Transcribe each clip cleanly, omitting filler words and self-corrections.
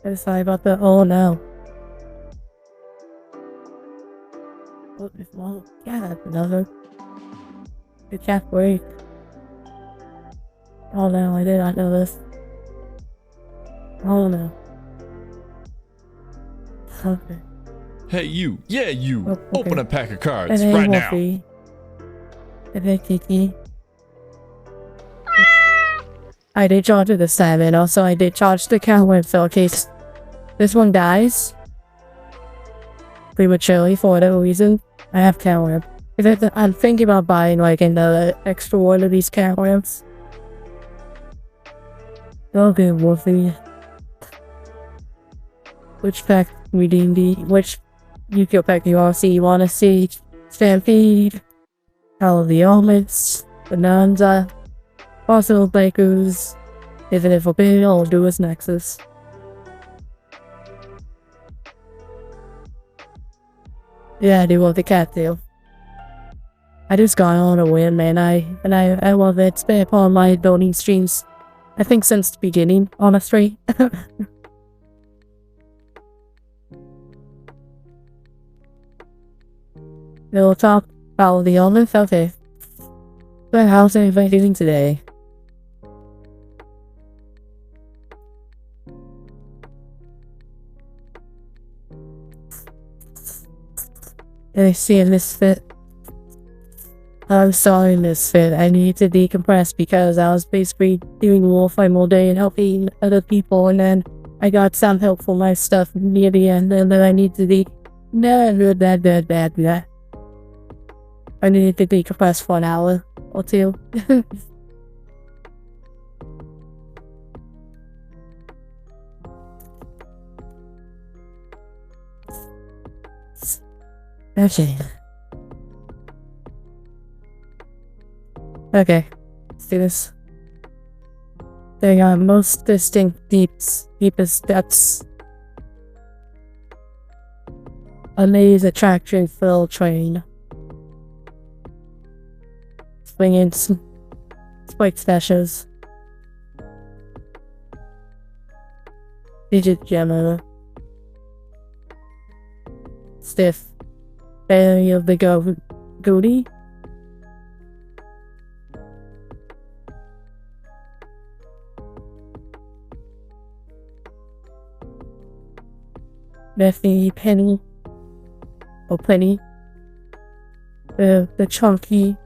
I'm sorry about that. Oh no. What is wrong? Yeah, that's another. It can't break. Oh no, I did not know this. Oh no. Okay. Hey, you. Yeah, you. Oh, okay. Open a pack of And cards then right now. Wolfie. And then Kiki. I did charge it this time, and also I did charge the coward, so in case this one dies prematurely for whatever reason, I have coward. I'm thinking about buying like another extra one of these cowards. Okay, Wolfie. Which pack redeem the which Yu-Gi-Oh pack you want to see? You want to see Stampede, Hall of the Elements, Bonanza, Possible Bakers, Infinite Forbidden, or Duelist Nexus. Yeah, I do want the cat deal. I just got on a win, man. I love it. It's been upon my building streams, I think since the beginning, honestly. We'll talk about the elements. Okay. But how's everybody doing today? Did I see a misfit? I'm sorry, misfit. I need to decompress because I was basically doing Wolfheim all day and helping other people, and then I got some help for my stuff near the end, and then I need to I needed to decompress for an hour or two. Okay. Okay. Let's do this. They are most distinct deepest depths. A maze attraction fill train. Swinging spike stashes. Digit gemmer. Stiff. Belly of the goatee. Messy penny. Or penny. The chunky.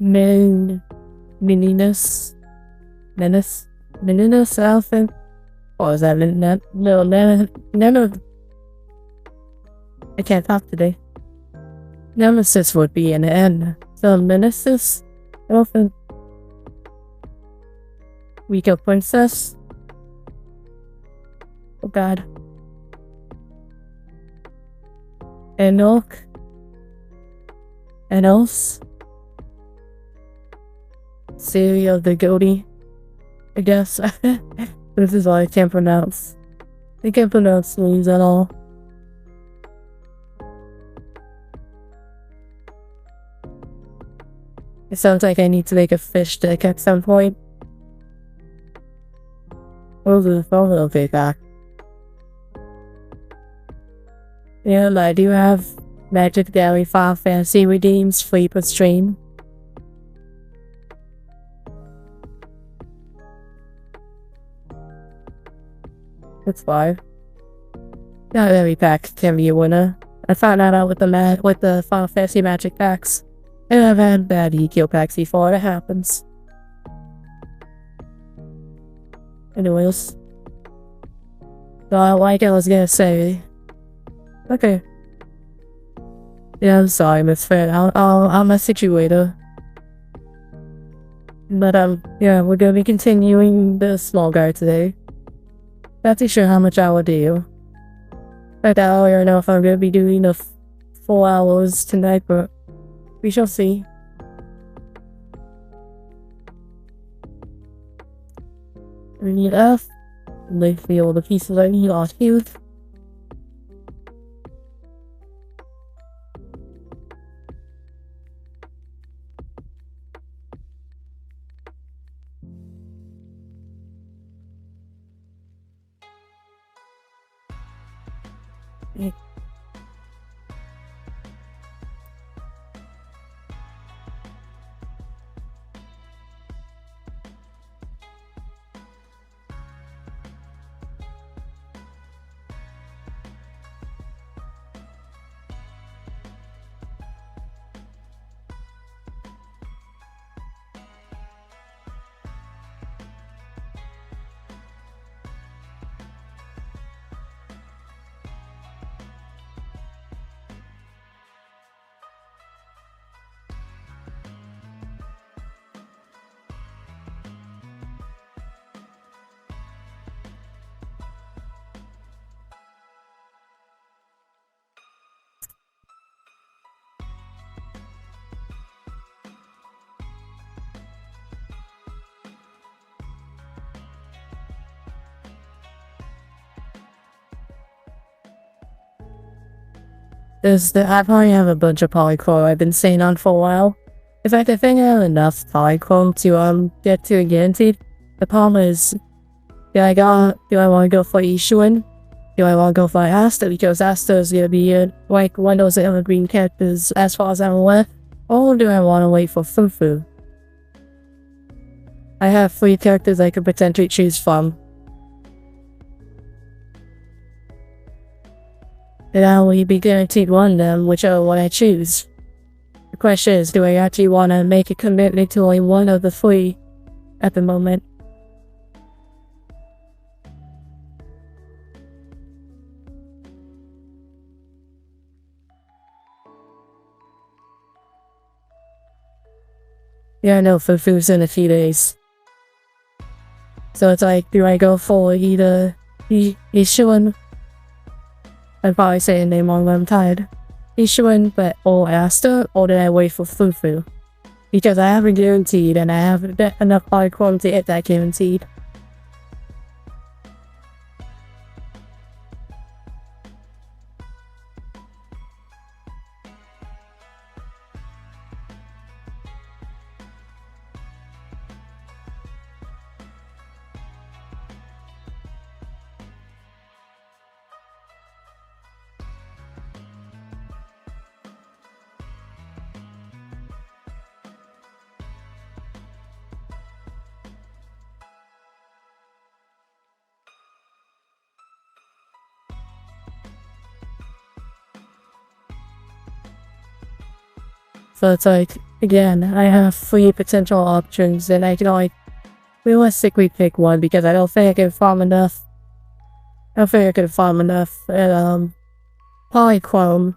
Meniness, I think. Or is that no, I can't talk today. Nemesis would be an N. So Nemesis, often. Weaker Princess. Oh god. Enoch. Enos. Cereal the goatee. I guess. This is all I can't pronounce. I can't pronounce names at all. It sounds like I need to make a fish stick at some point. Oh, the phone will be back. Yeah, I do have Magic Daily Final Fantasy redeems free per stream. It's 5. Not every pack can be a winner. I found that out with the Final Fantasy Magic packs. And I've had bad EQ packs before, it happens. Anyways. So like I was gonna say. Okay. Yeah, I'm sorry, Miss Fred. I'll message you later. But yeah, we're gonna be continuing the small guard today. Not too sure how much I will do. I don't know if I'm gonna be doing the 4 hours tonight, but we shall see. We need F. Lately, all the pieces I need are huge. I probably have a bunch of polychrome I've been staying on for a while. In fact, I think I have enough polychrome to get to a guaranteed. The problem is, do I want to go for Ishuan? Do I want to go for Asta? Because Asta is gonna be like one of those evergreen characters as far as I'm aware. Or do I want to wait for Fufu? I have 3 characters I could potentially choose from. And I will be guaranteed one of them, whichever one I choose. The question is, do I actually want to make a commitment to only one of the 3 at the moment? Yeah, I know Fufu's in a few days. So it's like, do I go for either Ishuan? I'd probably say the name wrong when I'm tired. Ishuan, or Asta, or did I wait for Fufu? Because I have a guaranteed, and I have enough polychrome to hit that guaranteed. So it's like, again, I have 3 potential options, and I can only realistically pick one because I don't think I can farm enough. I don't think I can farm enough polychrome.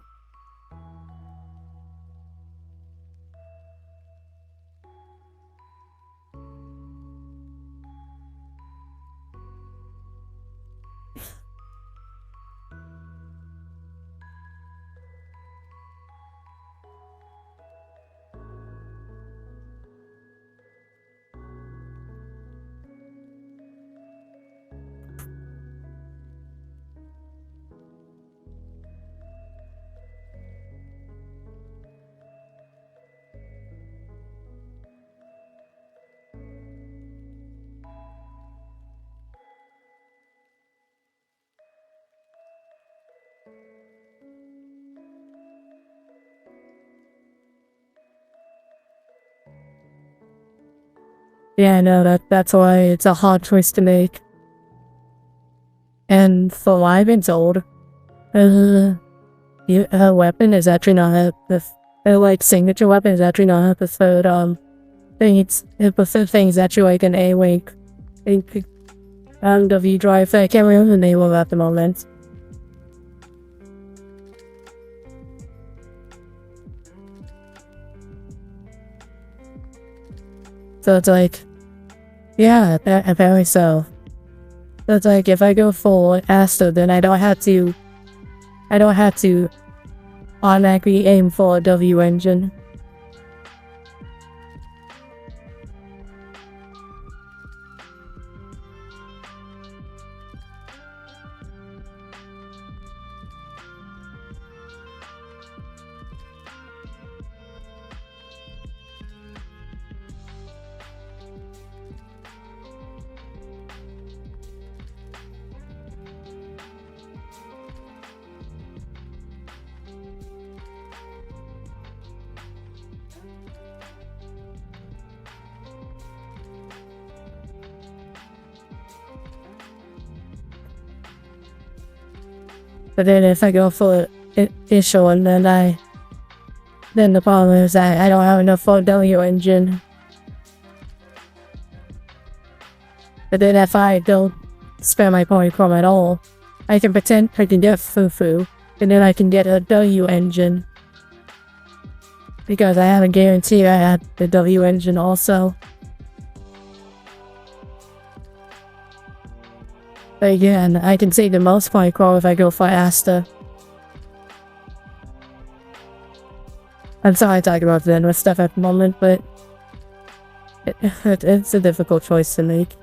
Yeah, I know that's why it's a hard choice to make. And for what I've been told, her weapon is actually not her signature weapon is actually not her preferred thing. Her preferred thing is actually like an A-Wing W drive. I can't remember the name of it at the moment. So it's like, yeah, apparently so. So it's like, if I go full Asta, then I don't have to automatically aim for a W engine. But then if I go for initial and then the problem is I don't have enough for W engine. But then if I don't spare my polychrome at all, I can pretend I can get Fufu, and then I can get a W engine. Because I have a guarantee I had the W engine also. But again, I can save the most polychrome if I go for Asta. I'm sorry to talk about the Zenwa stuff at the moment, but it's a difficult choice to make.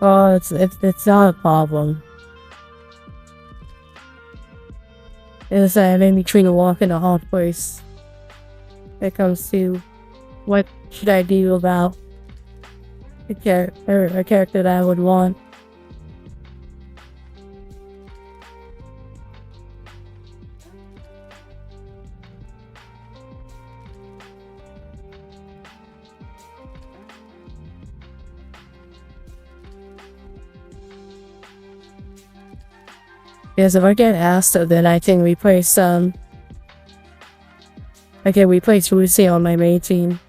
Oh, it's not a problem. It's I'm in between a walk and a hard place. It comes to what should I do about a character that I would want. Because if I get asked, then I can replace I can replace Lucy on my main team.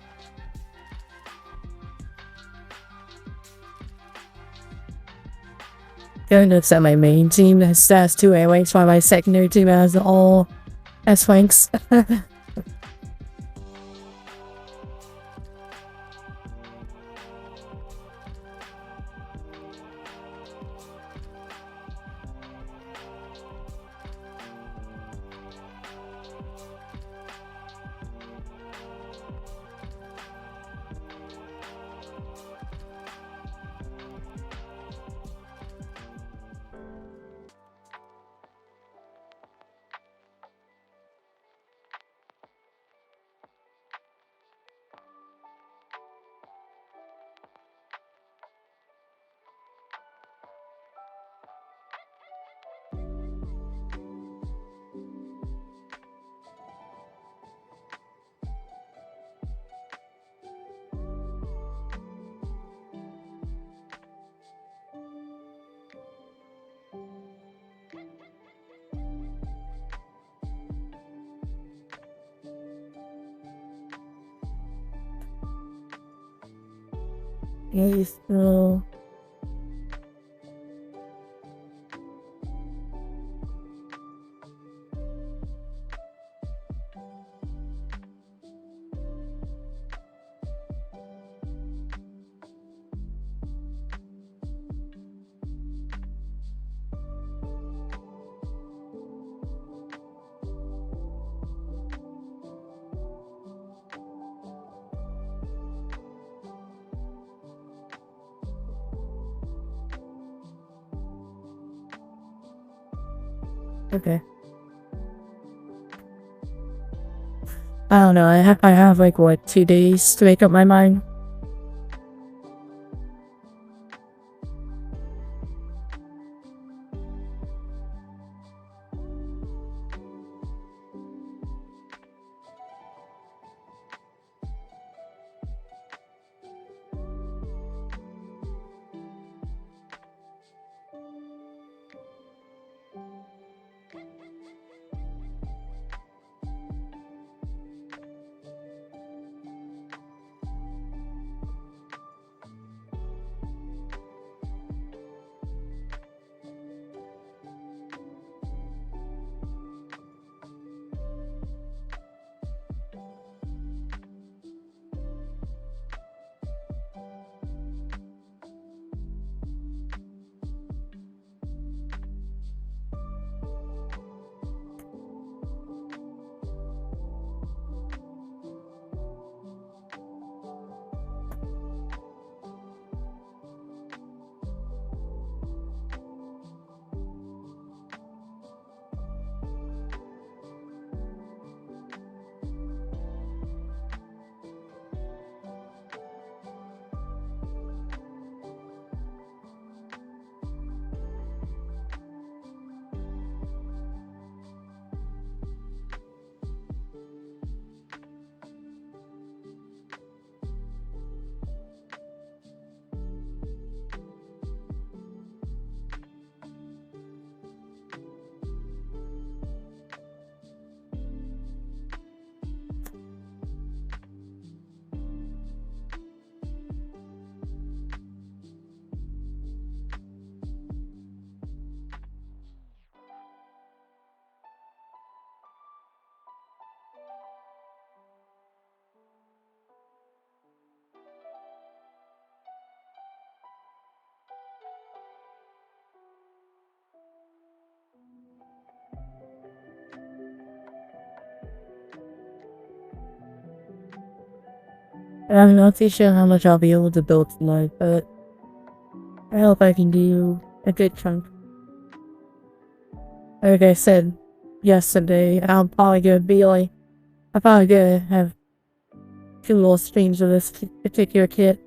Don't notice that my main team has 2 A ranks while my secondary team has all S ranks. Yes, no. Okay. I don't know. I have like what 2 days to make up my mind. I'm not too sure how much I'll be able to build tonight, but I hope I can do a good chunk. Like I said yesterday, I'm probably gonna have 2 more streams of this particular kit.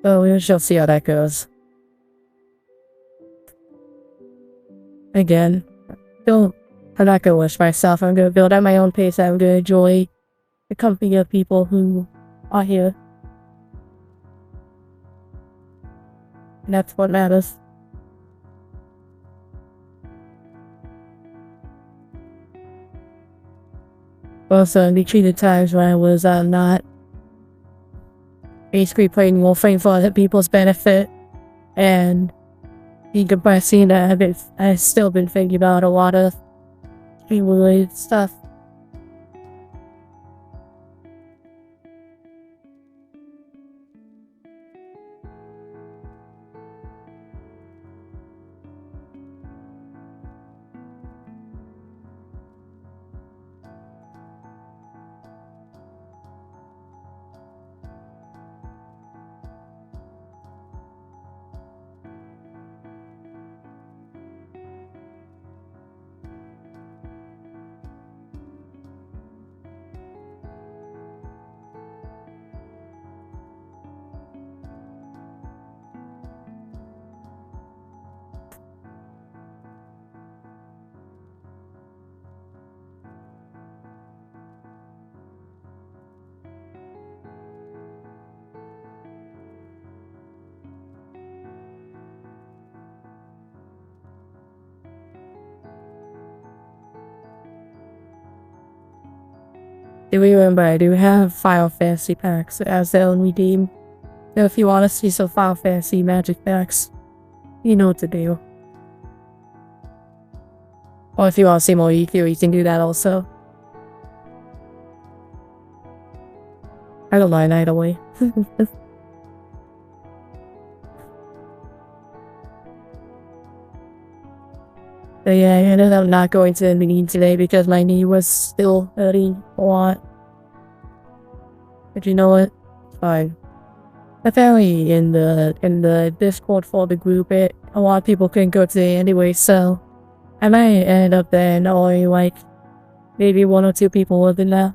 But we shall see how that goes. Again, I'm not gonna wish myself. I'm gonna build at my own pace. I'm gonna enjoy the company of people who are here. And that's what matters. Also, between the times when I was not basically playing Warframe for other people's benefit and decompressing, I've still been thinking about a lot of related stuff. Do we remember I do have Final Fantasy packs as the only redeem. So if you want to see some Final Fantasy magic packs, you know what to do. Or if you want to see more EQ, you can do that also. I don't mind either way. But yeah, I ended up not going to the meeting today because my knee was still hurting a lot. But you know what? It's fine. Apparently in the Discord for the group, a lot of people couldn't go today anyway, so I might end up there and only like maybe 1 or 2 people living there.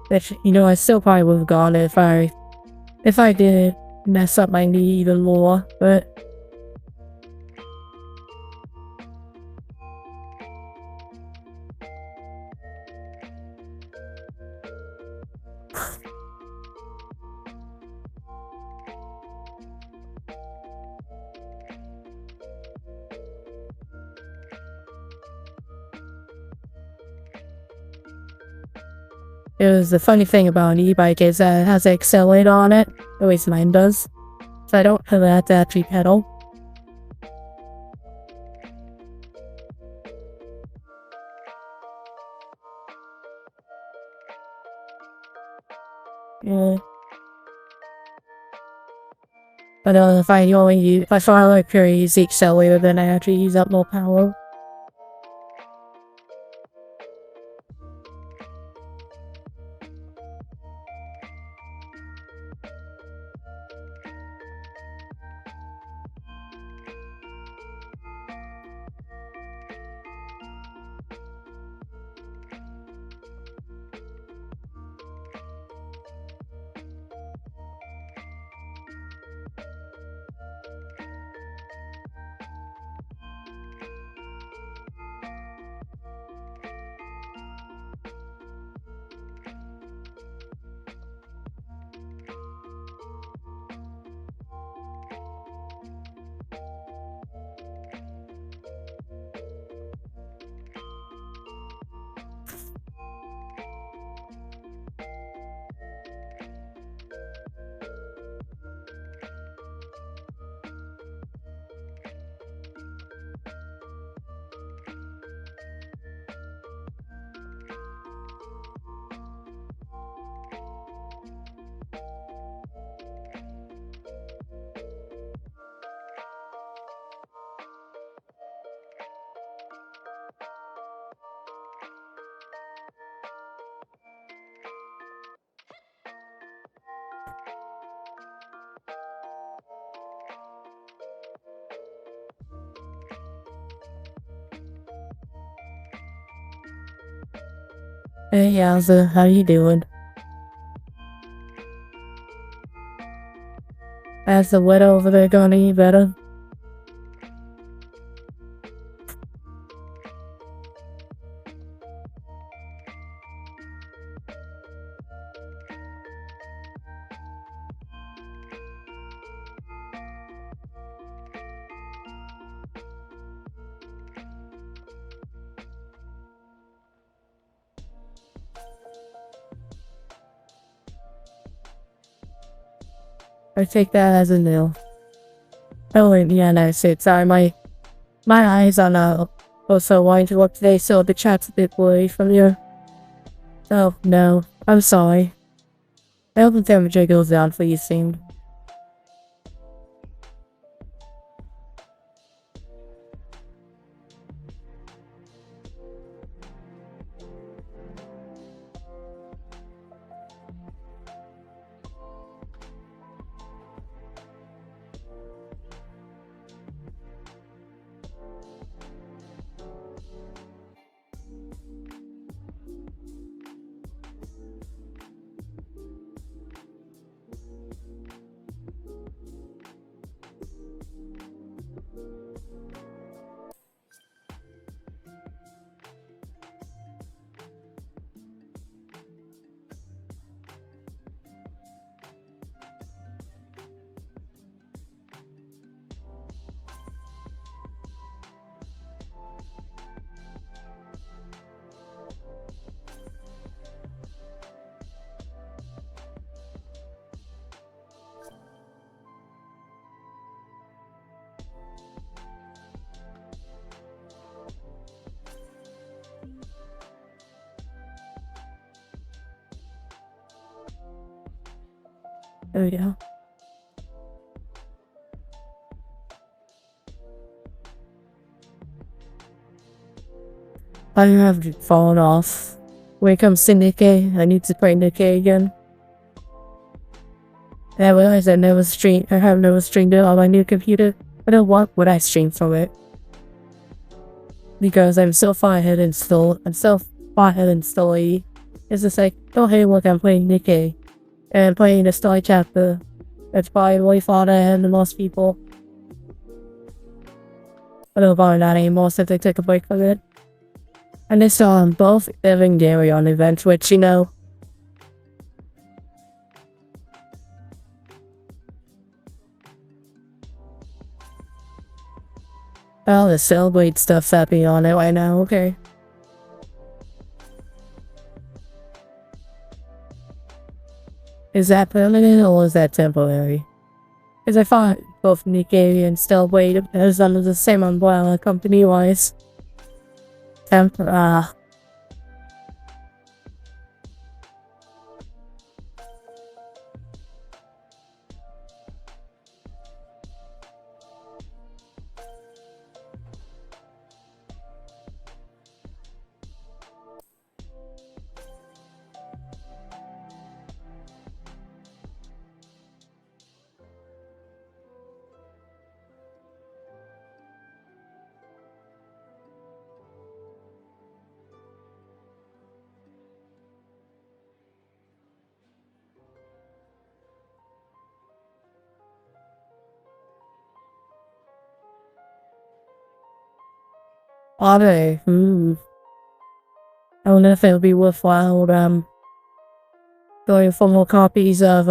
Which, you know, I still probably would have gone if I did mess up my knee even more, but it was the funny thing about an e-bike is that it has an accelerator on it, at least mine does, so I don't really have to actually pedal. Yeah. But if I fly like pure use the accelerator, then I actually use up more power. Hey, Yowza, how you doing? Is the weather over there going any better? I take that as a no. Oh wait, yeah, no, sorry, my eyes are now also wanting to work today, so the chat's a bit blurry from you. Oh, no, I'm sorry. I hope the temperature goes down for you soon. There we go. I have fallen off. When it comes to Nikkei, I need to play Nikkei again. And I realized I have never streamed it on my new computer. I don't want what I stream from it. Because I'm so far ahead in story. It's just like, oh hey look, I'm playing Nikkei. And playing the story chapter. That's probably way farther ahead than most people. I don't bother that anymore since I took a break from it. And I saw them both Evangelion events, which, you know, all the Celebrate stuff's happening on it right now, okay. Is that permanent or is that temporary? Because I thought both Nikkei and Celebrate is under the same umbrella company-wise. Are they? I wonder if it'll be worthwhile, going for more copies of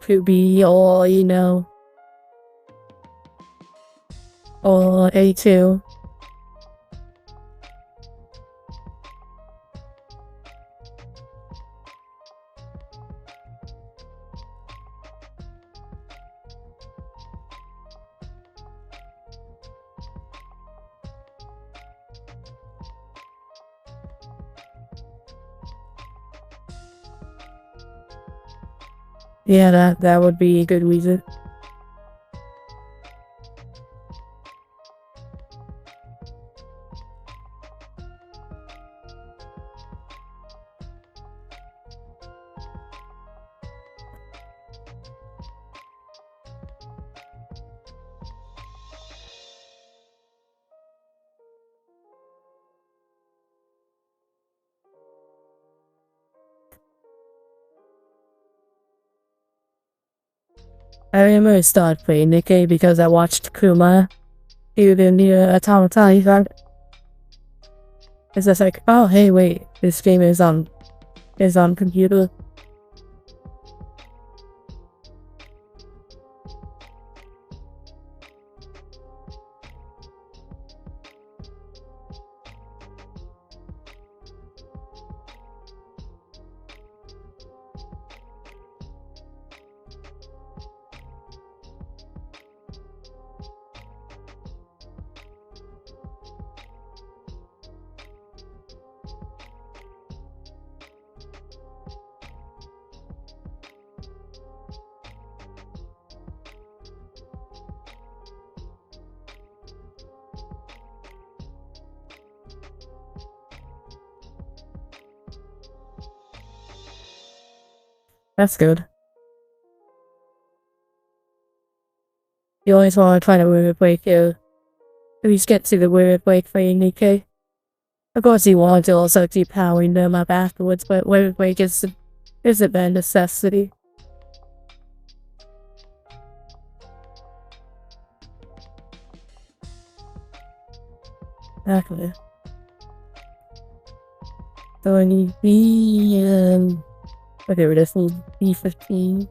Kubi or, you know, or A2. Yeah, that would be a good reason. I remember I started playing Nikkei because I watched Kuma do the automata event. It's just like, oh hey wait, this game is on computer. That's good. You always want to try to weird break you. At least get to the weird break for Nikkei. Of course you want to also keep powering them up afterwards, but weird break is a bad necessity. Exactly. So I need whatever this needs B15.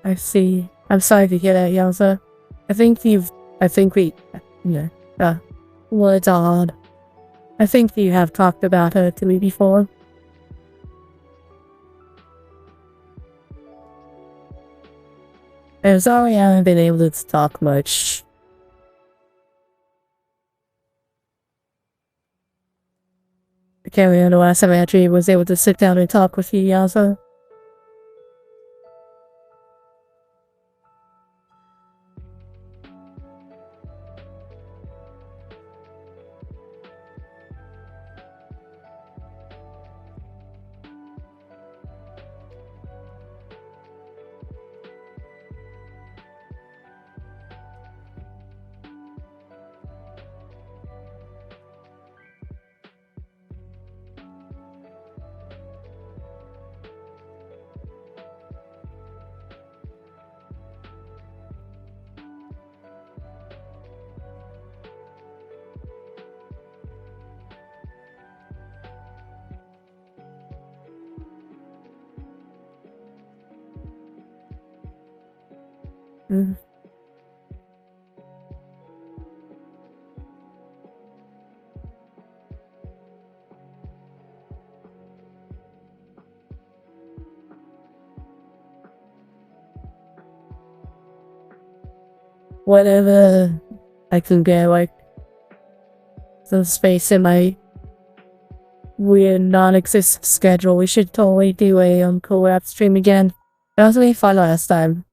I see. I'm sorry to hear that, Yelza. I think we, words are odd. I think you have talked about her to me before. I'm sorry I haven't been able to talk much. The carrier on the last time I actually was able to sit down and talk with you, Yelza. Mm. Whatever I can get, like, some space in my weird non-existent schedule, we should totally do a collab stream again. That was really fun last time.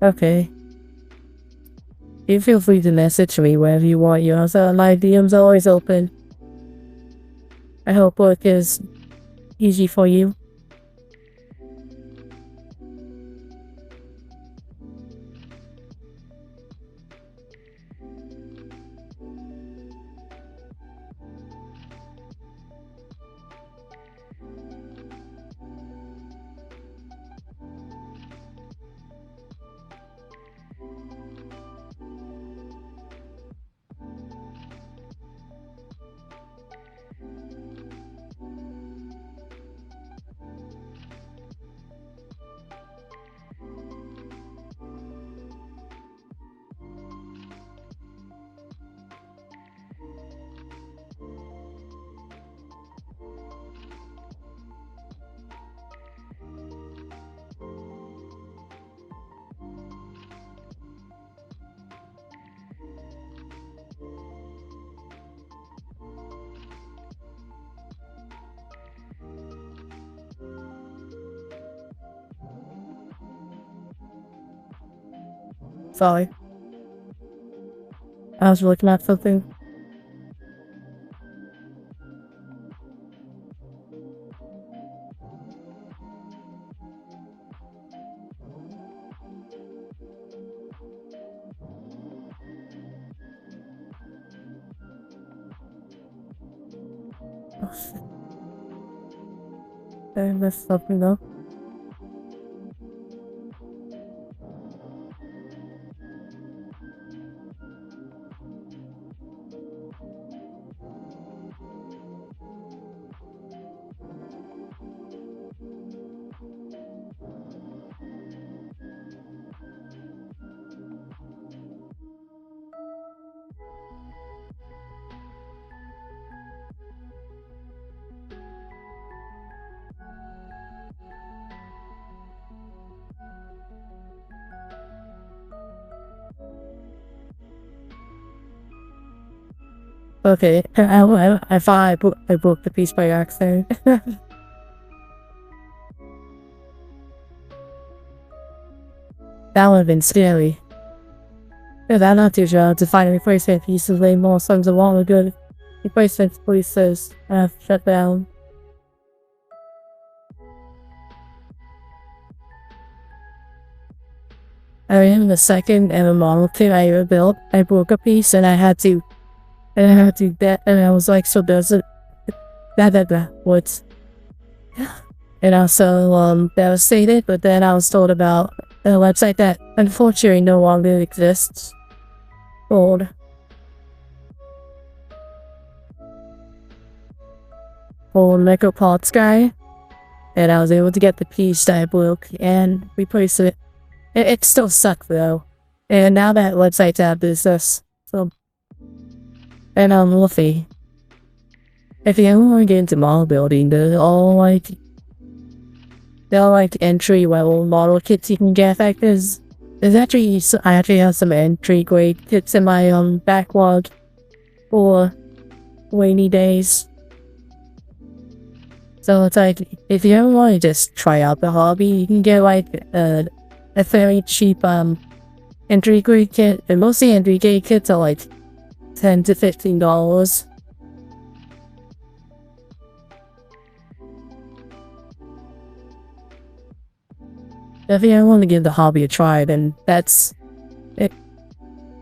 Okay. You feel free to message me wherever you want. My DM's always open. I hope work is easy for you. Sorry. I was looking at something. Oh shit. I messed something up. Okay, I thought I broke the piece by accident. That would have been scary. Yeah, that's not too sure to find a replacement piece of lane more songs a while ago. Replacement police says shut down. I remember the second ever model kit I ever built. I broke a piece and I had to bet, and I was like, so does it what's and I was so devastated, but then I was told about a website that unfortunately no longer exists called Lego Parts Guy, and I was able to get the piece that I broke and replace it. It still sucked though, and now that website's out of business, so. And Luffy, if you ever want to get into model building, they're all like entry level model kits you can get. Like there's actually I actually have some entry grade kits in my backlog for rainy days. So it's like if you ever want to just try out the hobby, you can get like a very cheap entry grade kit, and most of the entry grade kits are like $10 to $15. If you want to give the hobby a try, then that's it.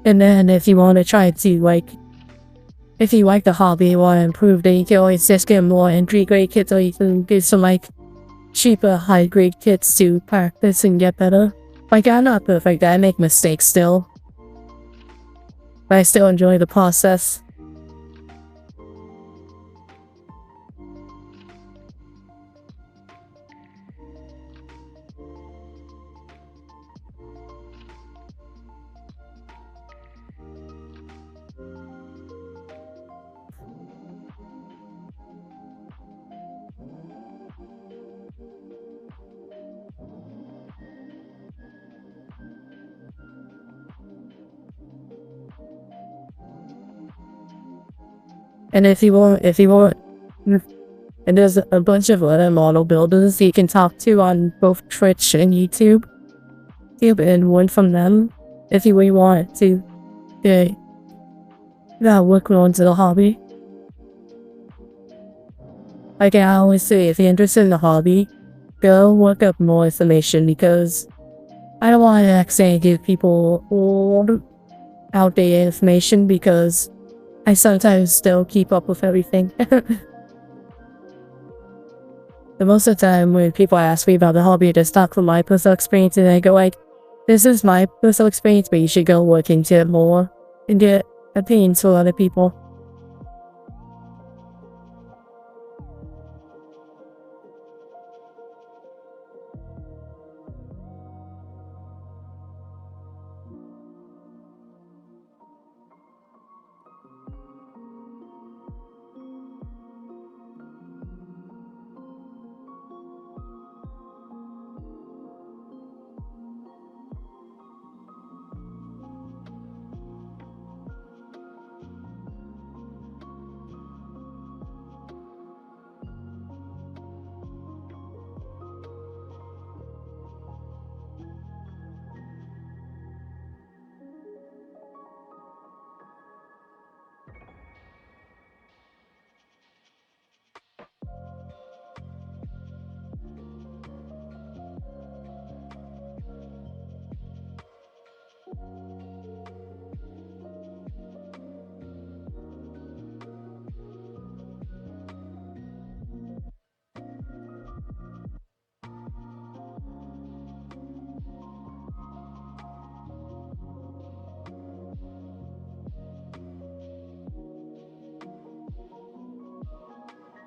And then if you want to try to if you like the hobby and want to improve, then you can always just get more entry grade kits, or you can get some cheaper high grade kits to practice and get better. I'm not perfect, I make mistakes still, but I still enjoy the process. And if you want, and there's a bunch of other model builders you can talk to on both Twitch and YouTube. tip and one from them if you really want to get work on to the hobby. Like I always say, if you're interested in the hobby, go look up more information because I don't want to accidentally give people old, outdated information because I sometimes still keep up with everything. The most of the time when people ask me about the hobby, I just talk from my personal experience and I go like, this is my personal experience, but you should go look into it more and get opinions from other people.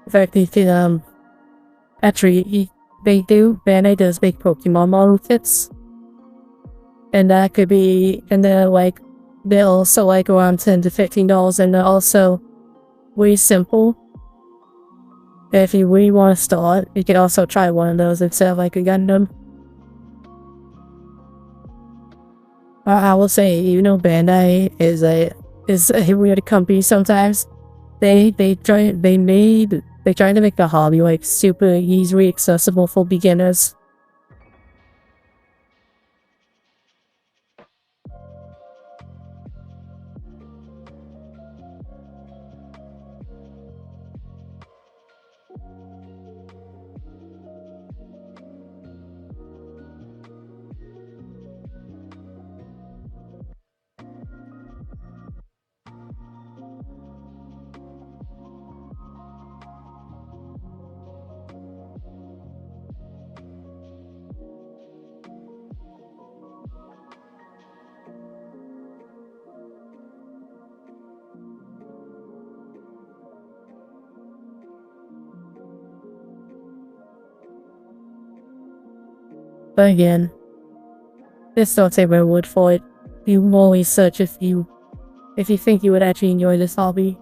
In fact, you can actually they do Bandai does make Pokemon model kits. And that could be, and they're also like around $10 to $15 and they're also really simple. If you really want to start, you can also try one of those instead of like a Gundam. I will say, Bandai is a weird company sometimes. They try to make the hobby like super easily accessible for beginners. But again, just don't take my word for it. You can always search if you think you would actually enjoy this hobby.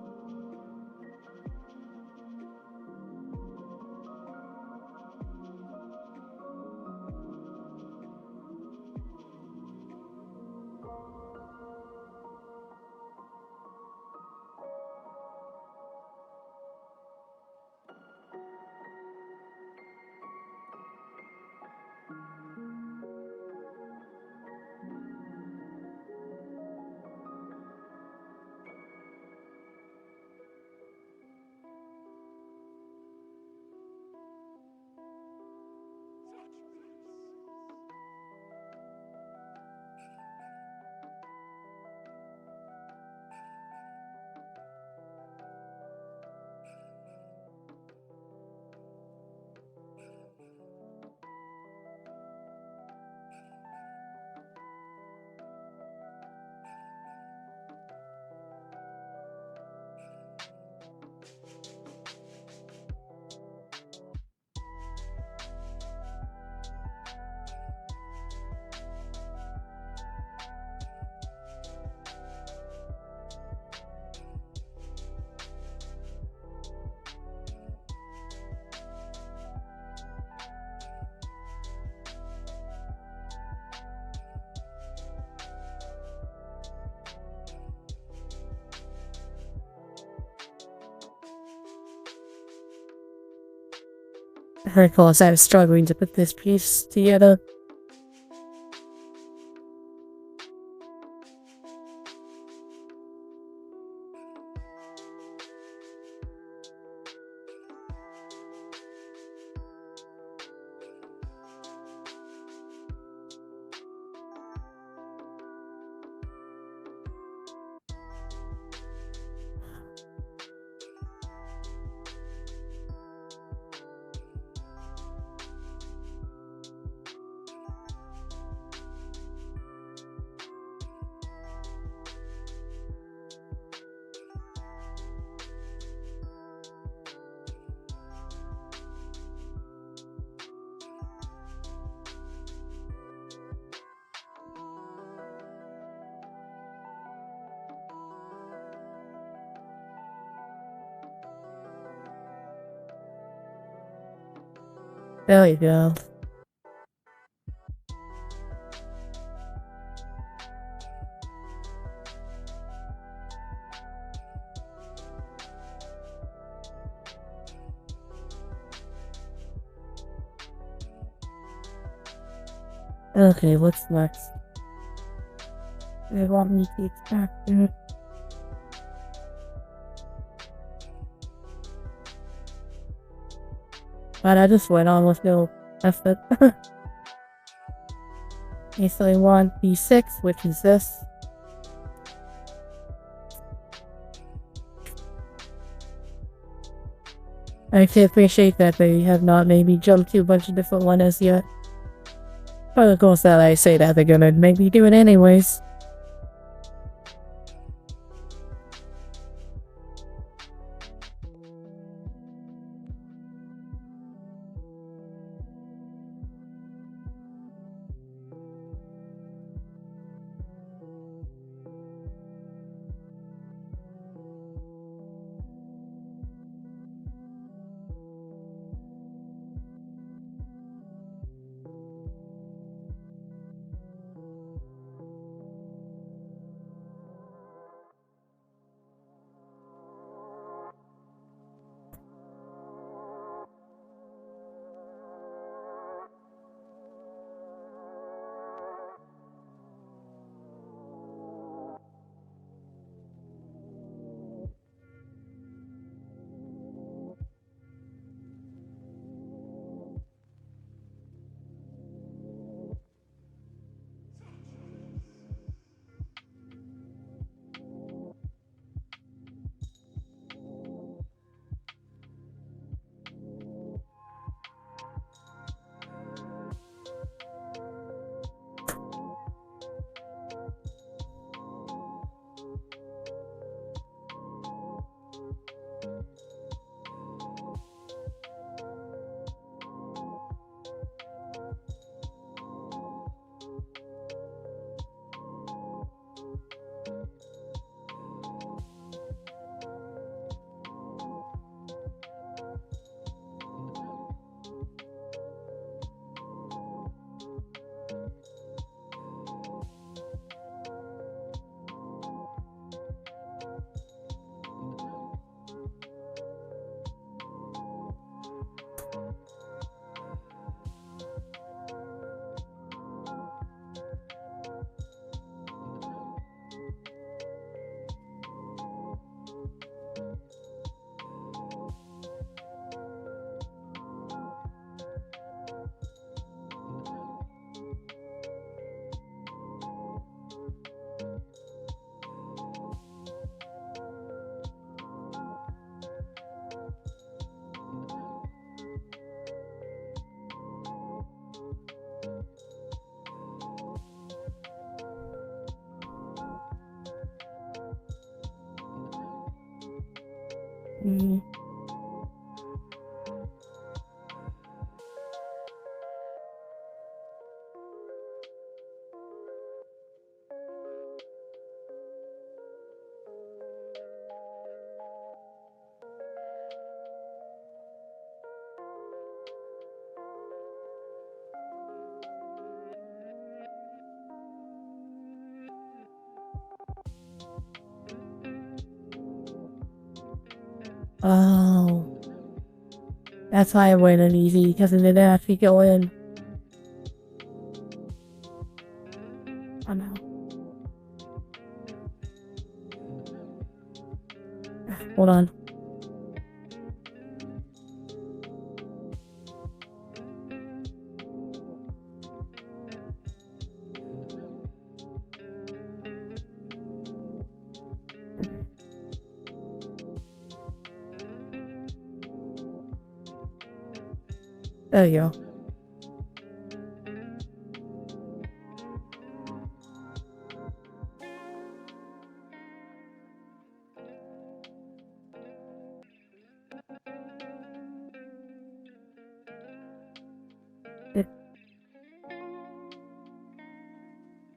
Of course, I was struggling to put this piece together. There you go. Okay, what's next? They want me to extract it. But I just went on with no effort. Okay, so I want B6, which is this. I actually appreciate that they have not made me jump to a bunch of different ones as yet. But of course that I say that they're gonna make me do it anyways. Mm. Oh. That's why I went in easy, because it didn't actually go in. Oh no. Hold on. There you go.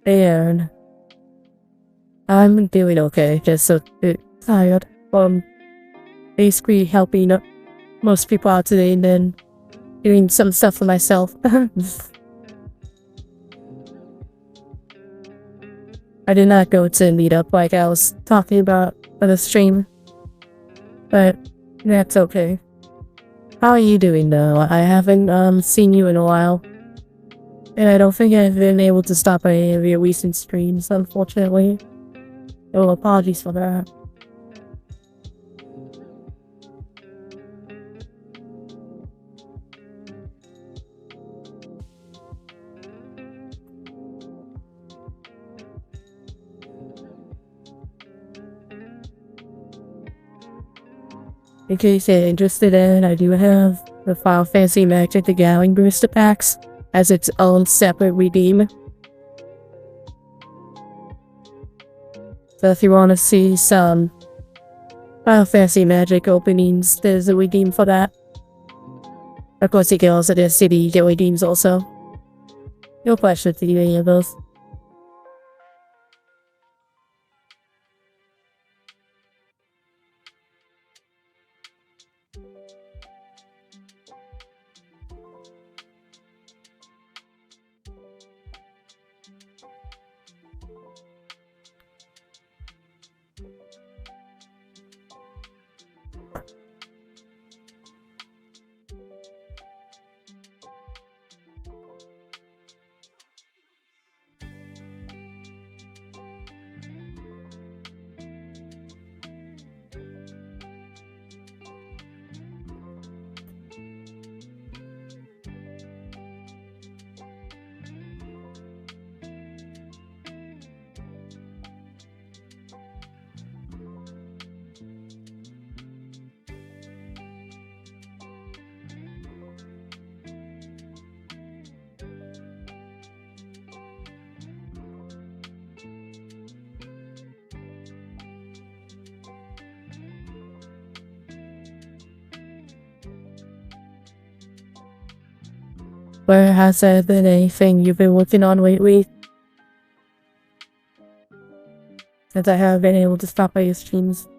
And I'm doing okay, just a bit tired from basically helping most people out today, and then doing some stuff for myself. I did not go to meetup like I was talking about on the stream, but that's okay. How are you doing though? I haven't seen you in a while, and I don't think I've been able to stop by any of your recent streams, unfortunately. Oh, apologies for that. In case you're interested in, I do have the Final Fantasy Magic the Gathering booster packs as its own separate redeem. So if you want to see some Final Fantasy Magic openings, there's a redeem for that. Of course, you can also do CD get redeems also. No pressure to do any of those. Where has there been anything you've been working on lately? Since I haven't been able to stop by your streams.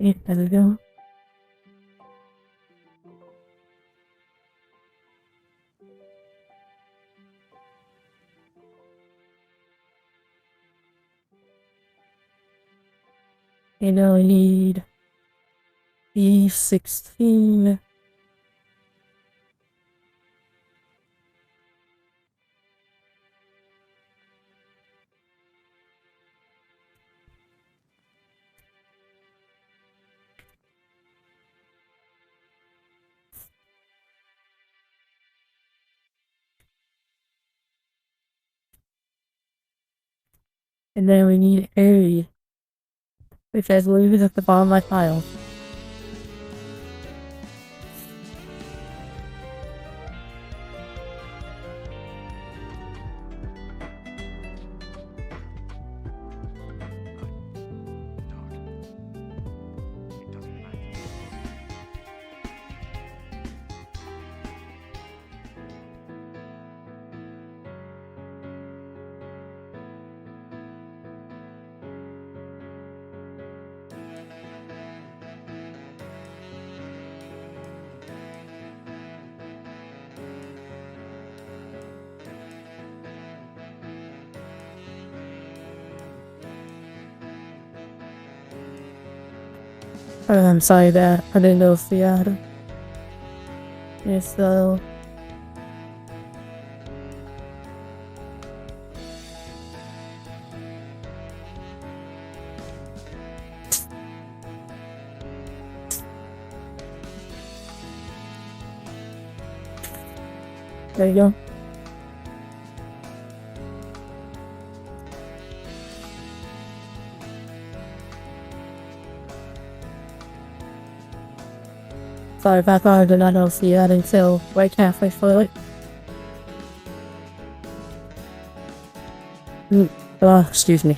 Yeah, there we go. You know, I need B16. And then we need A, which I believe is at the bottom of my file. Oh, I'm sorry that I didn't know if the yes, so there you go. Sorry about that, I did not know if the until right halfway through it. Excuse me.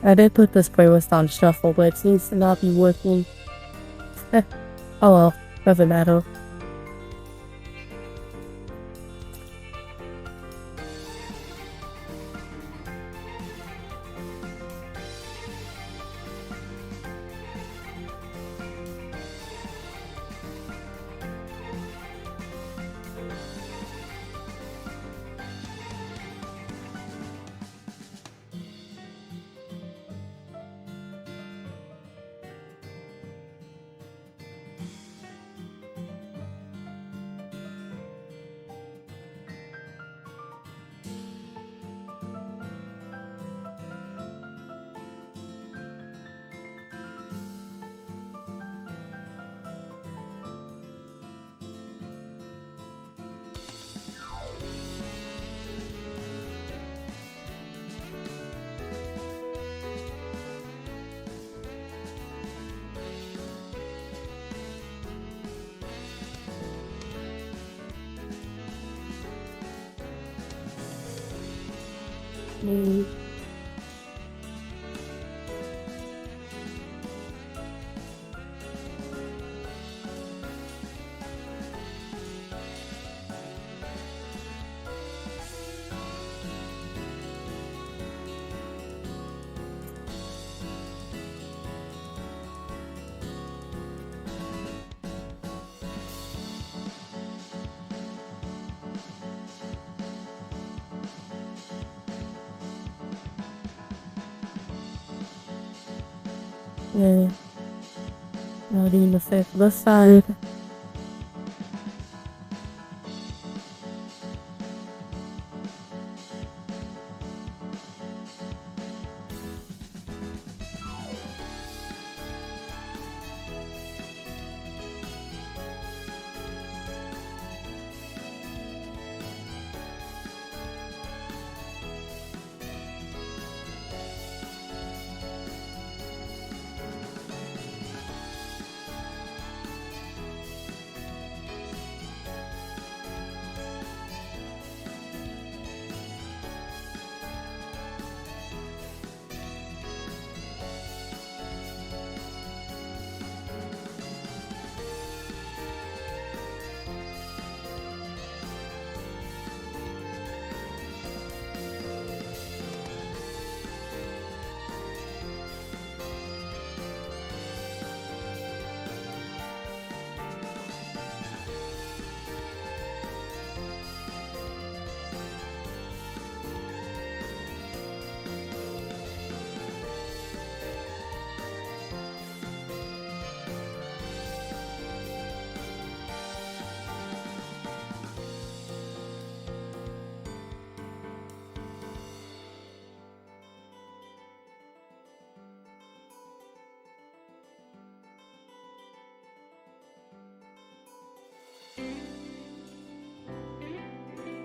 I did put this playlist on shuffle, but it seems to not be working. Oh well, doesn't matter. Yeah. Not even the fifth. The side.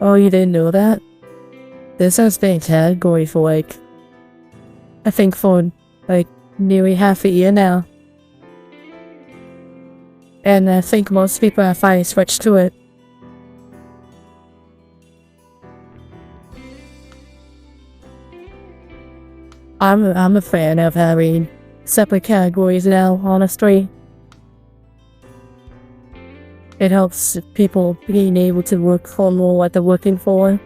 Oh, you didn't know that? This has been a category for like, I think for like nearly half a year now. And I think most people have finally switched to it. I'm a fan of having separate categories now, honestly. It helps people being able to look for more what they're looking for.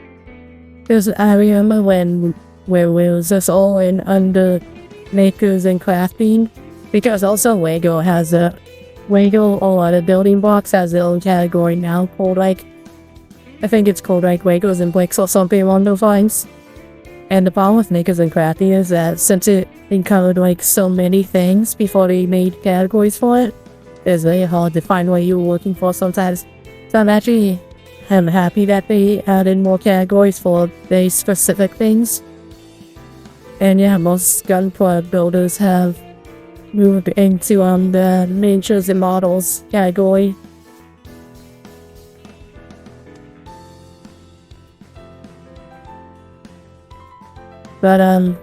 Because I remember where we was just all in under makers and crafting. Because also Lego has a or the building blocks has their own category now called like, I think it's called like Legos and bricks or something along those lines. And the problem with makers and crafting is that since it encountered like so many things before they made categories for it, it's very hard to find what you're looking for sometimes. So I'm happy that they added more categories for very specific things. And yeah, most gun product builders have moved into the miniatures and models category. But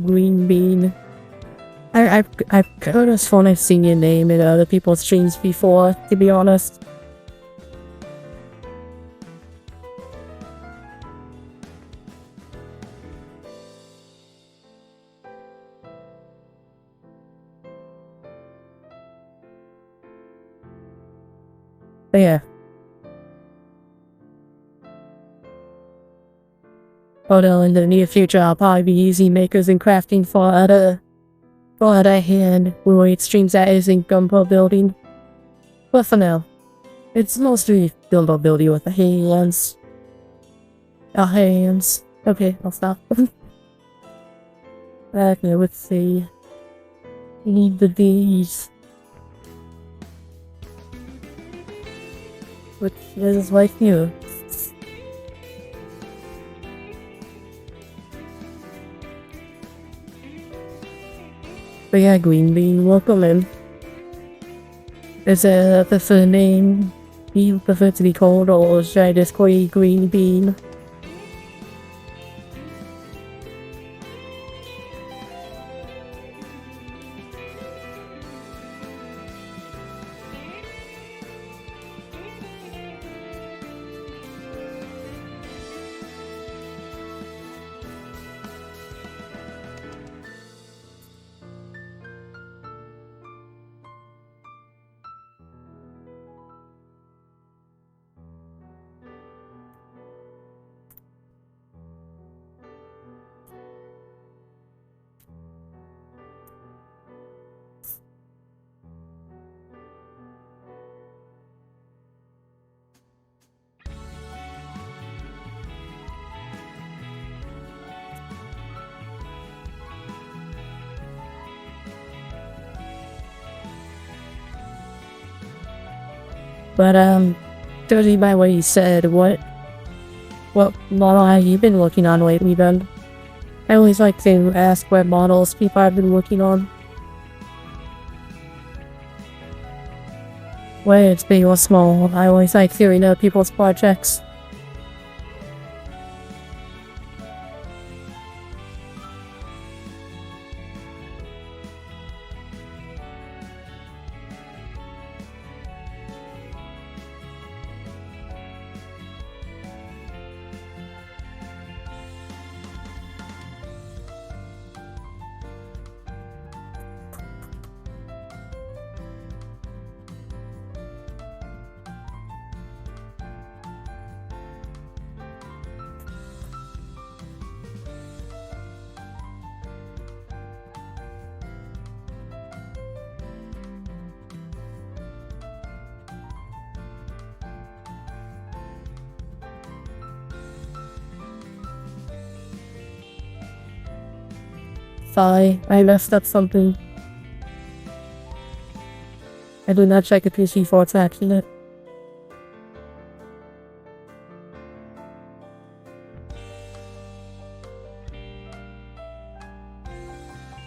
Green Bean. I could have sworn I've seen your name in other people's streams before, to be honest. But yeah. Although in the near future I'll probably be using makers and crafting for other hand-related streams that isn't Gundam building. But for now, it's mostly Gundam building with the hands. Our hands. Okay, I'll stop. Okay, let's see. We need the D's. Which is like you. But yeah, Green Bean, welcome in. Is a preferred name you prefer to be called, or should I just call you Green Bean? But judging by what you said, what model have you been working on lately then? I always like to ask what models people have been working on. Whether it's big or small, I always like hearing about people's projects. Sorry, I messed up something. I did not check the PC for its action.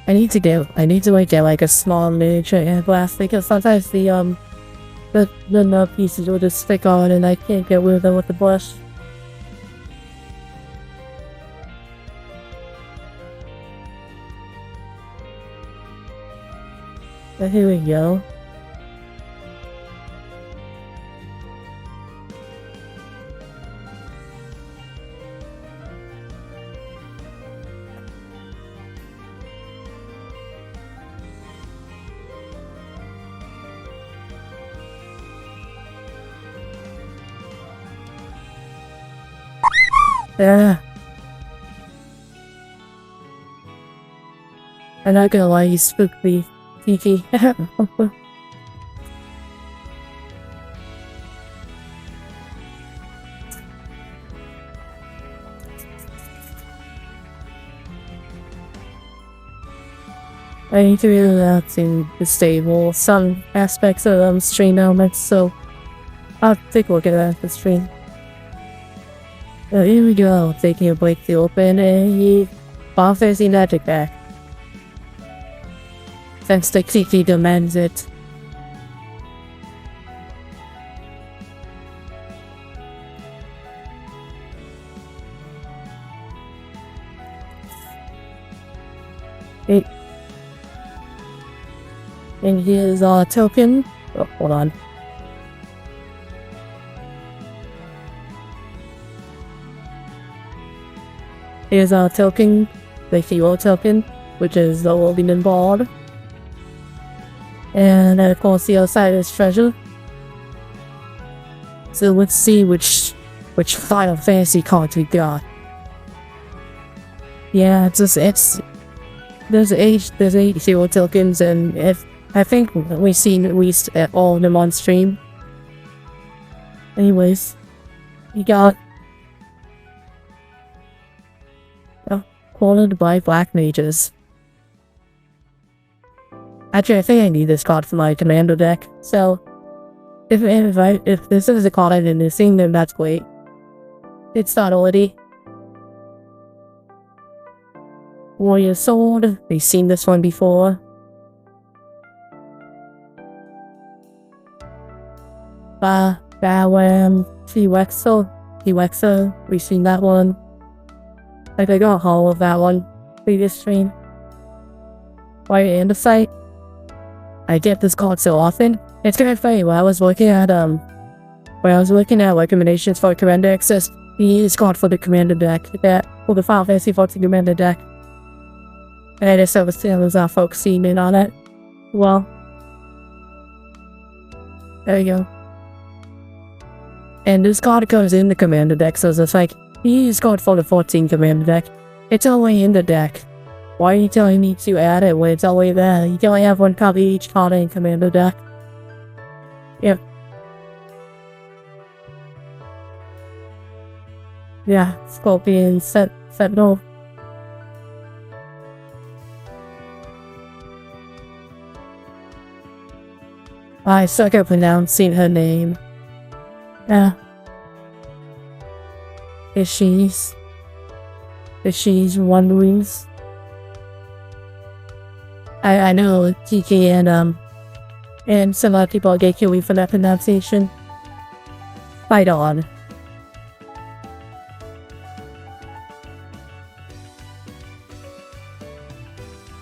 I need to get like a small miniature air blast because sometimes the nub pieces will just stick on and I can't get rid of them with the brush. But here we go. Yeah. I'm not gonna lie, you spooked me, Kiki. I need to really have to disable some aspects of stream elements, so I'll take a look at that at the stream. Here we go, taking a break to open a Final Fantasy Magic Pack. Since the Kiki demands it. And here's our token. Oh, hold on. Here's our token, the hero token, which is the Wolverine Ball. And of course the other side is treasure. So let's see which Final Fantasy cards we got. Yeah, there's 8 hero tokens, and I think we've seen at least all of them on stream. Anyways, we got cornered by black mages. Actually, I think I need this card for my commander deck. So, if this is a card I didn't see, then that's great. It's not already. Warrior Sword. We've seen this one before. Bawam. T-Wexo. We've seen that one. Like I got a haul of that one previous stream. Warrior Andesite. I get this card so often. It's kind of funny. When I was looking at recommendations for commander access, he used this card for the commander deck, for the Final Fantasy 14 commander deck. And I just was focusing in on it. Well, there you go. And this card comes in the commander deck, so it's like, he used card for the 14 commander deck. It's already in the deck. Why are you telling me to add it when it's already there? You can only have one copy each card in commander deck. Yep. Yeah, Scorpion Sentinel. I suck at pronouncing her name. Yeah. If she's wondering, I know Kiki and some other people get killed for that pronunciation. Fight on.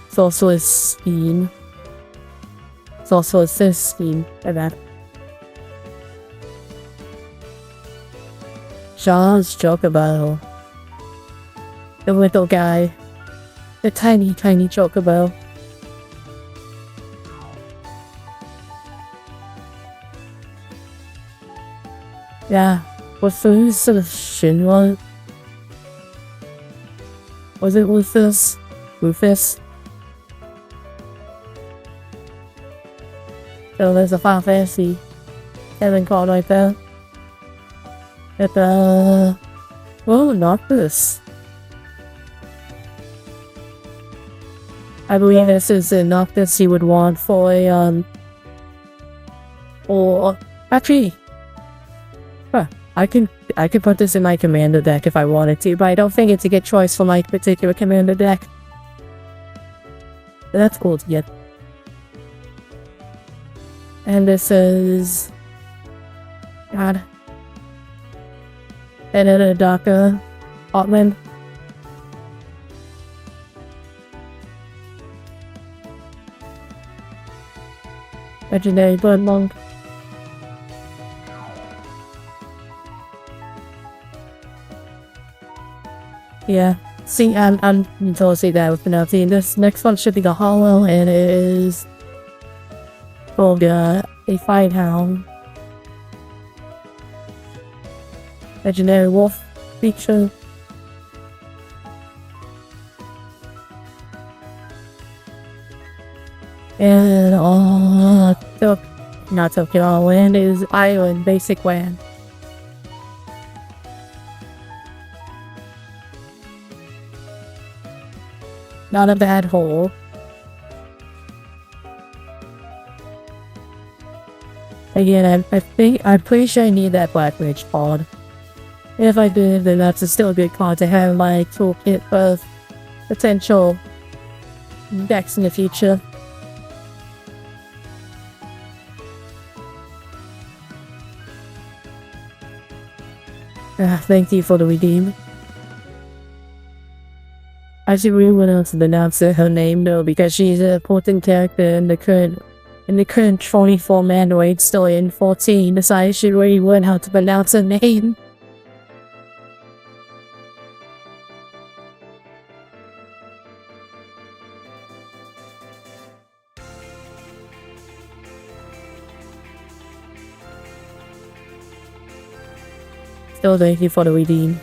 It's also a scheme. It's also a cis scheme for that. Sean's Chocobo. The little guy. The tiny Chocobo. Yeah. What's the solution? Was it Rufus? Rufus? So there's a Final Fantasy 7 called right there. Oh, not this. I believe this is a Noctis you would want for a, or, actually, I can put this in my commander deck if I wanted to, but I don't think it's a good choice for my particular commander deck. But that's cool to get. And this is... God. And then a Daka Otman. Legendary Blood Monk. Yeah. See, I'm totally that with pronouncing. This next one should be the Hollow, and it is called a Fight Hound. Legendary Wolf feature. And not Tokyo Land is Island Basic Land. Not a bad hole. Again, I'm pretty sure I need that Black Ridge pod. If I did, then that's still a good card to have in my toolkit of potential decks in the future. Thank you for the redeem. I should really want to announce her name though, because she's an important character in the current 24 Mandroid story in 14, so I should really learn how to pronounce her name. Still thank you for the redeem.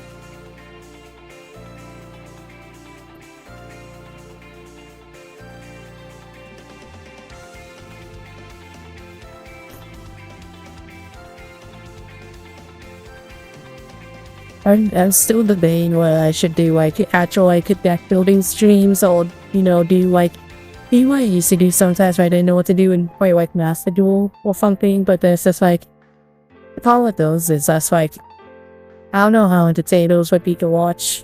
I'm still debating whether I should do like actual deck building streams or do like I used to do sometimes when I didn't know what to do and play like Master Duel or something, but there's just like the problem with those is that's like I don't know how entertaining those would be to watch.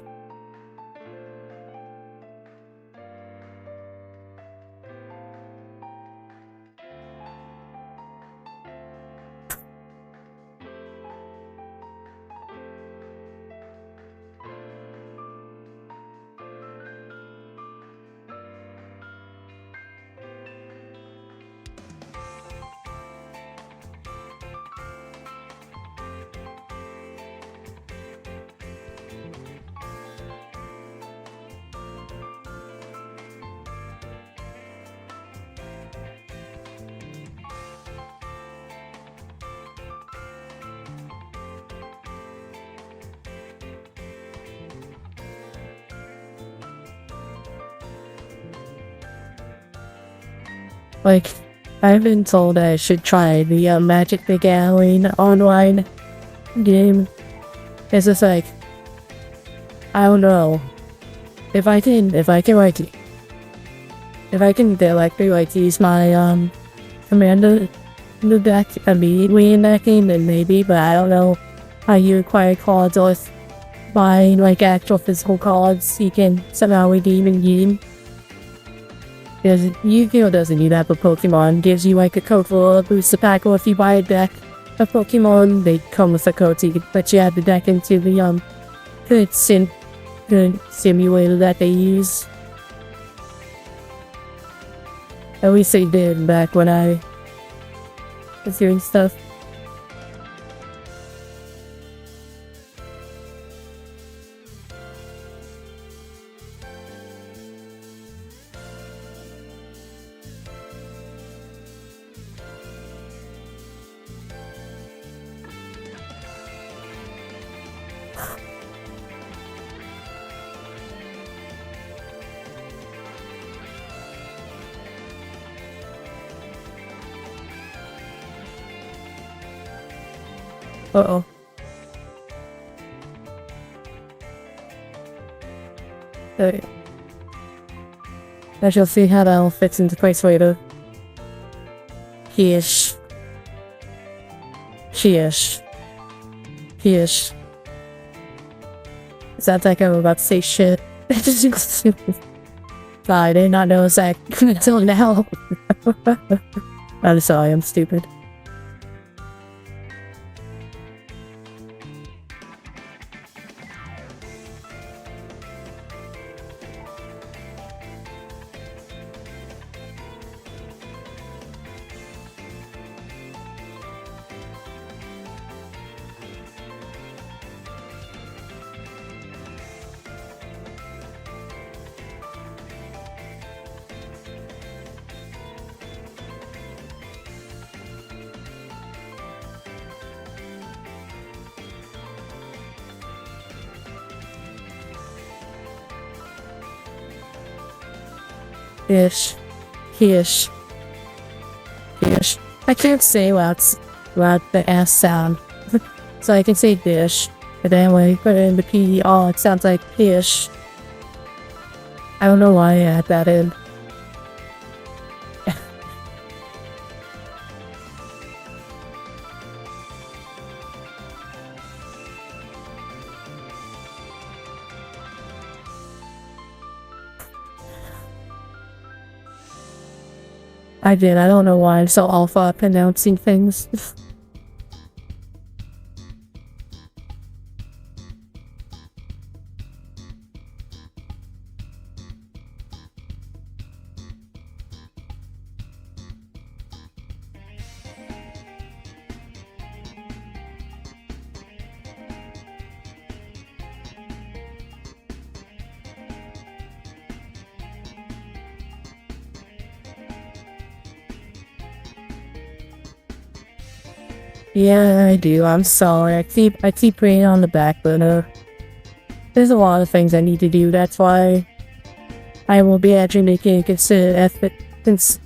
Like, I've been told I should try the Magic the Gathering online game. It's just like, I don't know if I can directly use my commander the deck immediately in that game, then maybe, but I don't know how you acquire cards or if buying like actual physical cards you can somehow redeem in game. Because Yu-Gi-Oh doesn't do that, but Pokemon gives you like a code for a booster pack, or if you buy a deck of Pokemon, they come with a code so you can put you add the deck into the good simulator that they use. At least they did back when I was doing stuff. Uh-oh. Okay. I shall see how that all fits into place later. He-ish. She-ish. He-ish. Sounds like I'm about to say shit. I did not know that until now. I'm sorry, I'm stupid. Ish. He-ish. Dish. I can't say loud the S sound. So I can say dish, but then when you put it in the PDR, it sounds like ish. I don't know why I add that in. I did. I don't know why I'm so awful at pronouncing things. Yeah, I do. I'm sorry. I keep putting it on the back burner. There's a lot of things I need to do. That's why I will be actually making a considered effort. Since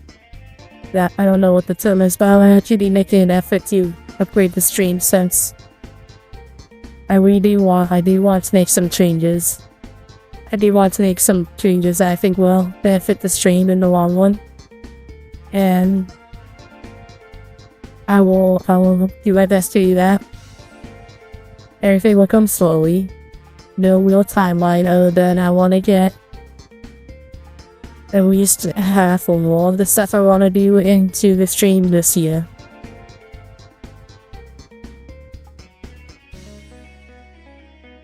that I don't know what the term is, but I'll actually be making an effort to upgrade the stream since I do want to make some changes. I do want to make some changes that I think will benefit the stream in the long run. And I will do my best to do that. Everything will come slowly. No real timeline other than I want to get at least half or more of the stuff I want to do into the stream this year.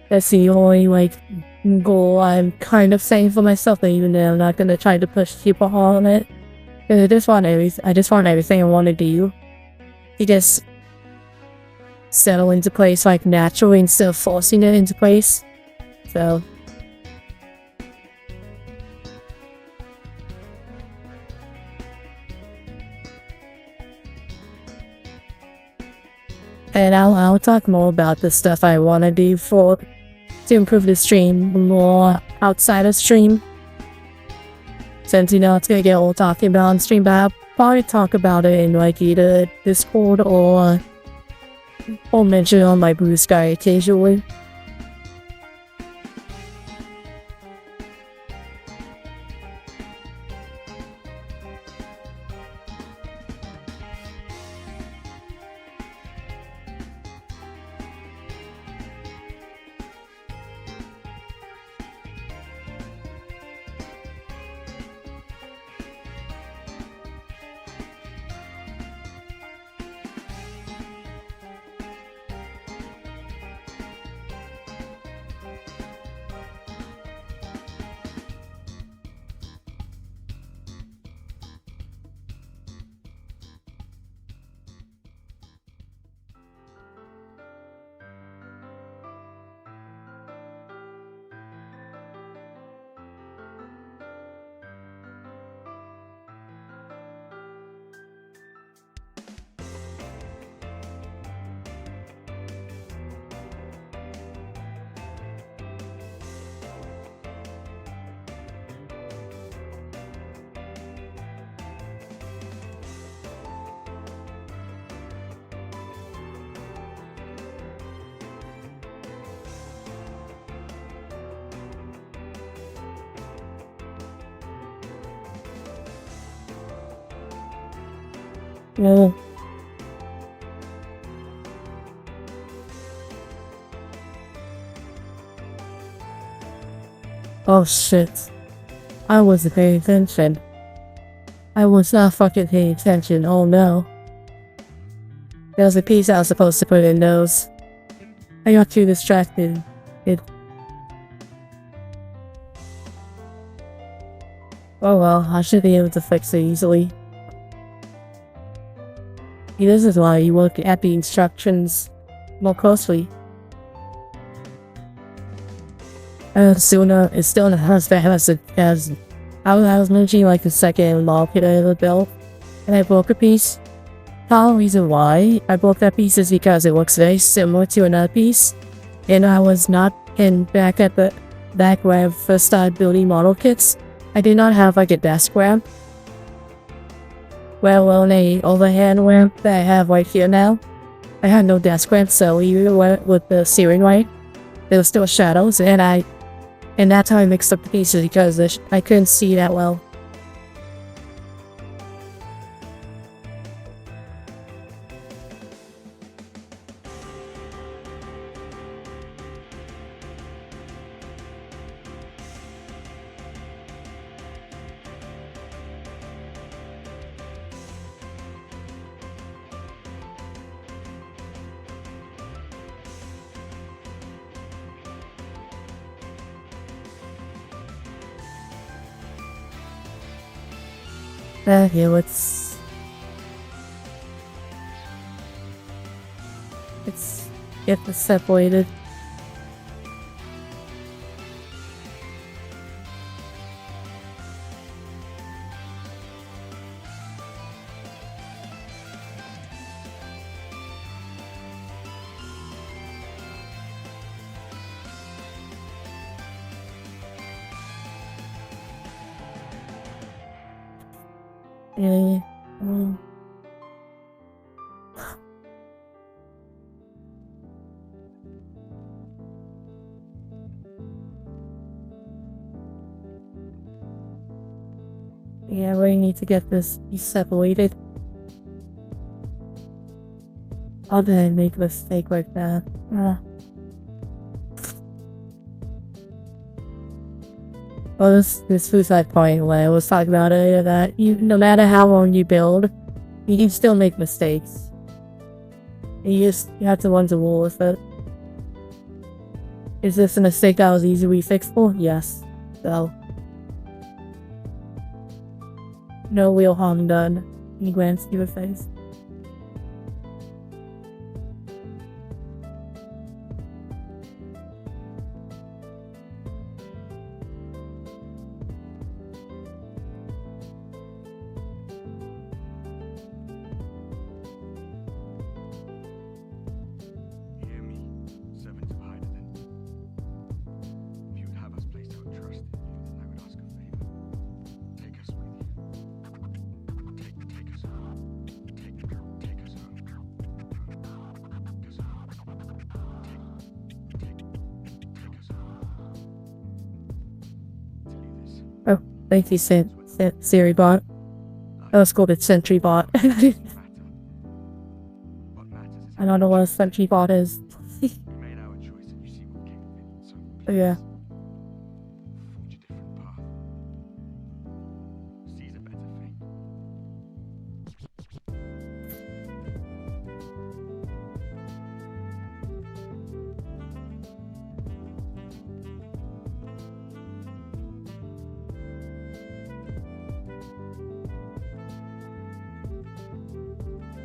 That's the only goal I'm kind of saying for myself, even though I'm not gonna try to push super hard on it. Because I just want everything I want to do to just settle into place naturally instead of forcing it into place. So and I'll talk more about the stuff I want to do to improve the stream more outside of stream. Since it's gonna get old talking about on stream, but I'll probably talk about it in either Discord or mention it on my Blue Sky occasionally. Well, oh shit. I wasn't paying attention. I was not fucking paying attention. Oh no. There was a piece I was supposed to put in those. I got too distracted. Oh well, I should be able to fix it easily. This is why you look at the instructions more closely. It's still not as bad as I was mentioning like the second log hit I built, and I broke a piece. The whole reason why I broke that piece is because it looks very similar to another piece, and I was not back where I first started building model kits. I did not have like a desk ramp. Well, on a overhand ramp that I have right here now, I had no desk ramp, so even with the steering right, there was still shadows, and that's how I mixed up the pieces because I couldn't see that well. Okay, let's get this separated. Yeah. Yeah, we need to get this separated. How did I make a mistake like that? Well, this suicide point when I was talking about earlier that no matter how long you build, you can still make mistakes. You have to learn to roll with it. Is this a mistake that was easily fixable? Yes. So no real harm done. He glanced at your face. Oh, thank you, Siri bot. Oh, it's called a Sentry bot. I don't know what a Sentry bot is. Oh, yeah.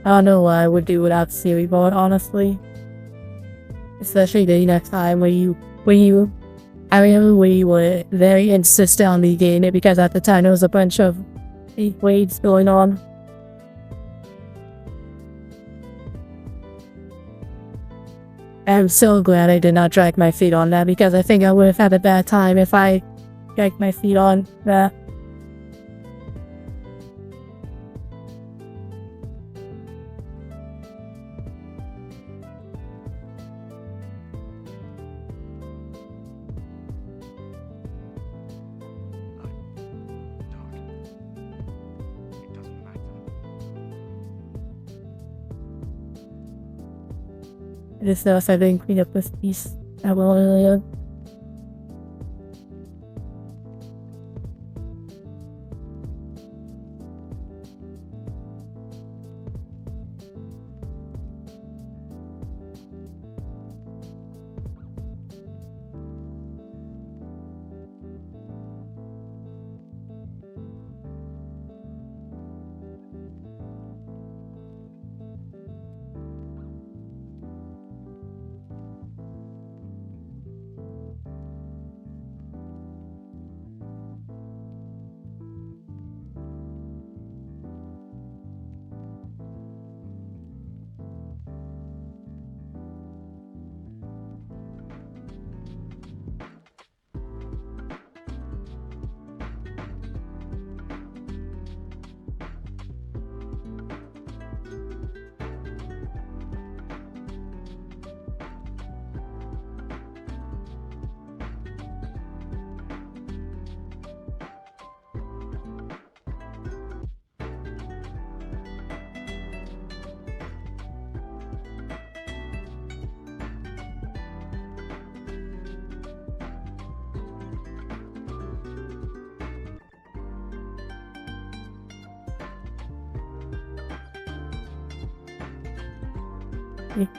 I don't know what I would do without Siri bot, honestly. Especially the next time I remember when you were very insistent on me getting it because at the time there was a bunch of waves going on. I'm so glad I did not drag my feet on that because I think I would have had a bad time if I dragged my feet on that. I just noticed I didn't clean up this piece that well earlier.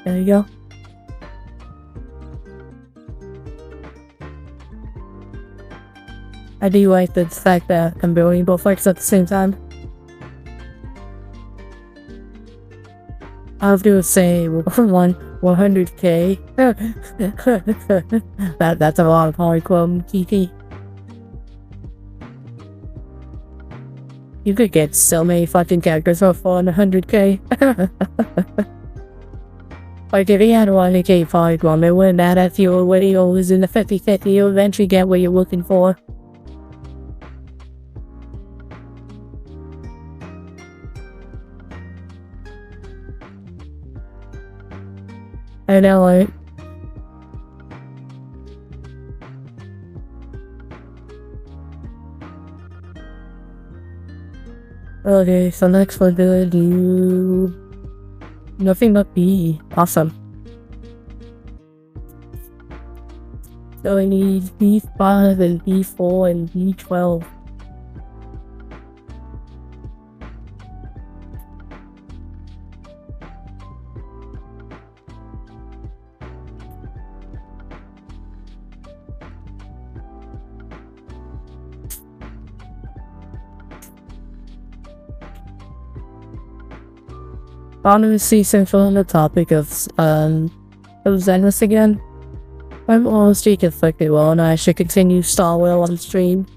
There you go. I do like the fact that I'm building both legs at the same time. I have to say 100k. That's a lot of polychrome TT. You could get so many fucking characters for 100k. Like if you had 100k polychrome, it wouldn't matter if you already was in the 50-50, you'll eventually get what you're looking for. I know, right? Okay, so next we're gonna do nothing but B. Awesome. So we need B5 and B4 and B12. Honestly, since we're on the topic of Zenless again, I'm honestly conflicted on I should continue Star Wars on stream.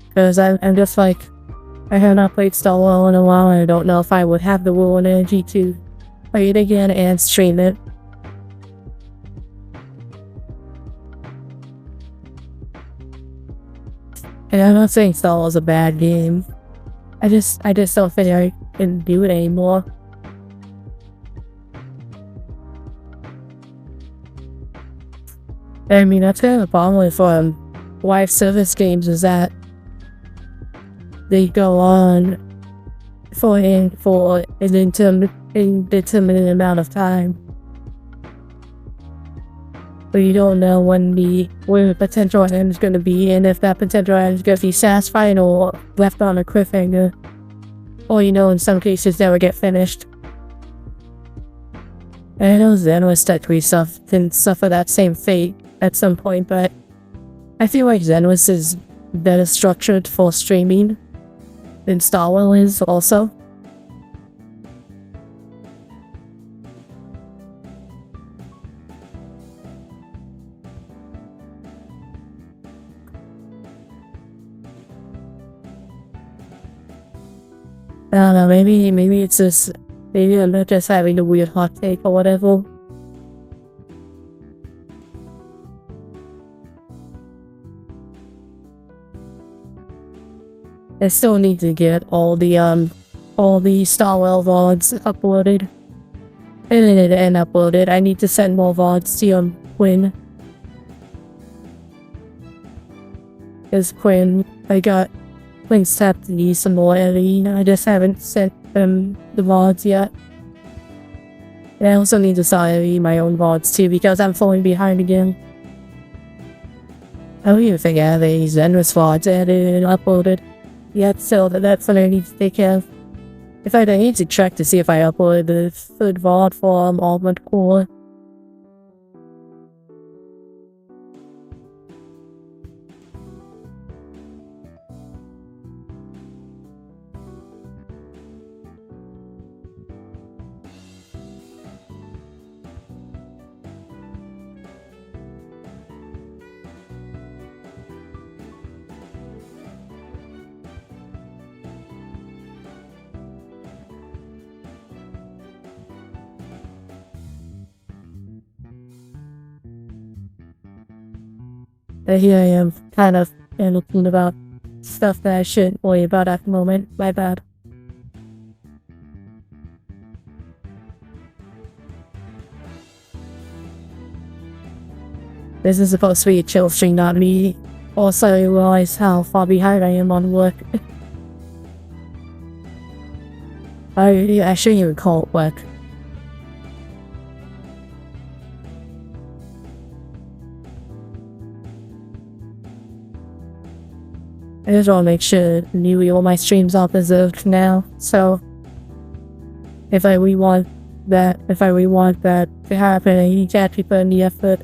Because I'm just like, I have not played Star Wars in a while and I don't know if I would have the will and energy to play it again and stream it. And I'm not saying Star Wars is a bad game. I just don't think I can do it anymore. I mean, that's kind of the problem with live service games is that they go on for an indeterminate amount of time. But you don't know where the potential end is going to be, and if that potential end is going to be satisfying or left on a cliffhanger, or in some cases never get finished. And I know Zenless technically can suffer that same fate at some point, but I feel like Zenless is better structured for streaming than Star Wars is also. I don't know, maybe it's just, maybe I'm not just having a weird hot take or whatever. I still need to get all the Star Wars VODs uploaded. And uploaded. I need to send more VODs to Quinn. is when I got links tapped to need some more editing. I just haven't sent them the VODs yet. And I also need to start editing my own VODs too because I'm falling behind again. I don't even think I have any Zenris VODs edited and uploaded yet, so that's what I need to take care of. In fact, I need to check to see if I uploaded the third VOD for Almond Core. Here I am, kind of looking about stuff that I shouldn't worry about at the moment. My bad. This is supposed to be a chill stream, not me. Also, I realize how far behind I am on work. I shouldn't even call it work. I just want to make sure nearly all my streams are preserved now, so if I really want that to happen, I need to actually put in the effort.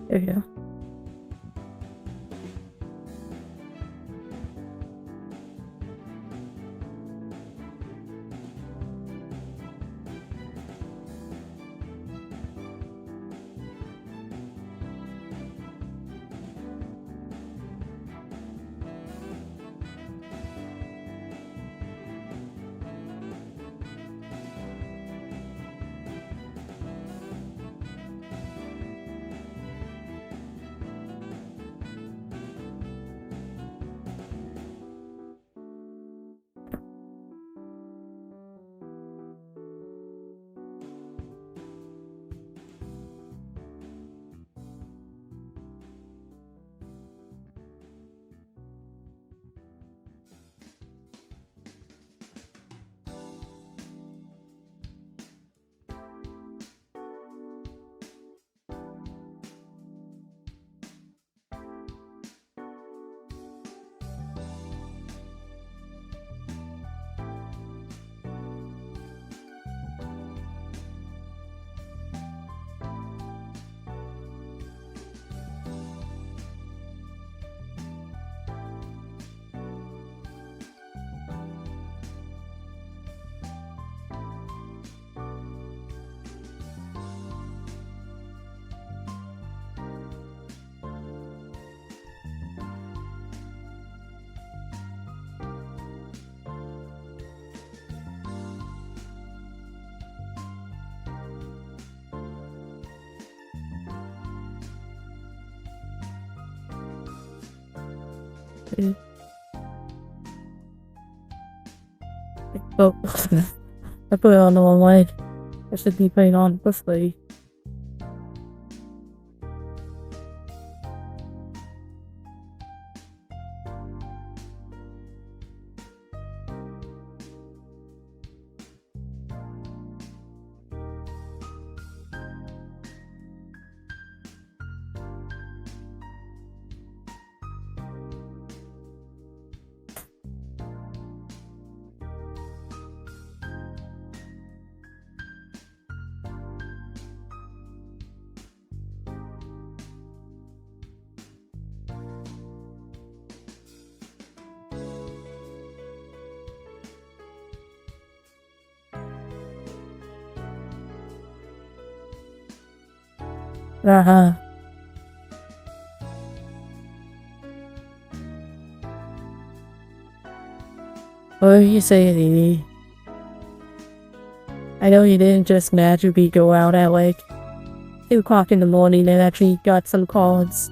There we go. Oh, I put it on the wrong way. I should be putting on this way. Uh-huh. What are you saying, Evie? I know you didn't just magically go out at like 2 o'clock in the morning and actually got some cards.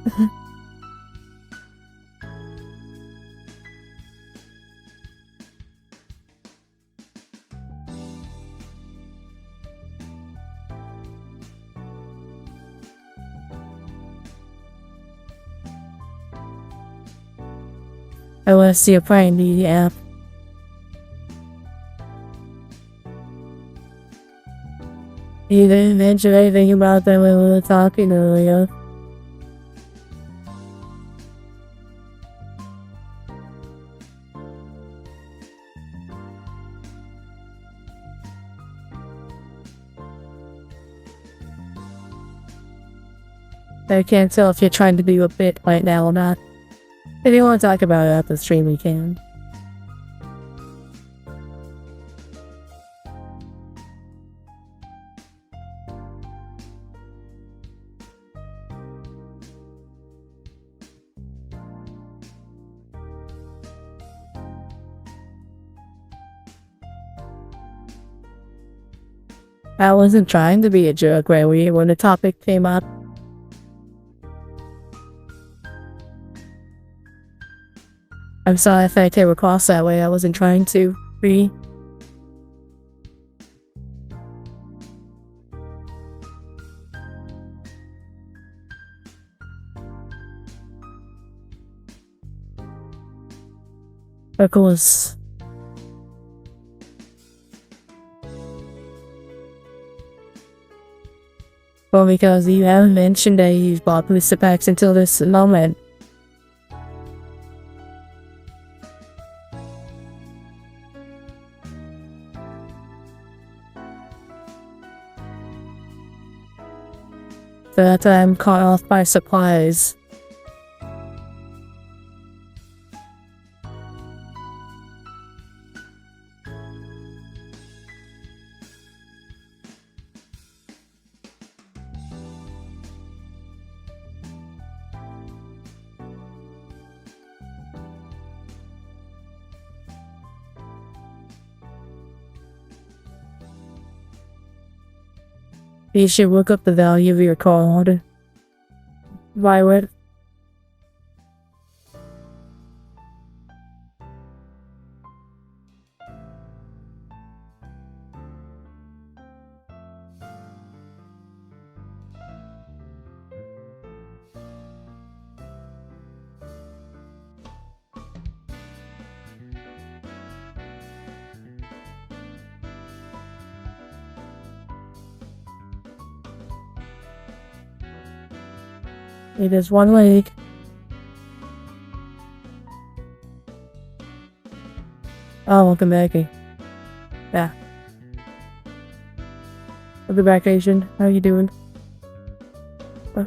I want to see a playing the app. You didn't mention anything about them when we were talking earlier. I can't tell if you're trying to do a bit right now or not. If you want to talk about it after the stream, we can. I wasn't trying to be a jerk when the topic came up. I'm sorry if I came across that way. I wasn't trying to be. Of course. Well, because you haven't mentioned that you've bought booster packs until this moment. That I'm caught off by supplies. You should look up the value of your card. Violet. It is one leg. Oh, welcome back. Yeah. Welcome back, Asian. How you doing? Huh?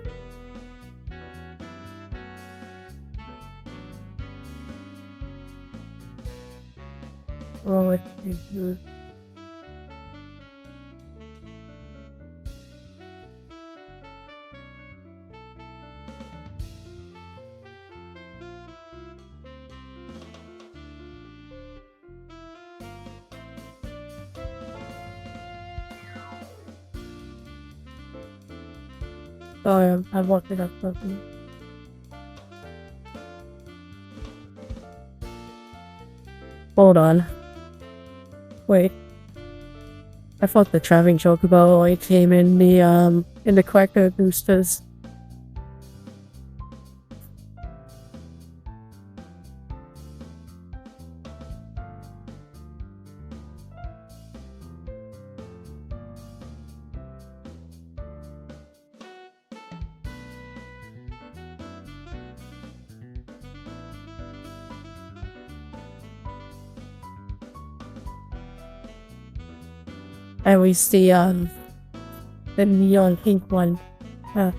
Wrong with you. Oh, I'm walking up something. Hold on. Wait. I thought the traveling chocobo only came in the collector boosters. And we see the neon pink one. I'm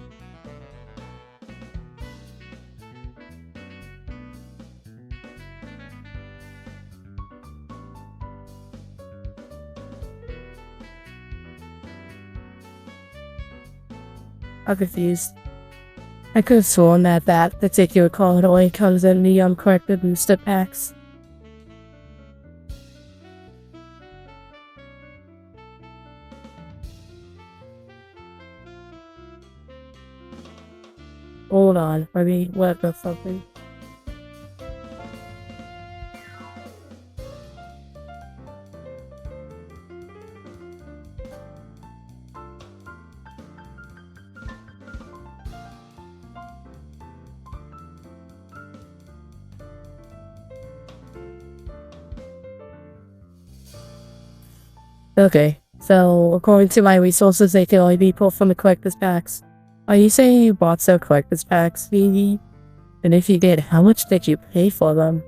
confused. I could have sworn that that particular card only comes in the collector booster packs. Hold on, let me work on something. Okay, so according to my resources, they can only be pulled from the collector's packs. Are you saying you bought some collector's packs, Vivi? And if you did, how much did you pay for them?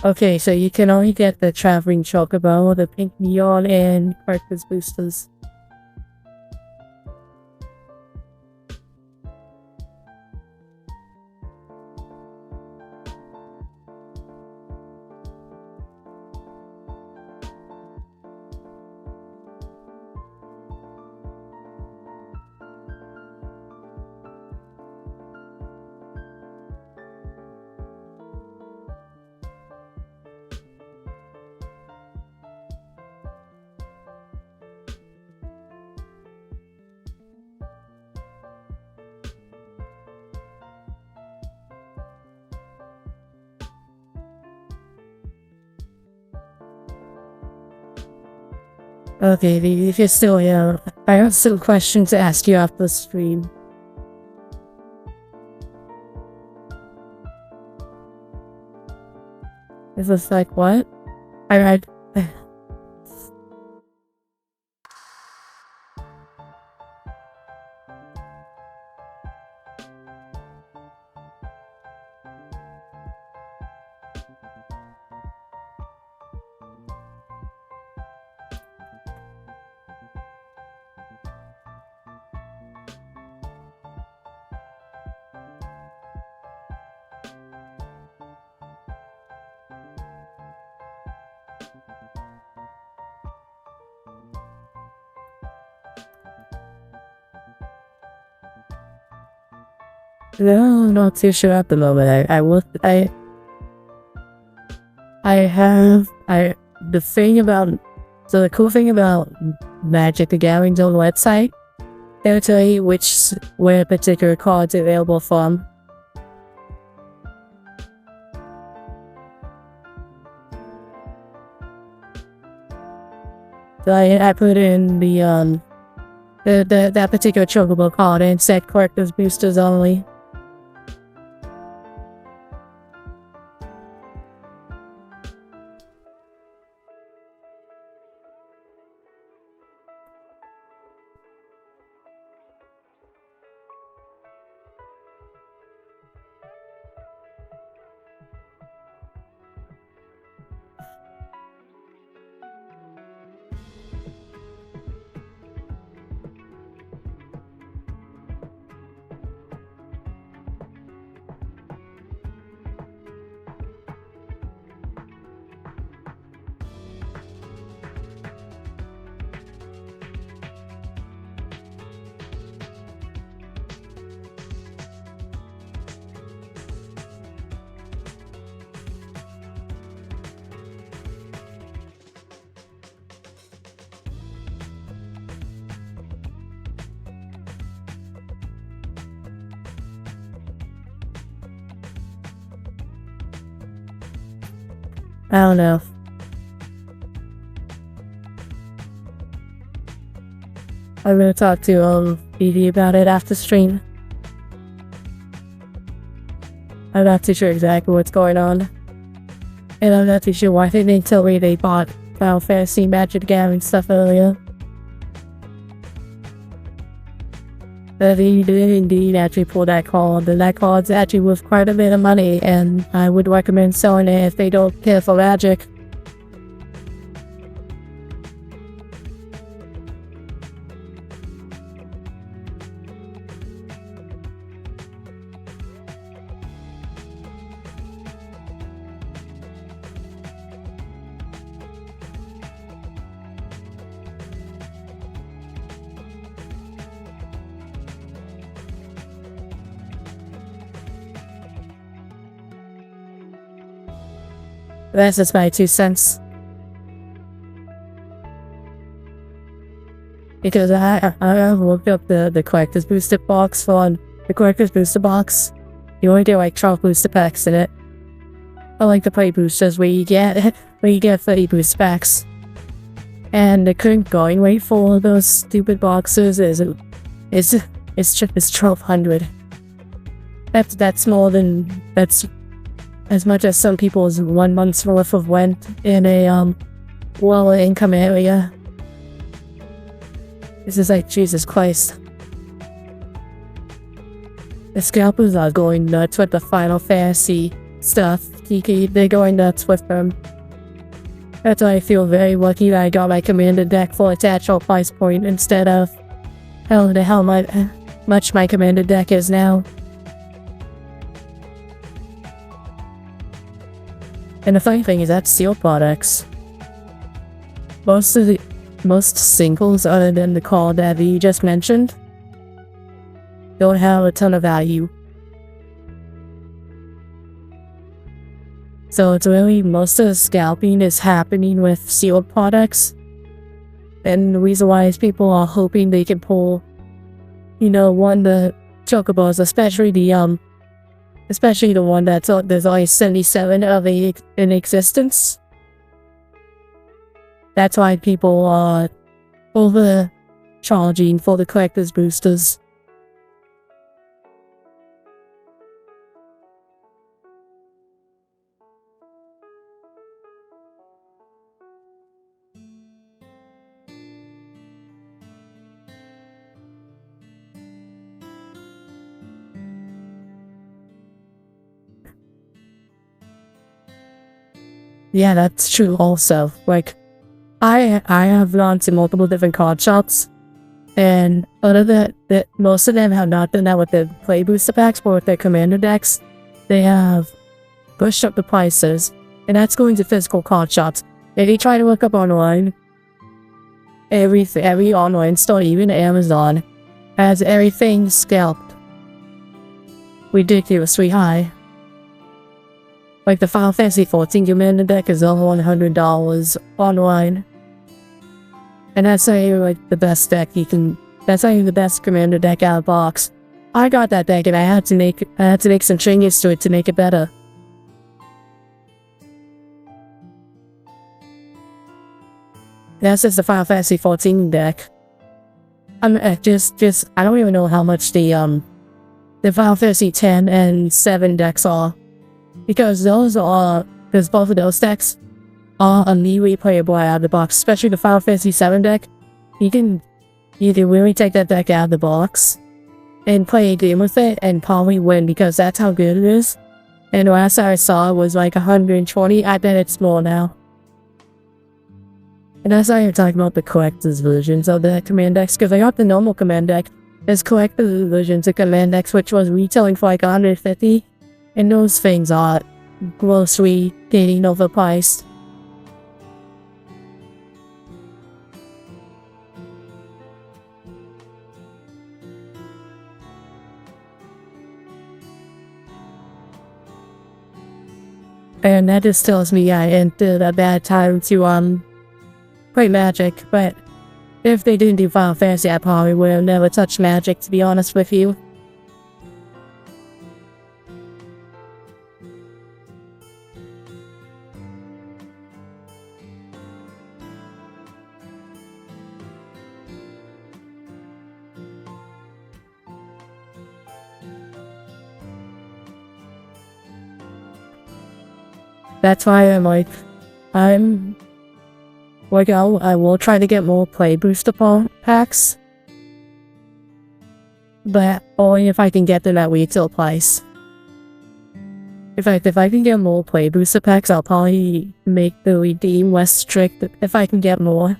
Okay, so you can only get the traveling chocobo, the pink neon, and collector's boosters. Okay, if you're still here, I have some questions to ask you after the stream. Is this like what? I No, I'm not too sure at the moment. The cool thing about Magic the Gathering's own website, they'll tell you where particular cards are available from. So I put in that particular chocobo card and set collector's boosters only. I don't know. I'm gonna talk to BD about it after stream. I'm not too sure exactly what's going on. And I'm not too sure why they didn't tell me they bought Final Fantasy Magic the Gathering stuff earlier. He did indeed actually pull that card, and that card's actually worth quite a bit of money, and I would recommend selling it if they don't care for magic. That's just my 2 cents. Because I looked up the collector's booster box for the collector's booster box. You only get like 12 booster packs in it. I like the play boosters where you get 30 booster packs. And the current going rate for those stupid boxes is 1,200. That's more than as much as some people's 1 month's worth of rent in a lower income area. This is like Jesus Christ. The scalpers are going nuts with the Final Fantasy stuff. They're going nuts with them. That's why I feel very lucky that I got my commander deck for its actual price point instead of how much my commander deck is now. And the funny thing is that sealed products, most singles other than the card that you just mentioned, don't have a ton of value. So it's really, most of the scalping is happening with sealed products. And the reason why is people are hoping they can pull, one of the chocobos, especially the one there's only 77 of it in existence. That's why people are overcharging for the collector's boosters. Yeah, that's true also. Like, I have gone to multiple different card shops, and other than that, most of them have not done that with their play booster packs, but with their commander decks, they have pushed up the prices, and that's going to physical card shops. If you try to look up online, every online store, even Amazon, has everything scalped ridiculously high. Like the Final Fantasy 14 commander deck is over $100 online. And that's not even like the best deck that's not even the best commander deck out of the box. I got that deck and I had to make some changes to it to make it better. That's just the Final Fantasy 14 deck. I don't even know how much the Final Fantasy 10 and 7 decks are. Because both of those decks are immediately playable out of the box, especially the Final Fantasy 7 deck. You can really take that deck out of the box and play a game with it and probably win because that's how good it is. And the last I saw it was like 120, I bet it's more now. And that's not even talking about the collector's versions of the command decks, because I got the normal command deck. There's collector's versions of command decks which was retailing for like 150. And those things are grossly getting overpriced. And that just tells me I entered a bad time to play Magic, but if they didn't do Final Fantasy, I probably would have never touched Magic, to be honest with you. That's why I will try to get more play booster packs. but only if I can get to that retail price. In fact, if I can get more play booster packs, I'll probably make the redeem less strict if I can get more.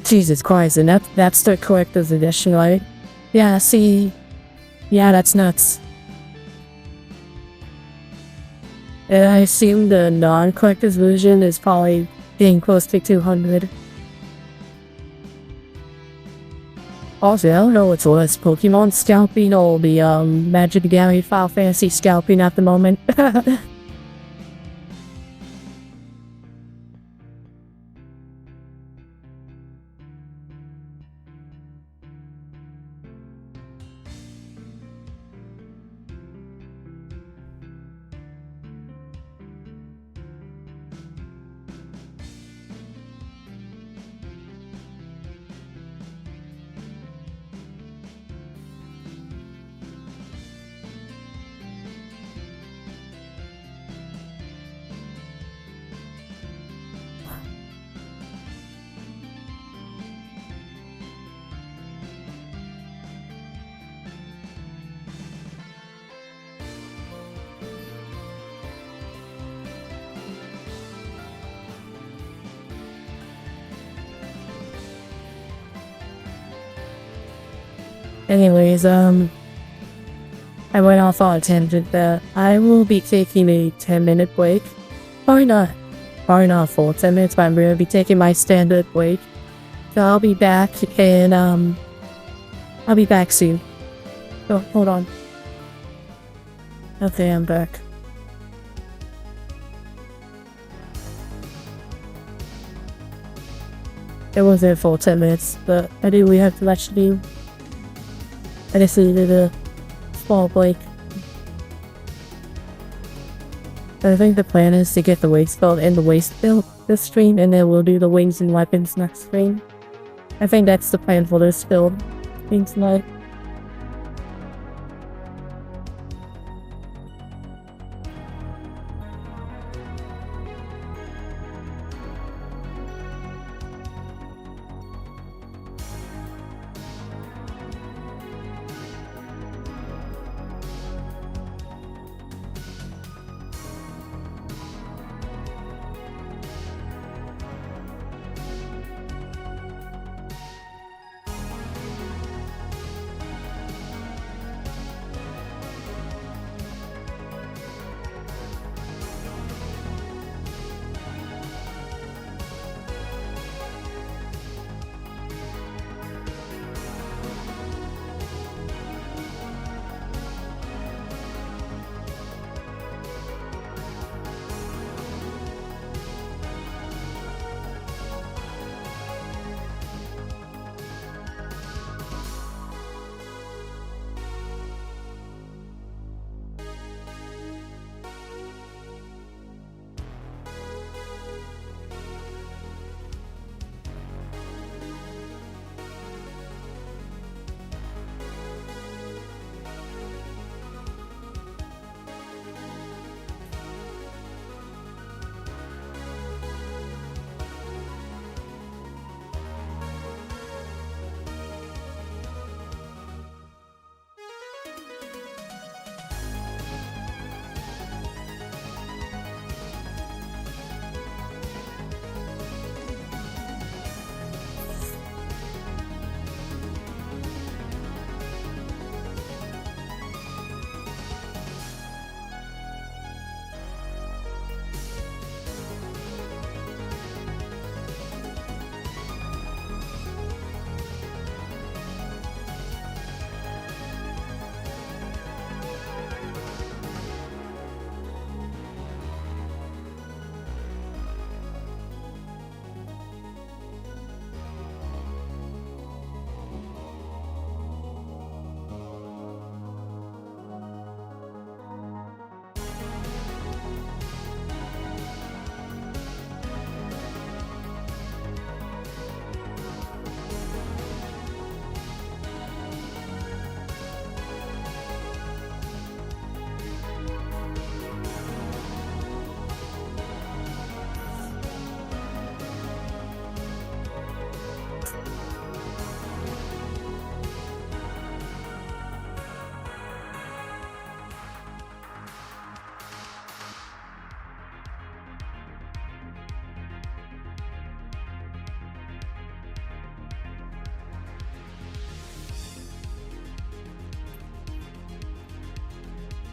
Jesus Christ, and that's the collector's edition, right? Yeah, see, yeah, that's nuts. And I assume the non-collector's version is probably getting close to 200. Also, I don't know what's worse, Pokemon scalping or the Magic the Gathering Final Fantasy scalping at the moment. Anyways, I went off on a tangent there. I will be taking a 10-minute break. Probably not full 10 minutes, but I'm going to be taking my standard break. So I'll be back, and I'll be back soon. Oh, hold on. Okay, I'm back. It wasn't full 10 minutes, but I think we have to let you do. I just needed a small break. I think the plan is to get the waist belt and the waist build this stream, and then we'll do the wings and weapons next stream. I think that's the plan for this build. Things like.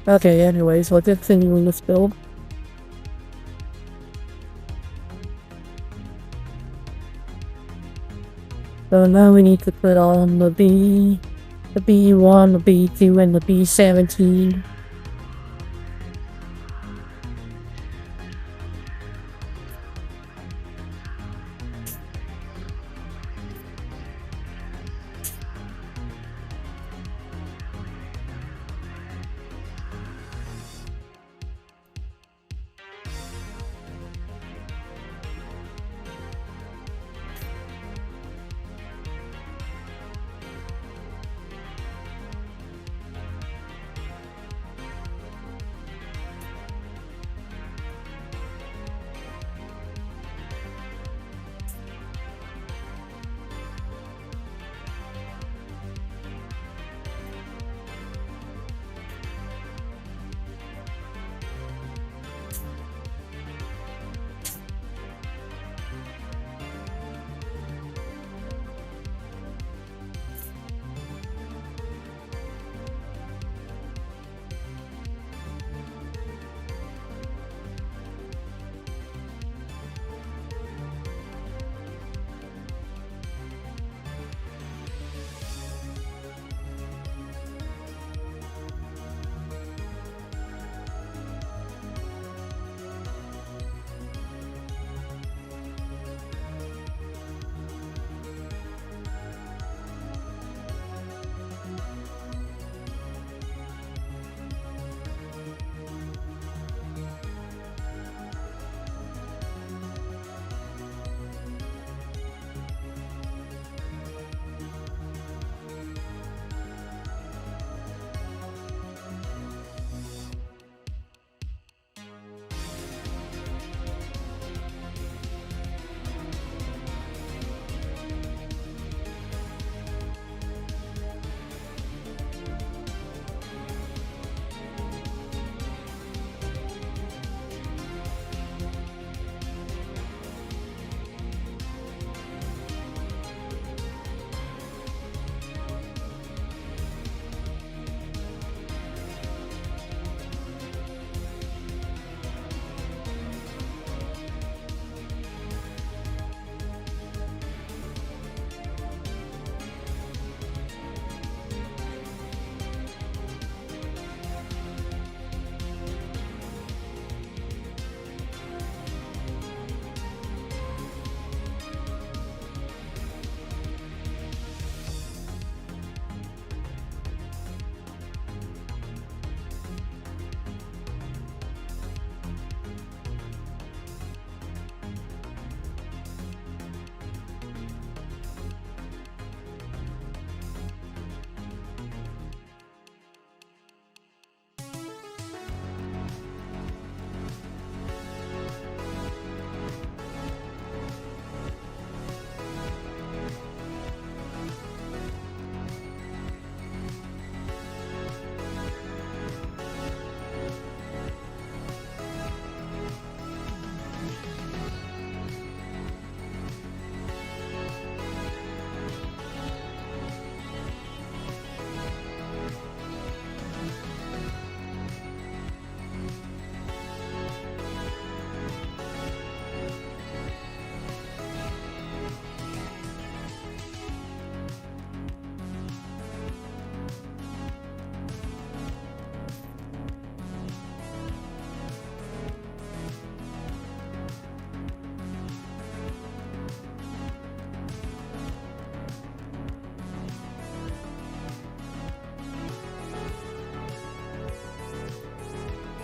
Okay, anyways, we'll continue in this build. So now we need to put on the B1, the B2, and the B17.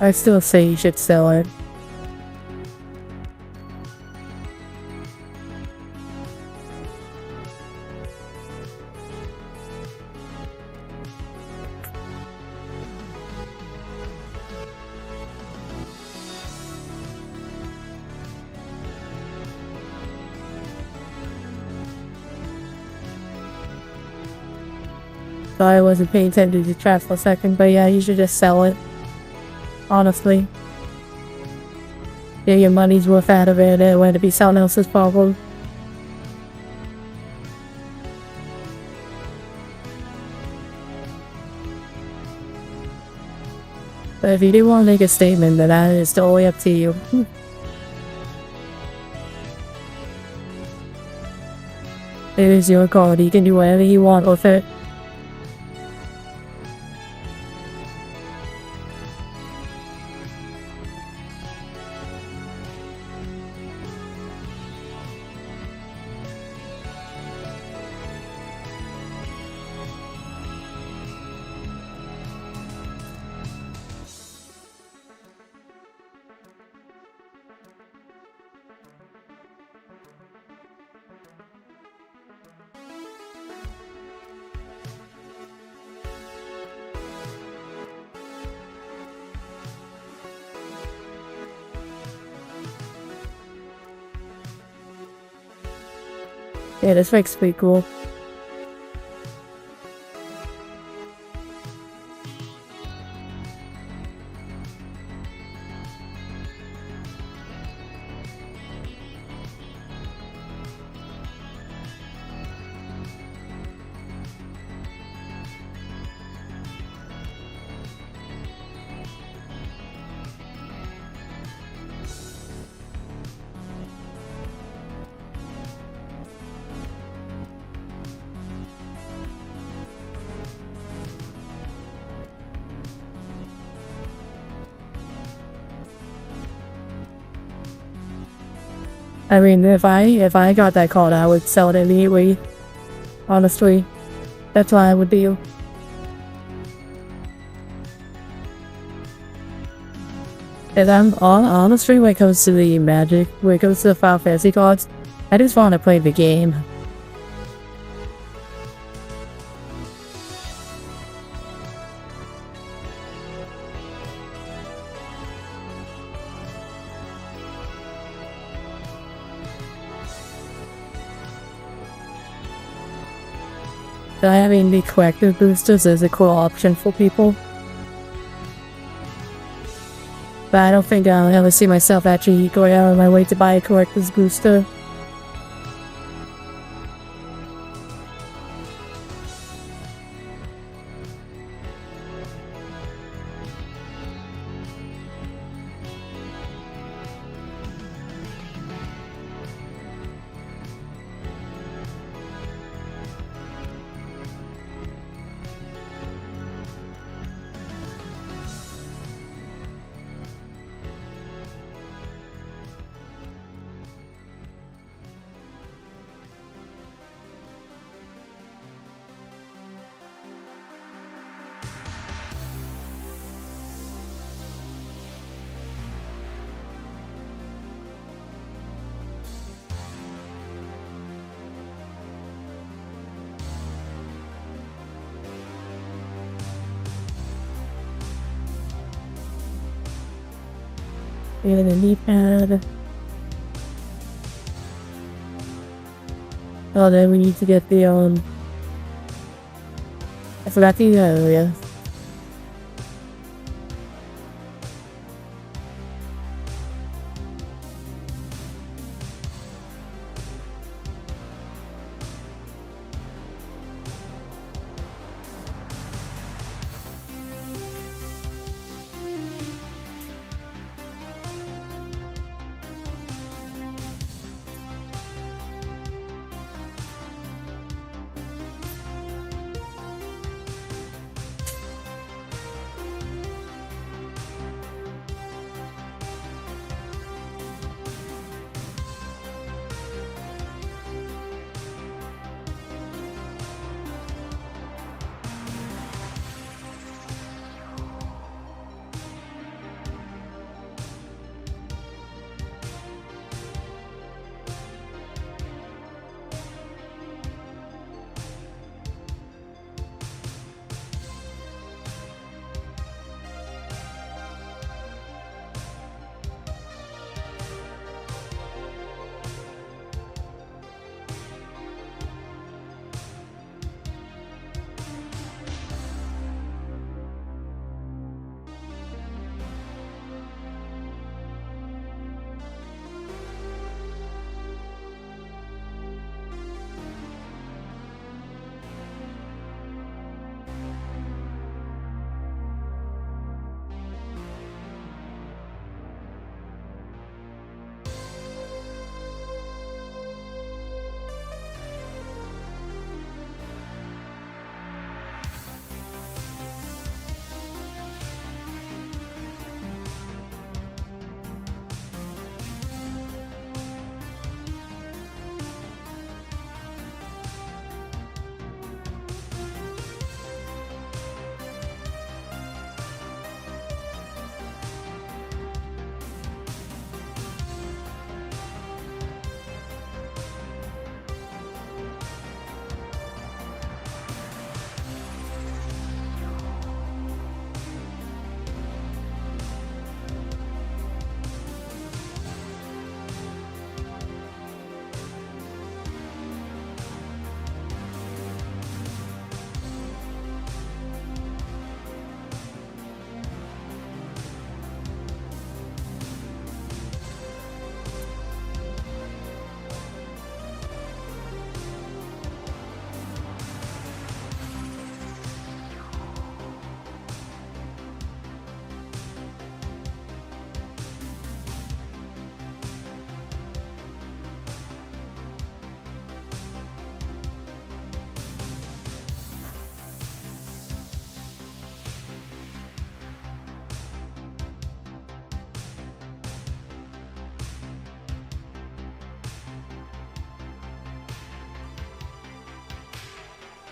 I still say you should sell it. I wasn't paying attention to the chat for a second, but yeah, you should just sell it. Honestly. Yeah, your money's worth out of it, and when it be someone else's problem. But if you do want to make a statement, then that is totally up to you. It is your call. You can do whatever you want with it. Yeah, this makes pretty cool. I mean, if I got that card, I would sell it immediately. Honestly, that's what I would do. And honestly, when it comes to the Magic, when it comes to the Final Fantasy cards, I just want to play the game. Having the collective boosters is a cool option for people. But I don't think I'll ever see myself actually going out of my way to buy a collector's booster. And a knee pad. Oh, then we need to get the, I forgot the, yeah.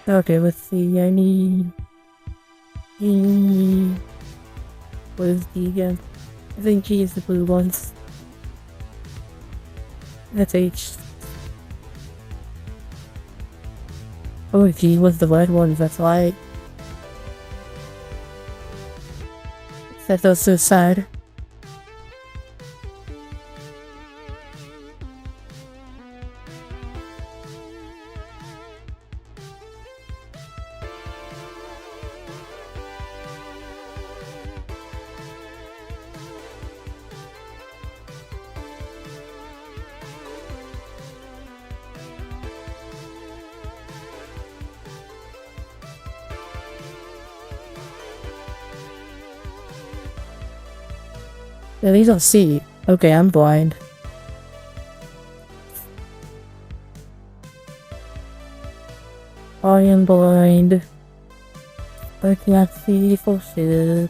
Okay, let's see. I need E. What is D again? I think G is the blue ones. That's H. Oh, G was the red ones. That's why. Set those to the side. Yeah, these are C. Okay, I'm blind. I am blind. I can't see for shit.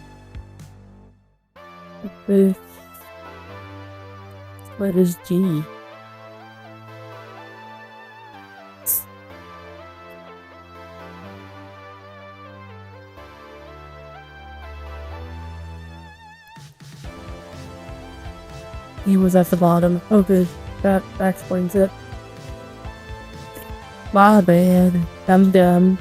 What is G? He was at the bottom. Oh good. That explains it. My bad. I'm dumb.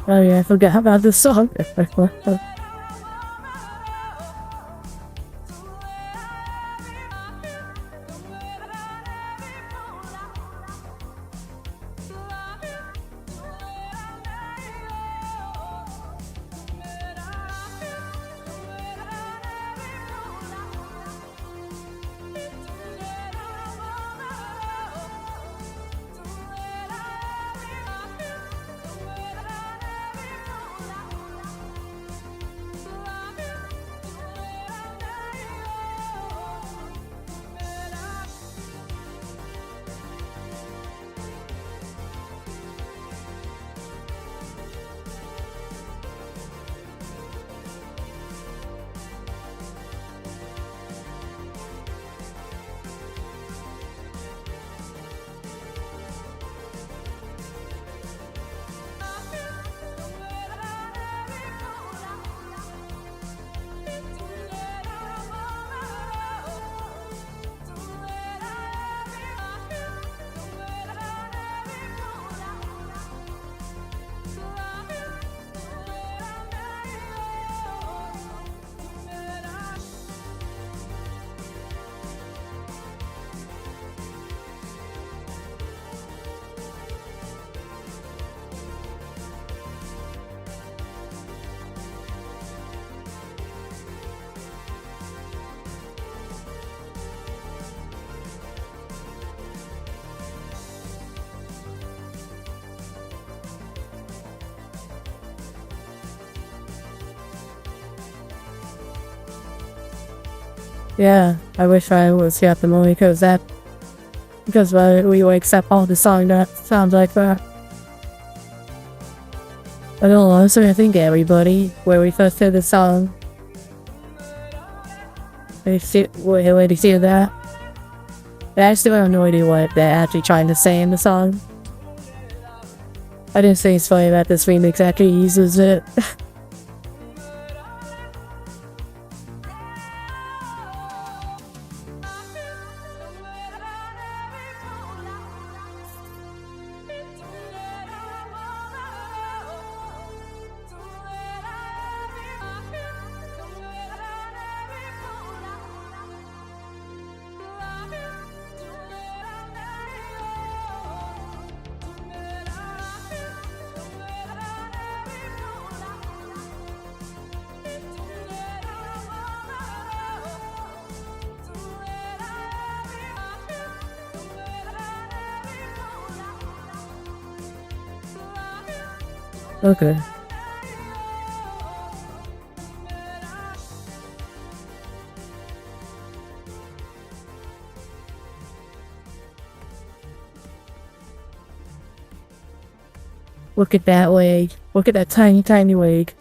Oh yeah, I forgot about this song. Yeah, I wish I was here at the moment because we will accept all the song that sounds like that. But also, I think everybody, when we first heard the song, when they see that, I still have no idea what they're actually trying to say in the song. I didn't think it's funny that this remix actually uses it. Okay. Look at that leg. Look at that tiny, tiny leg.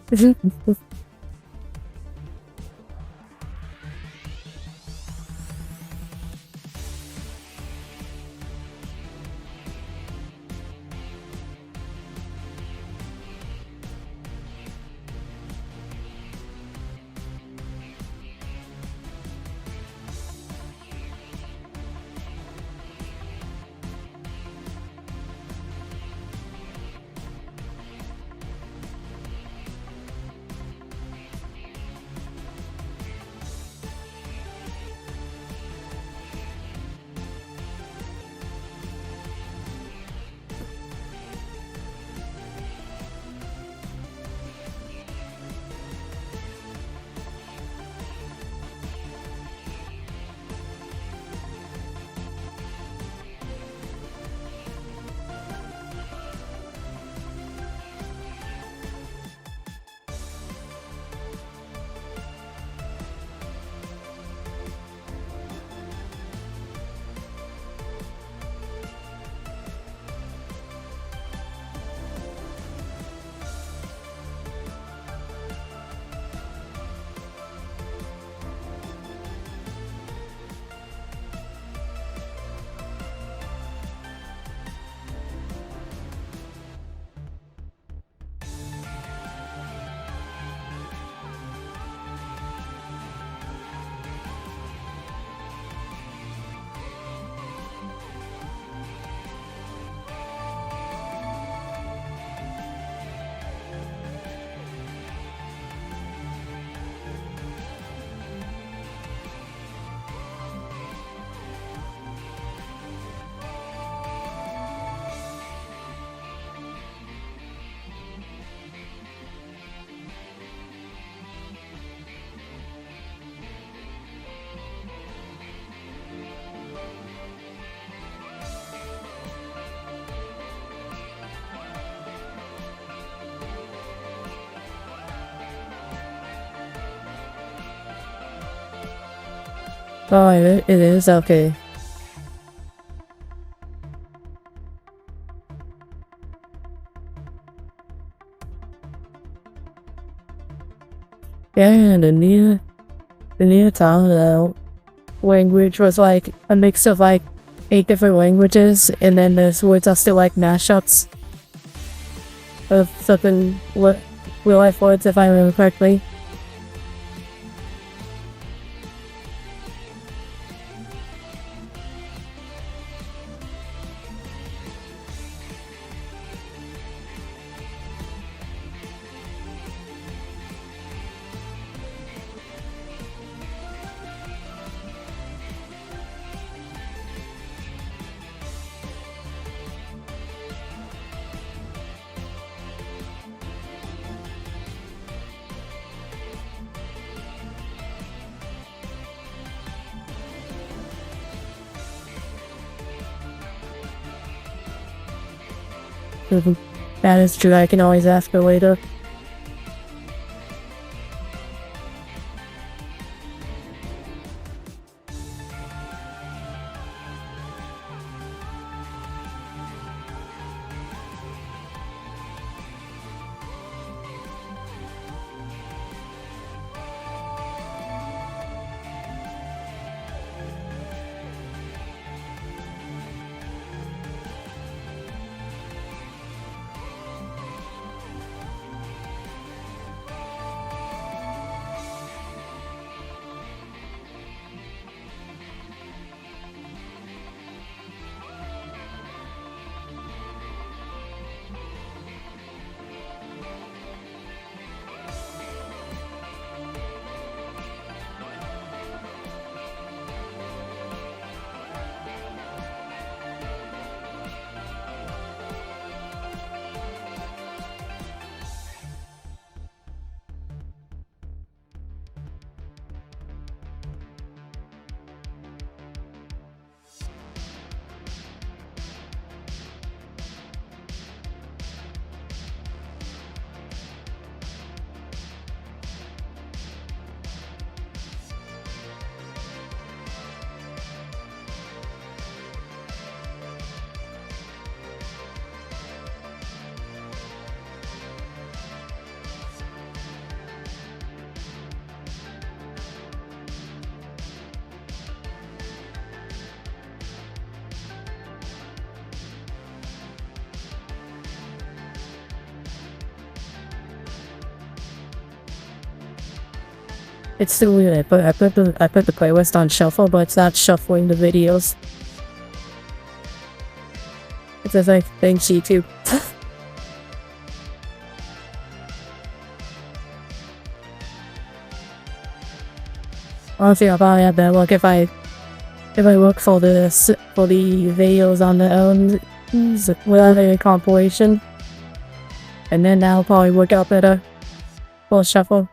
Oh, it is? Okay. Yeah, and the new town language was like a mix of like 8 different languages, and then the words are still like mashups of something real life words, if I remember correctly. That is true, I can always ask her later. It's still weird, but I put the playlist on shuffle, but it's not shuffling the videos. It says like thanks YouTube. Honestly, I'll probably have that look if I look for the videos on their own without a compilation, and then that'll probably work out better for shuffle.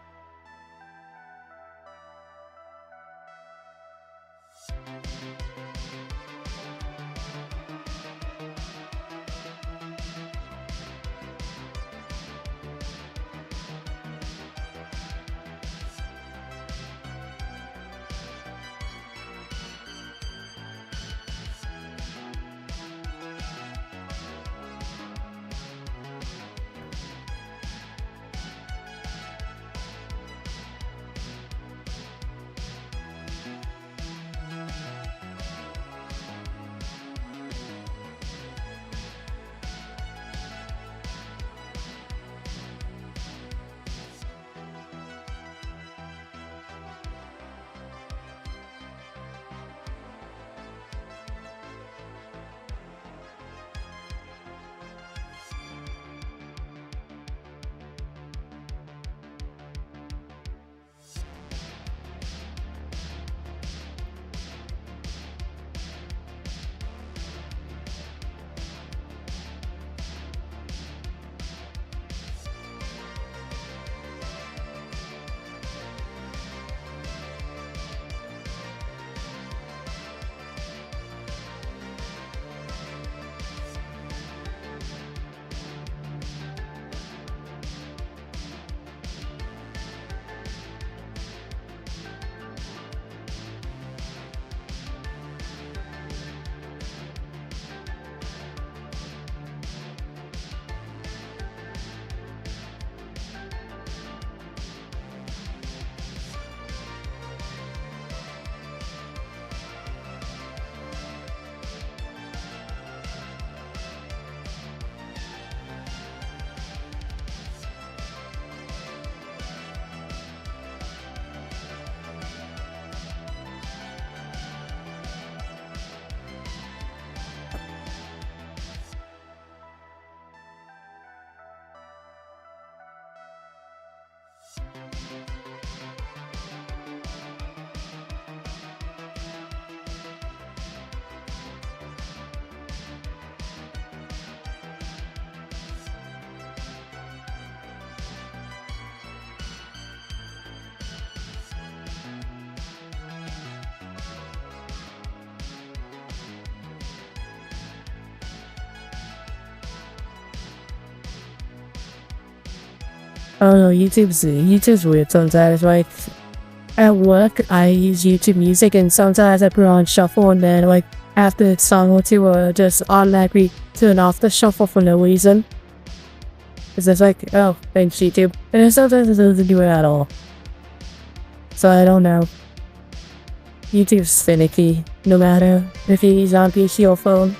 I don't know, YouTube's weird sometimes. Like at work, I use YouTube Music, and sometimes I put on shuffle, and then like after a song or two, just automatically turn off the shuffle for no reason. It's just like, oh, thanks YouTube, and then sometimes it doesn't do it at all. So I don't know. YouTube's finicky, no matter if you use on PC or phone.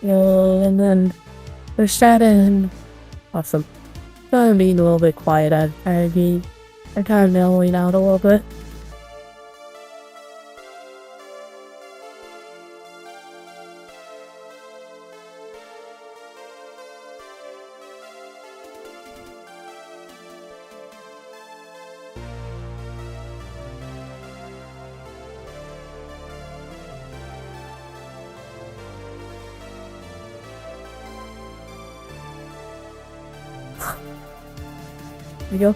And then push that in. Awesome. Gonna be a little bit quiet. I'm kind of mellowing out a little bit. There we go.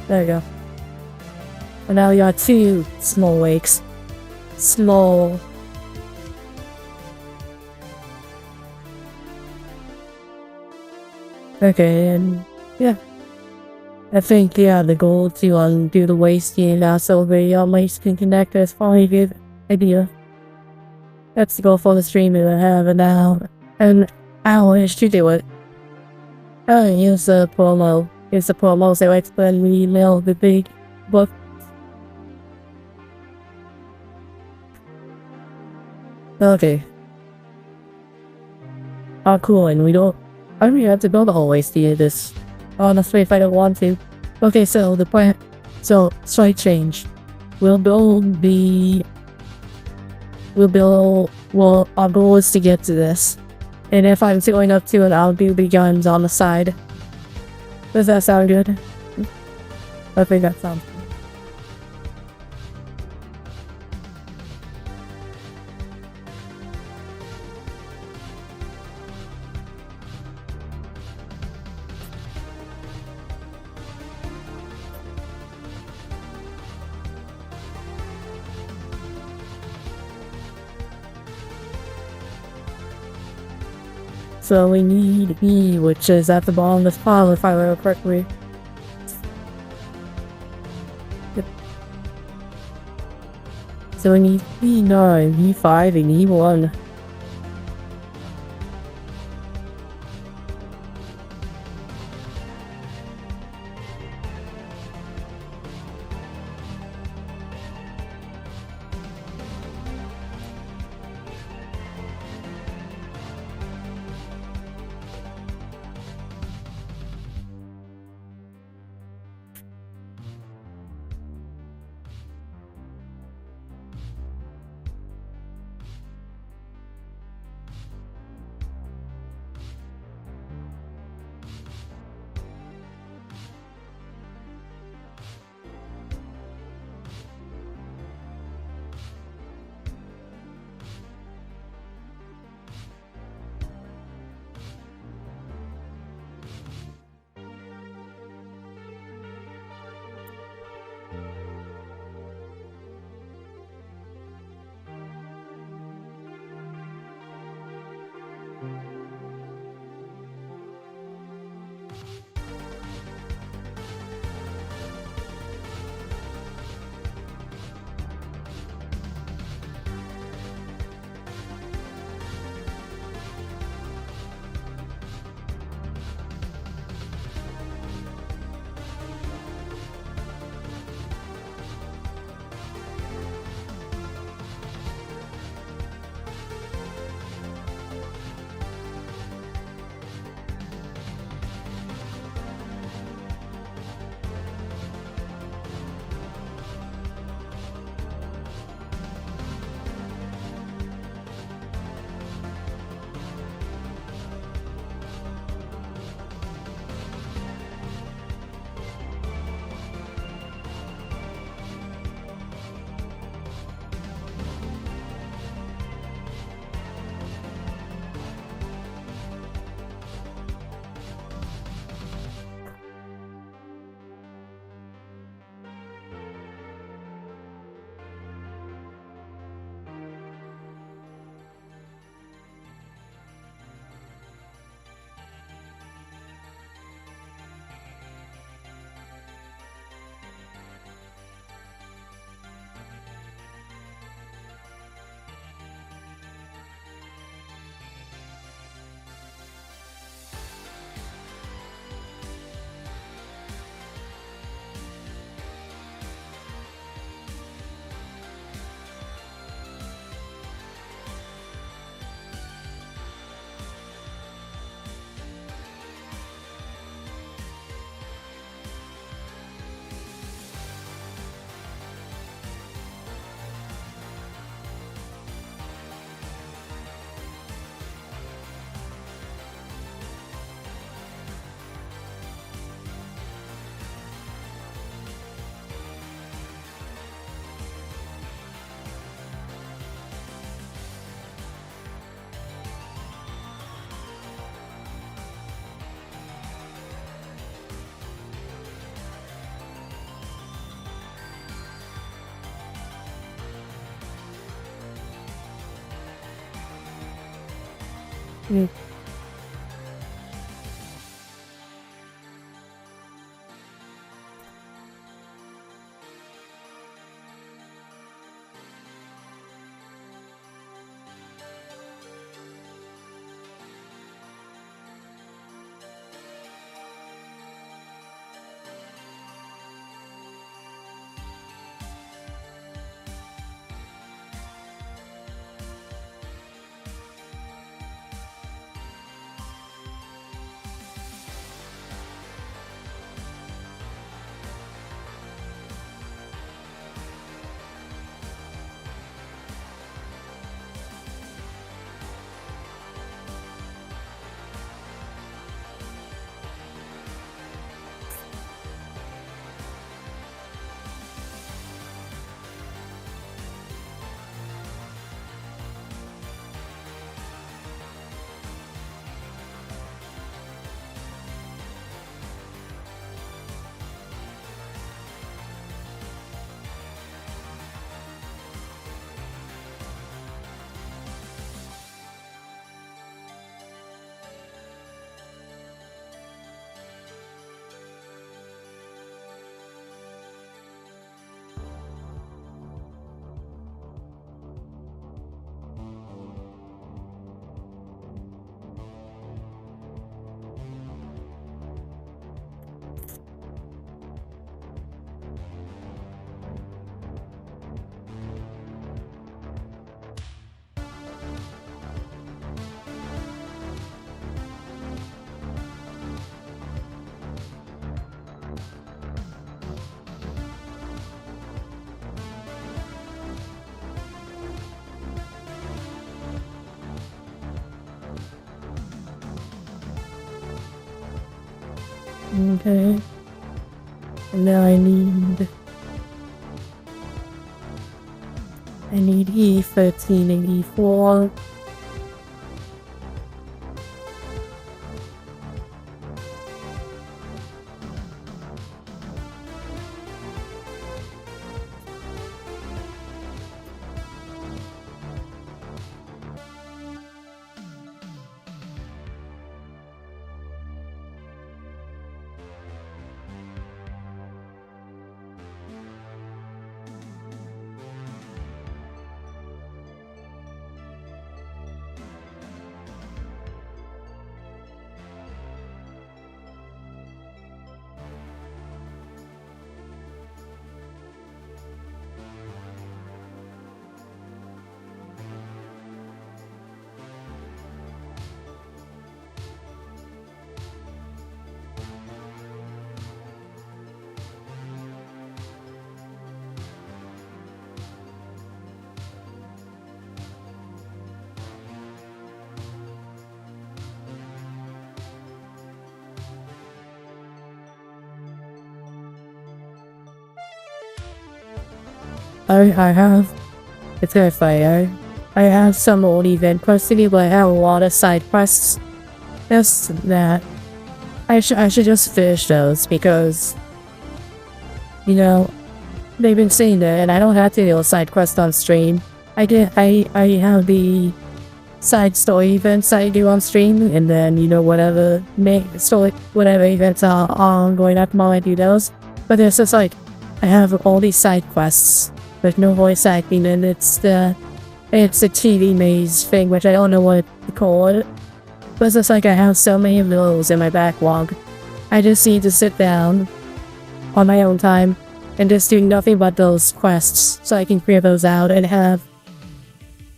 There we go. And now we got 2 small wakes. Small. Okay, and yeah. I think, yeah, the goal to do the wasting now so the mice can connect is probably a good idea. That's the goal for the stream that I have now. And I wish to do it. Oh, here's the promo. Here's the promo, so I explain the email, the big book. Okay. Oh, cool, and we don't... I don't even have to build a whole waste to do this. Honestly, if I don't want to. Okay, so the plan... So, slight change. We'll build the... Well, our goal is to get to this. And if I'm going up to it, I'll do the guns on the side. Does that sound good? I think that sounds good. So we need E, which is at the bottom of this pile if I remember correctly. Yep. So we need E9, E5, and E1. Mm. Okay. And now I need E13 and E4. I have, it's very fire. I have some old event quests to do, but I have a lot of side quests. Just that. I should just finish those because, you know, they've been saying that, and I don't have to do a side quest on stream. I have the side story events I do on stream, and then, you know, whatever whatever events are ongoing at the moment, I do those. But it's just like, I have all these side quests with no voice acting, and it's a TV maze thing, which I don't know what to call it. But it's just like I have so many of those in my backlog. I just need to sit down on my own time and just do nothing but those quests so I can clear those out and have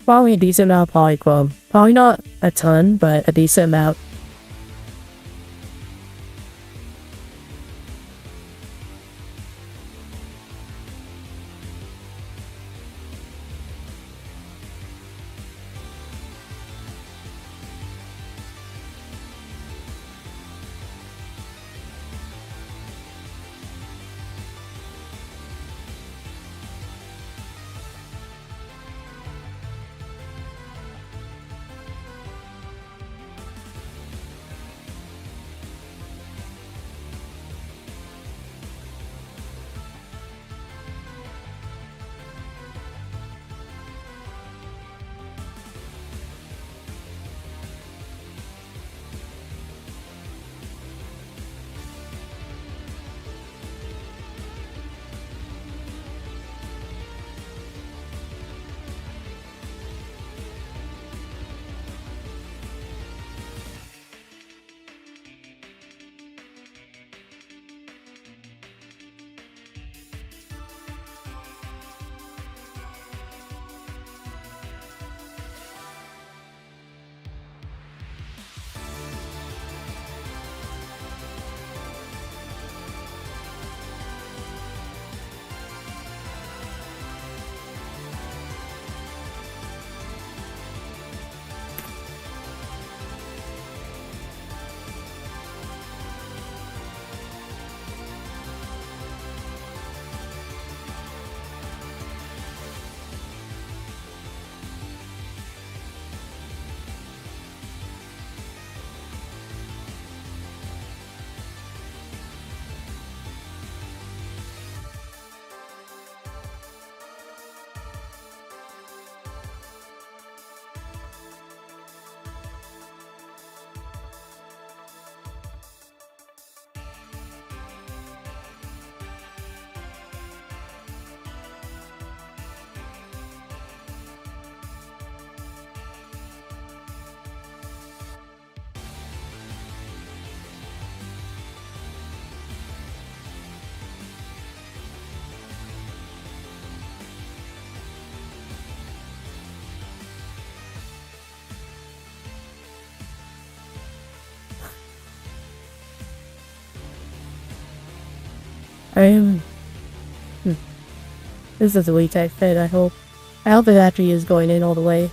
probably a decent amount of polychrome. Probably not a ton, but a decent amount. I am. This is a way tight fit, I hope. I hope it actually is going in all the way.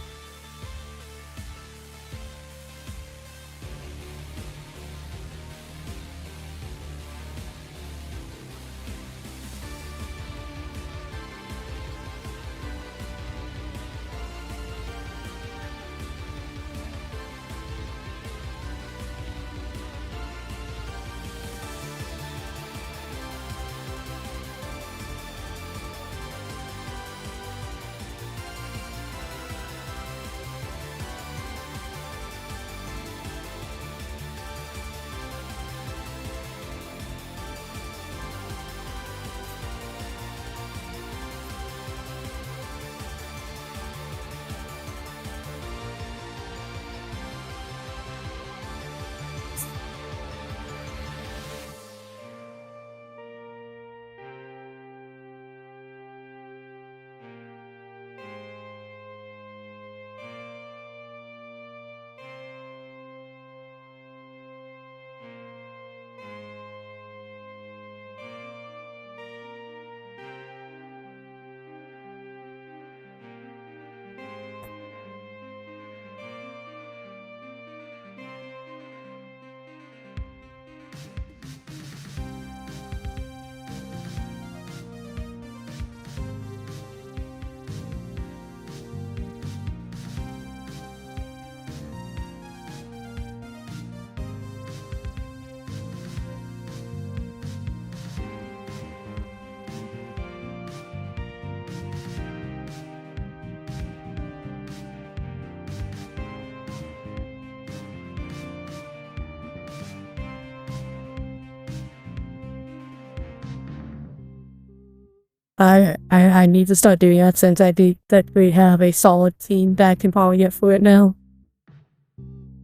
I need to start doing that since I think that we have a solid team that can probably get through it now.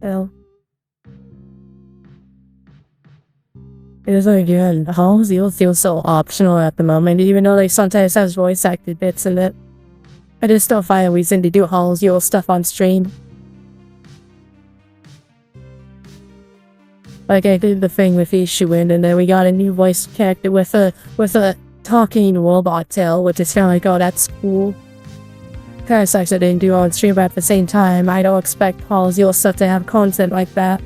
Well, it is again, how Zero feels so optional at the moment, even though they sometimes have voice acted bits in it. I just don't find a reason to do Hall Zero stuff on stream. Like I did the thing with Ishuin, and then we got a new voice character with a talking robot tail, which is kind of like, oh, that's cool. Kind of sucks I didn't do on stream, but at the same time, I don't expect Hall Zero stuff to have content like that.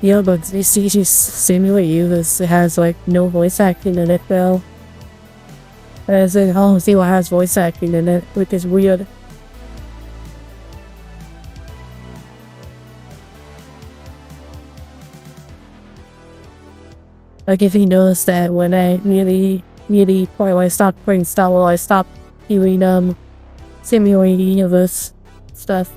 Yeah, but this CG Simulate You has like no voice acting in it though. As in Hall Zero has voice acting in it, which is weird. Like if you notice that when I nearly point when I stopped playing Star Wars, I stopped doing Simulating Universe stuff.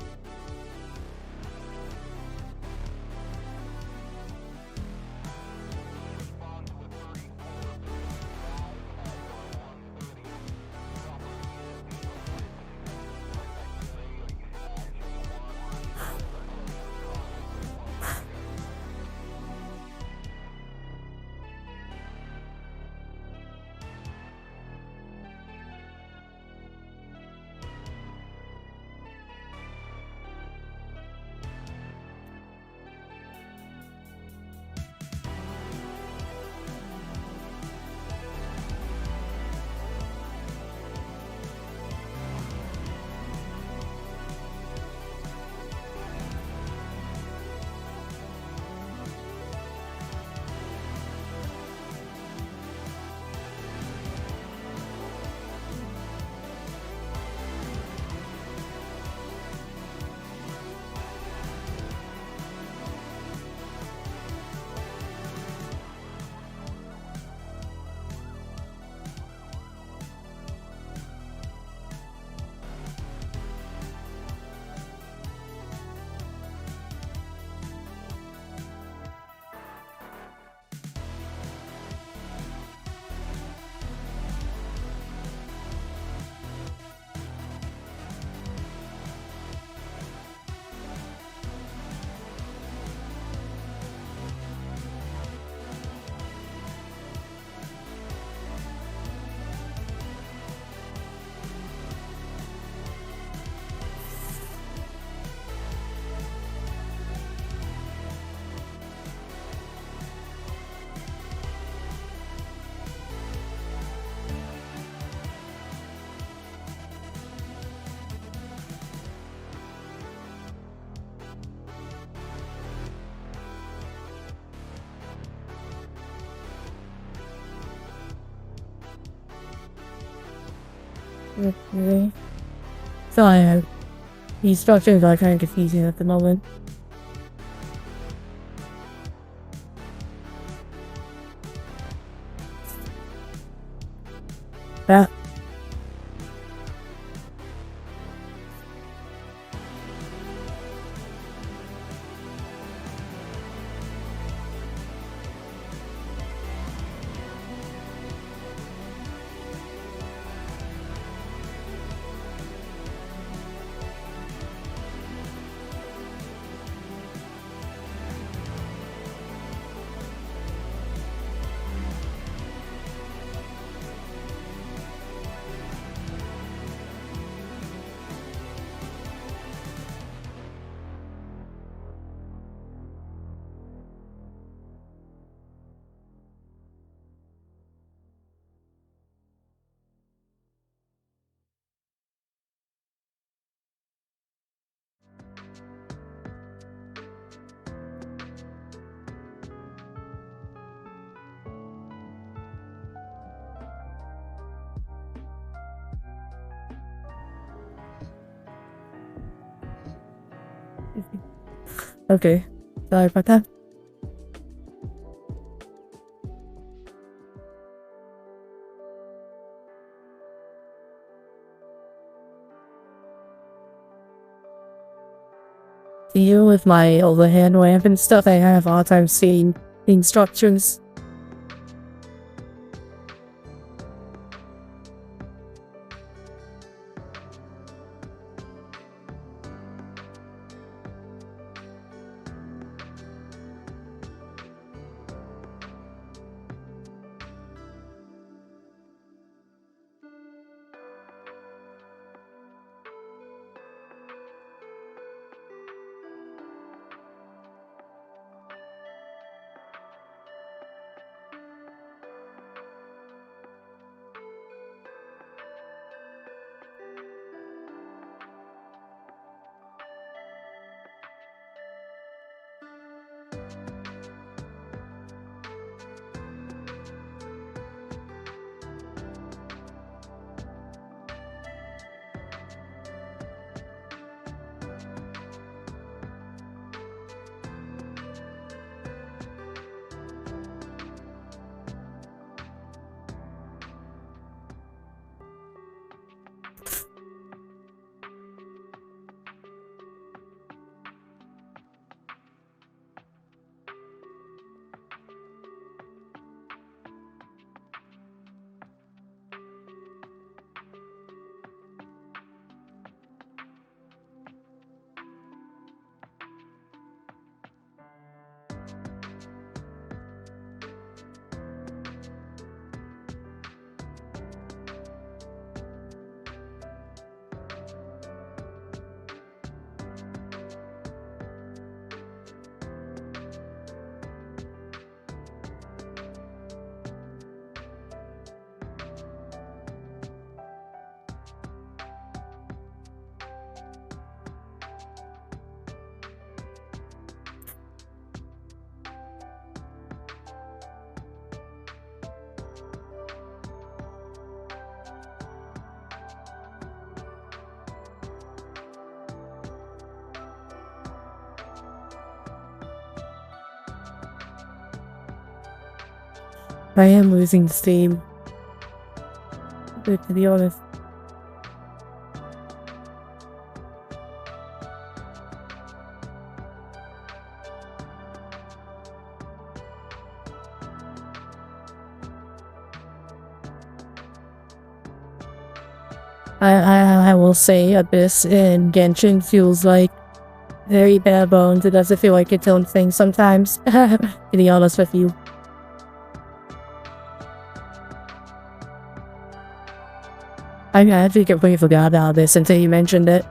Okay. Sorry, these structures are kind of confusing at the moment. That. Okay, sorry about that. Deal with my overhead ramp and stuff, I have a hard time seeing instructions. I am losing steam, to be honest. I will say Abyss in Genshin feels like very bare bones. It doesn't feel like its own thing sometimes, to be honest with you. I actually completely forgot about this until you mentioned it.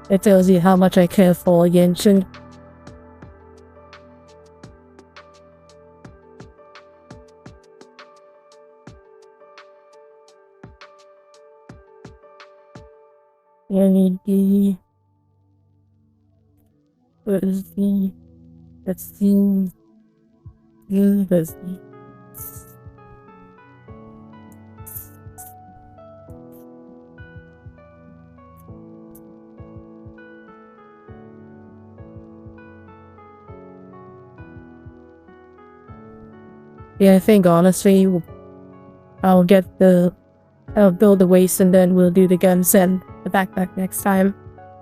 It tells you how much I care for Genshin. LED. What is the... Let's see... Let's see... Yeah, I think honestly, I'll build the waist and then we'll do the guns and the backpack next time.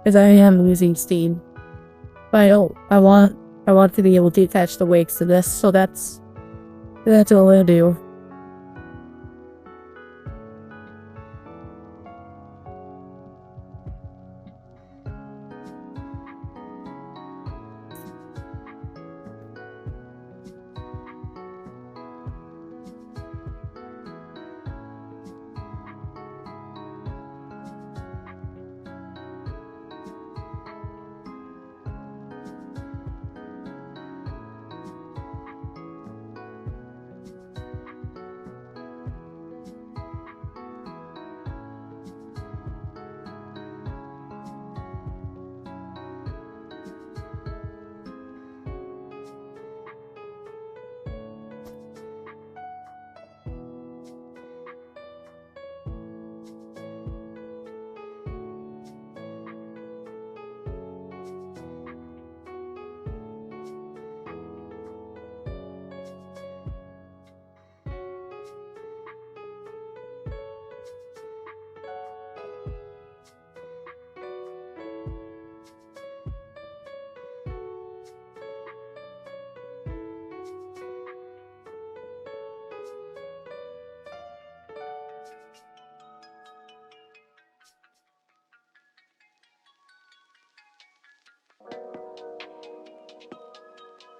Because I am losing steam. But I want to be able to attach the wakes to this, so that's all I'll do.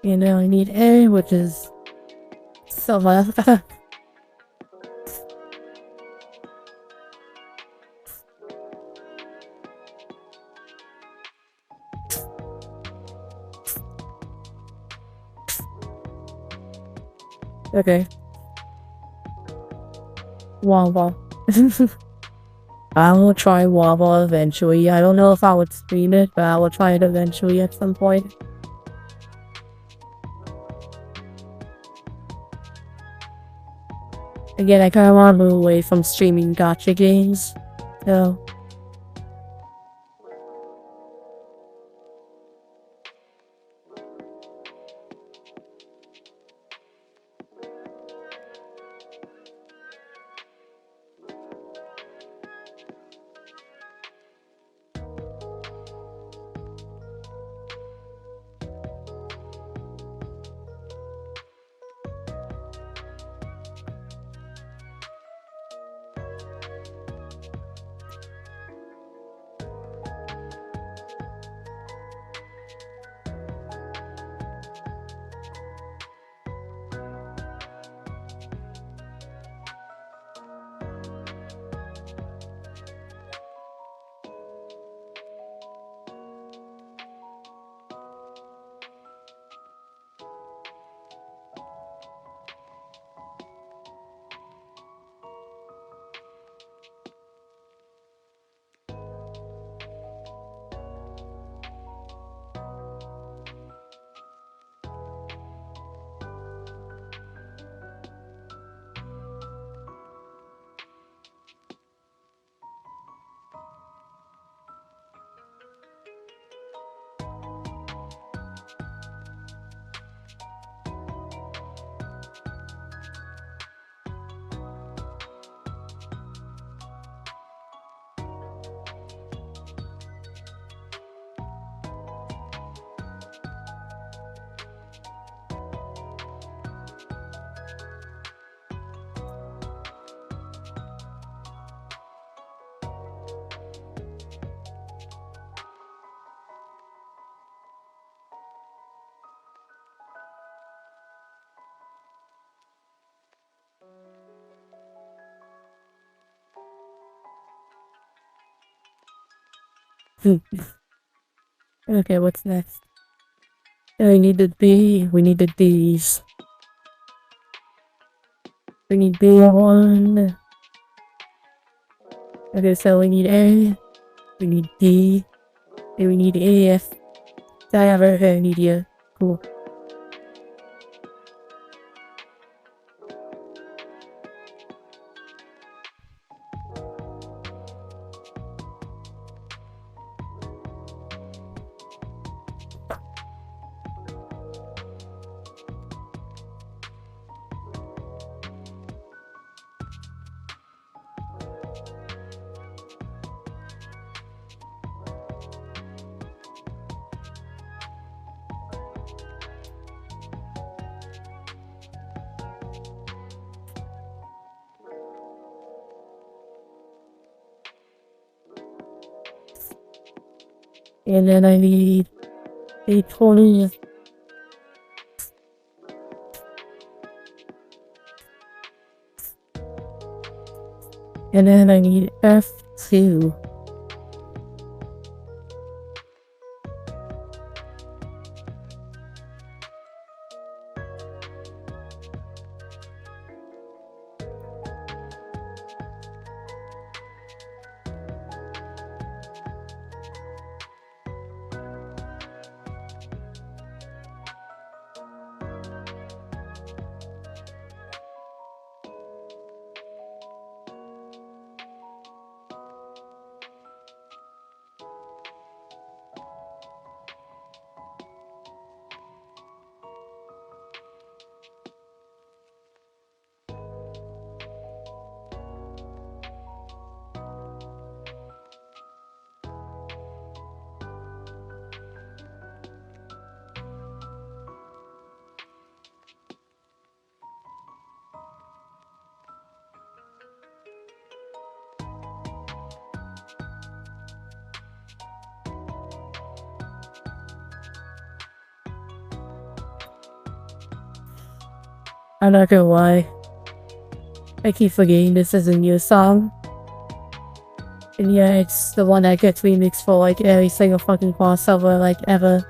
You know, I need A, which is so much. Okay. Wobble. I will try Wobble eventually. I don't know if I would stream it, but I will try it eventually at some point. Again, I kind of want to move away from streaming gacha games, so... Okay, what's next? We need the B. We need the D's. We need B1. Okay, so we need A. We need D. And we need AF. I have a media. Cool. And then I need a 20. And then I need F2. I'm not gonna lie. I keep forgetting this is a new song. And yeah, it's the one that gets remixed for like every single fucking crossover like ever.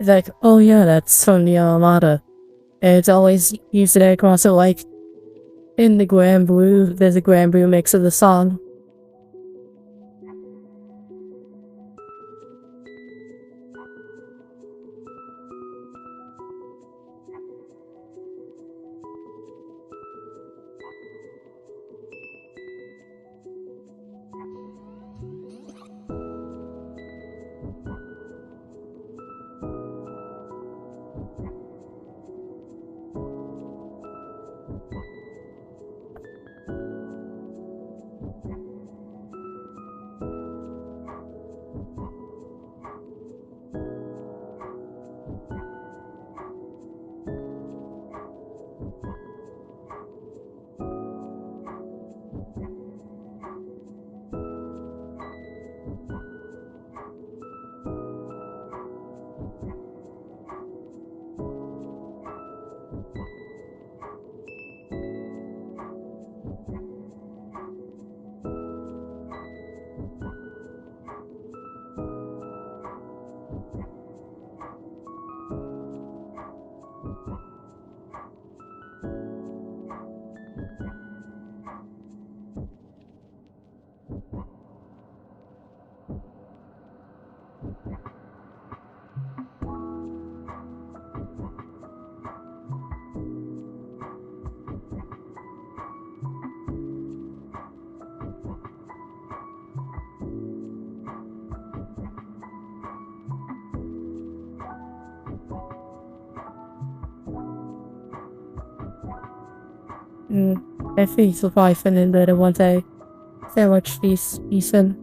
It's like, oh yeah, that's from the Armada. And it's always used in every crossover, like in the Grand Blue, there's a Grand Blue mix of the song. I think it's probably finna be the one day. So much decent.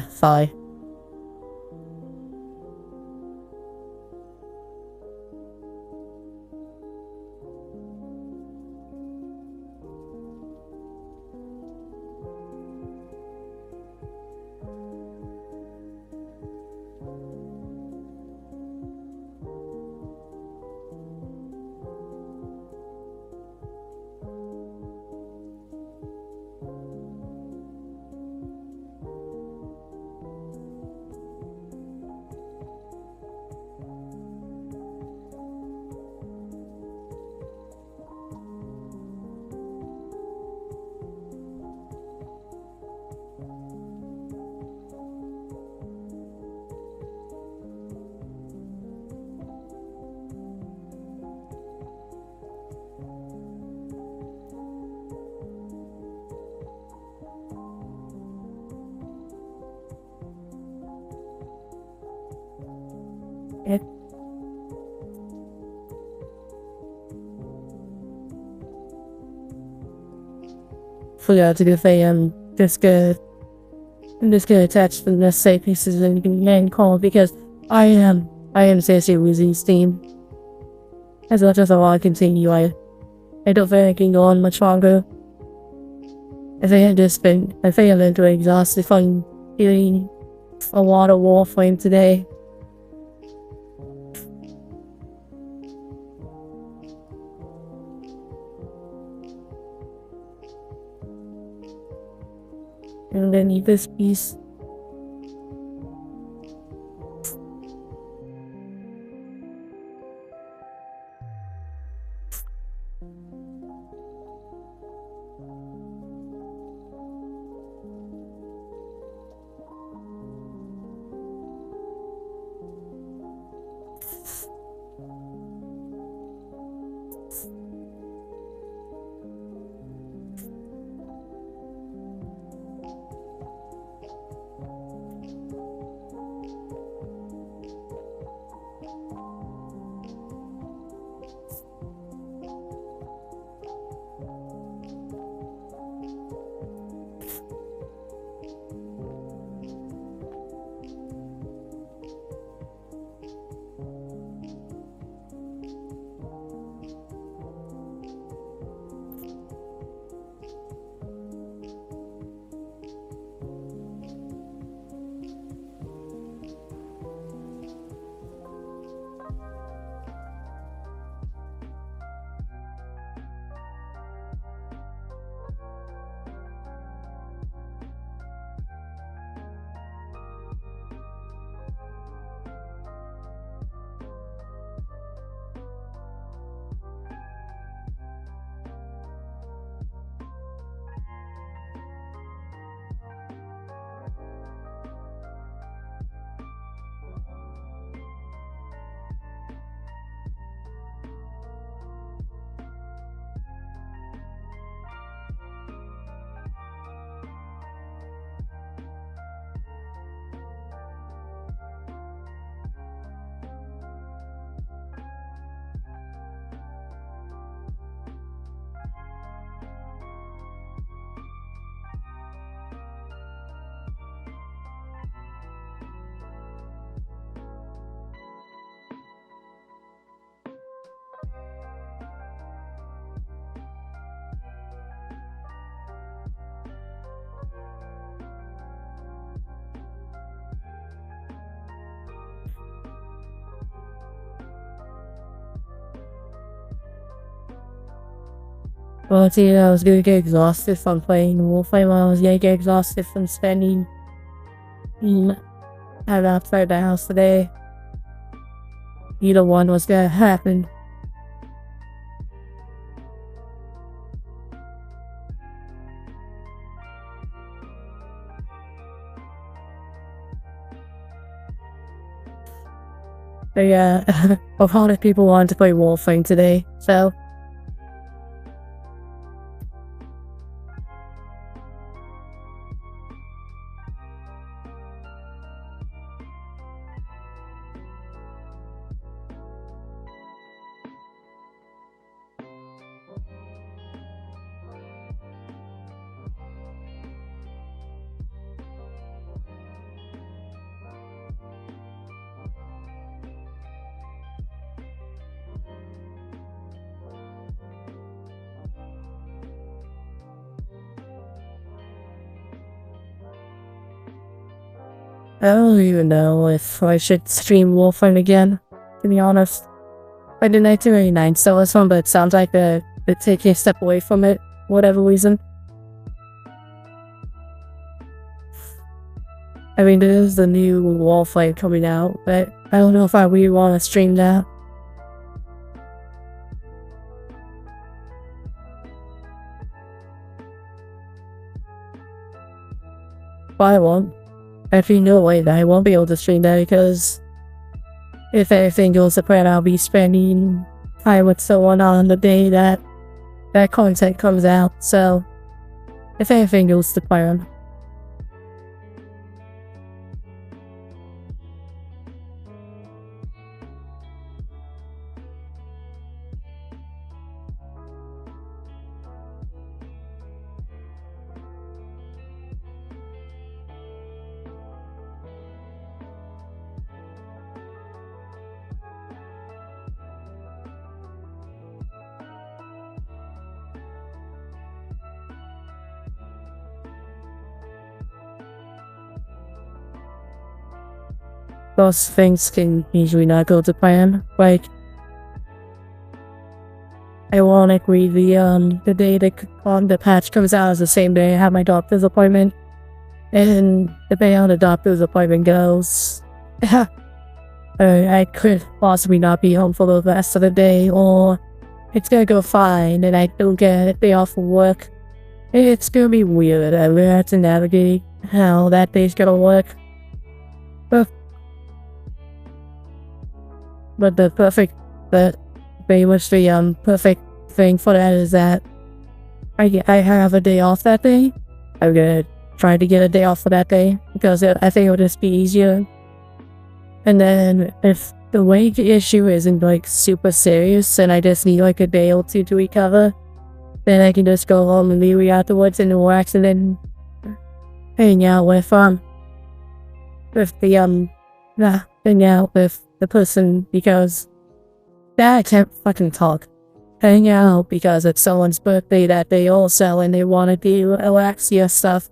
Sorry. Yeah. Forgot to do say I'm just gonna attach the necessary pieces and then call because I am seriously losing steam. As much as I want to continue, I don't think I can go on much longer. I think I'm feeling exhausted from doing a lot of Warframe today. And then need this piece. Well, see, I was gonna get exhausted from playing Warframe. I was gonna get exhausted from spending time outside the house today. Either one was gonna happen. But yeah, a lot of people wanted to play Warframe today, so I don't even know if I should stream Warframe again, to be honest. I did 1989 still this one, but it sounds like they're taking a step away from it, whatever reason. I mean, there's the new Warframe coming out, but I don't know if I really want to stream that. But I won't. Actually, no way that I won't be able to stream that because if everything goes to plan, I'll be spending time with someone on the day that content comes out. So, if everything goes to plan. those things can usually not go to plan. Like, ironically, the day the patch comes out is the same day I have my doctor's appointment, and depending on the doctor's appointment goes, I could possibly not be home for the rest of the day, or it's gonna go fine and I don't get a day off from work. It's gonna be weird. I really have to navigate how that day's gonna work. But the pretty much the perfect thing for that is that I have a day off that day. I'm gonna try to get a day off for that day because I think it'll just be easier. And then if the weight issue isn't like super serious and I just need like a day or two to recover, then I can just go home immediately afterwards and relax and then hang out with the person because I can't fucking talk. Hang out because it's someone's birthday that day also and they want to do Alexia stuff.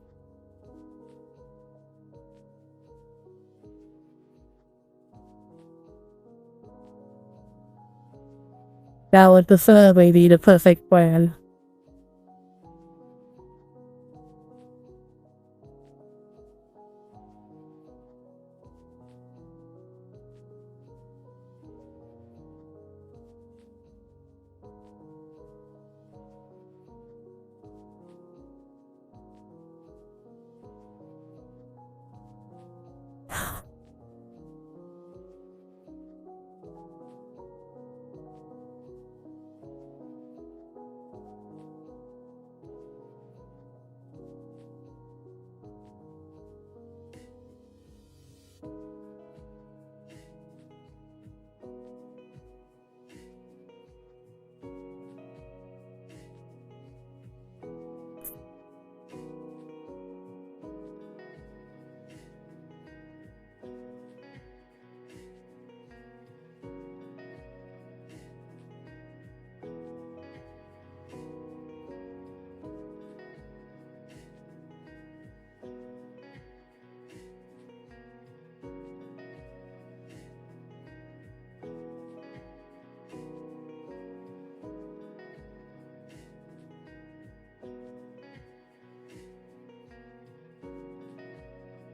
That would preferably be the perfect plan.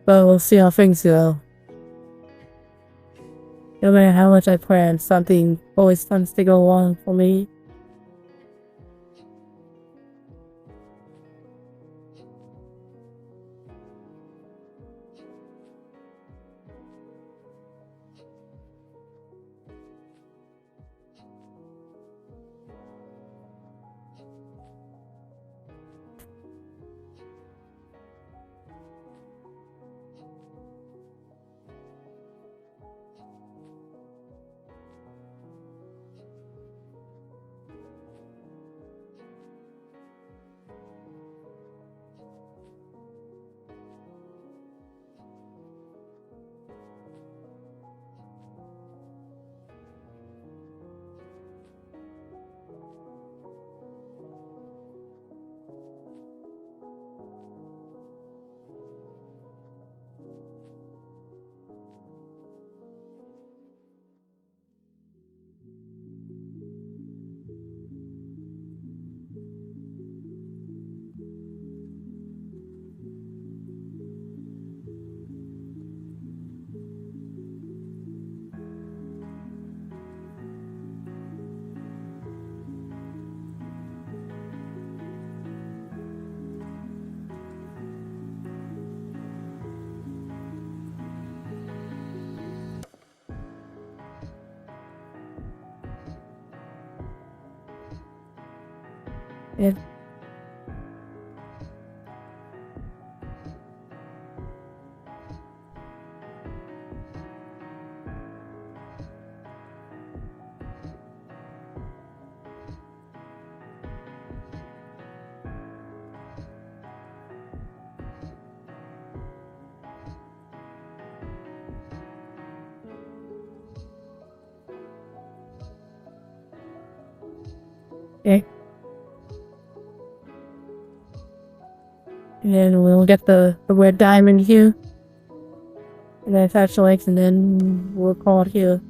But we'll see how things go. No matter how much I plan, something always tends to go wrong for me. If okay. And then we'll get the red diamond here. And I attach the legs and then we'll call it here.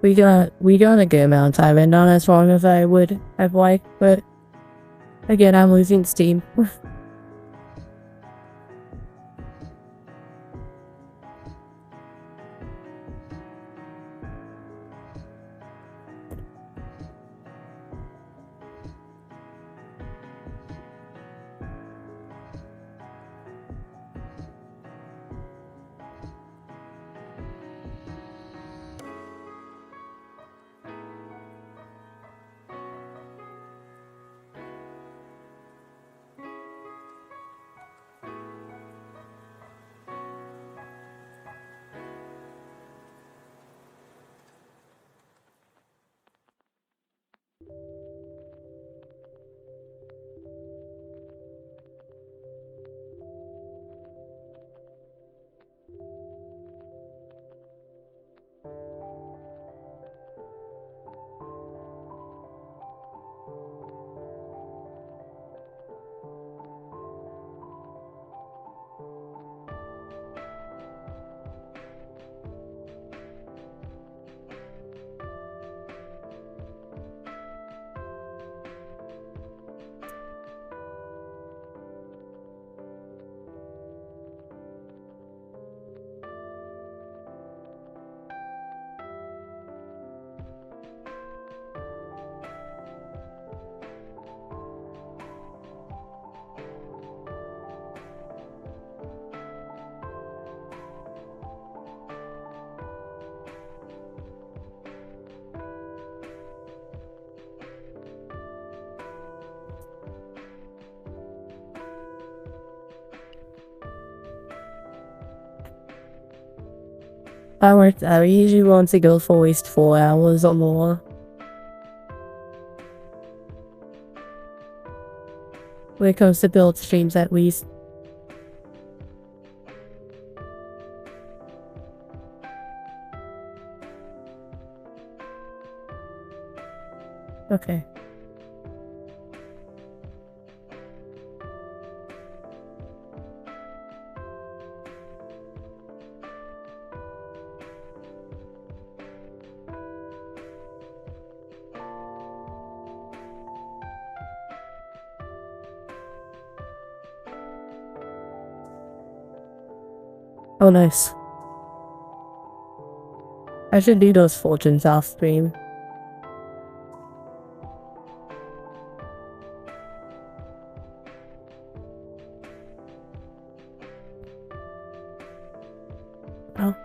We got a good amount of time and not as long as I would have liked, but again, I'm losing steam. I usually want to go for at least 4 hours or more. When it comes to build streams at least. Okay. Oh, nice. I should do those fortunes off stream. Oh.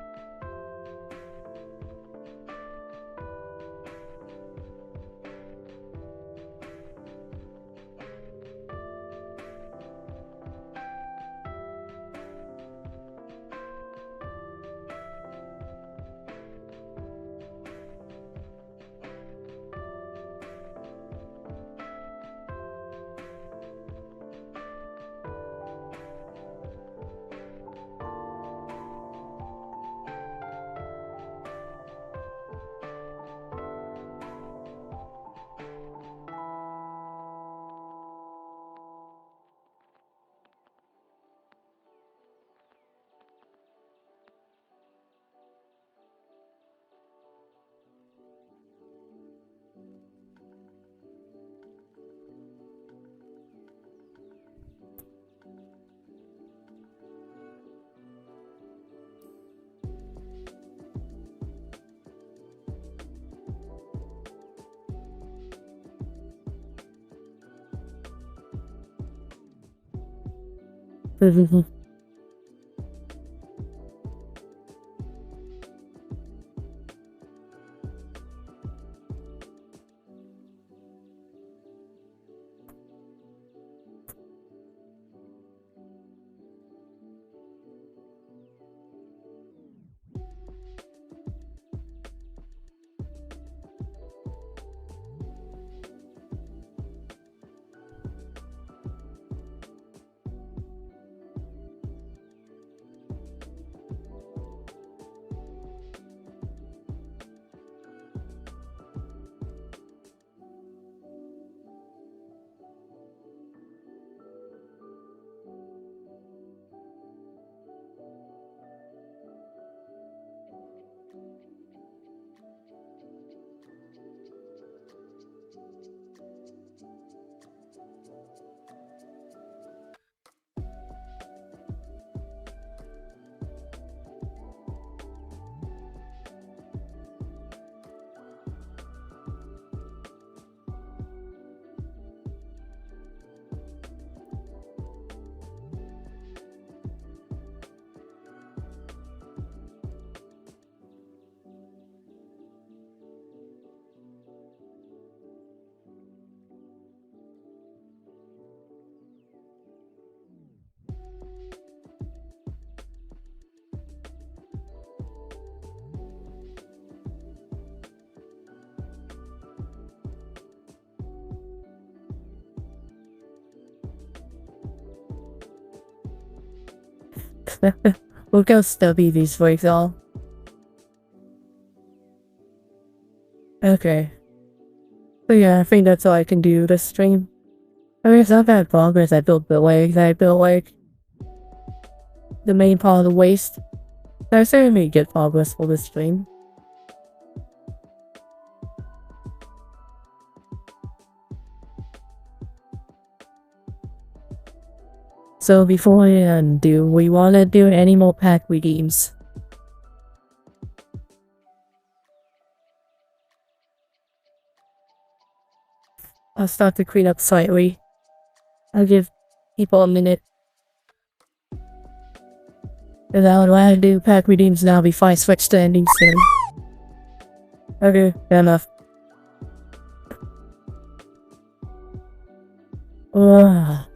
We'll go stubby these weeks all. Okay. So yeah, I think that's all I can do this stream. I mean, it's not bad progress. I built the legs. I built like the main part of the waist. I say I may get progress for this stream. So before I end, do we want to do any more pack redeems? I'll start to clean up slightly. I'll give people a minute. And I would want to do pack redeems now before I switch to ending soon. Okay, fair enough. Ugh.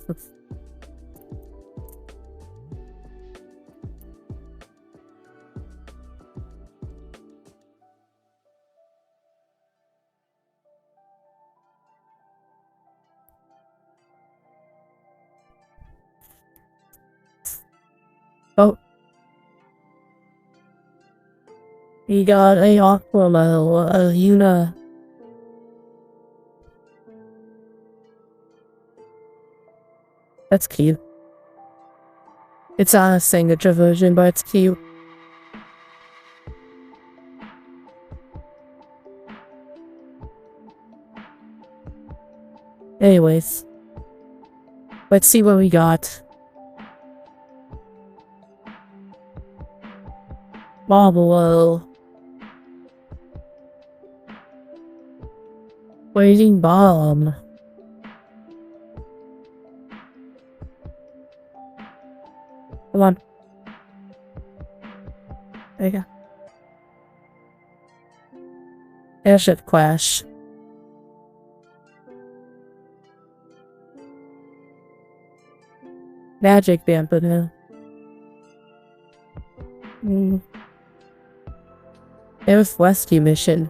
Oh. He got a aqua medal, Yuna. That's cute. It's not a signature version, but it's cute. Anyways. Let's see what we got. Marble. Waiting bomb. Come on. There you go. Airship crash. Magic dampener. There's rescue mission.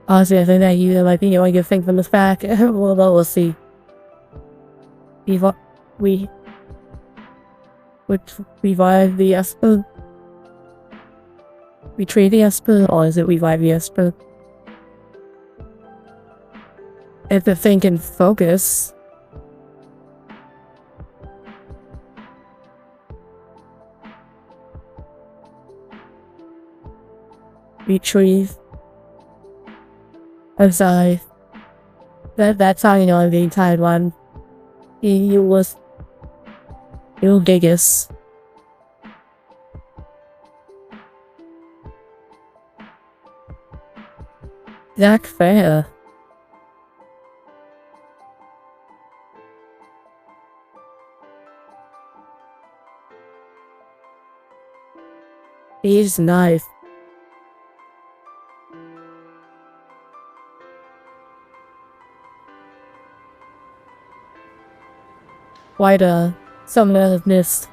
Honestly, I think that you might be the only good thing from this pack. Well, we'll see. We would revive the Esper. We trade the Esper, or is it revive the Esper? If the thing can focus. Retrieve. I'm sorry. That's how you know I'm being tired one. It'll Gigas. Zach Fair. He's nice. Quite something that I've missed.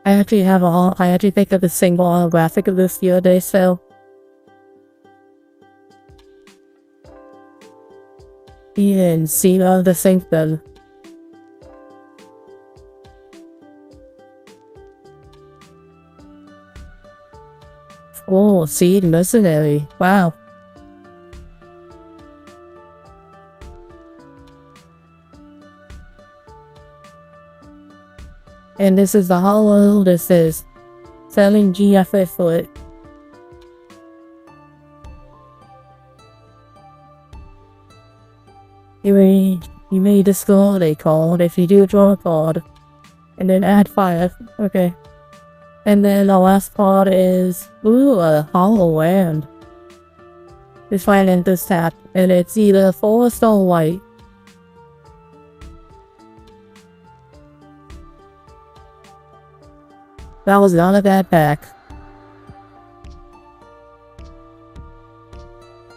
I actually picked up a single holographic of this the other day, so. You didn't see all the things then. Oh, Seed Mercenary. Wow. And this is the hollow. This is selling GFA for it. You made the score they called. If you do draw a card, and then add 5. Okay. And then the last part is, ooh, a hollow land. Just find in this tab, and it's either forest or white. That was not a bad pack.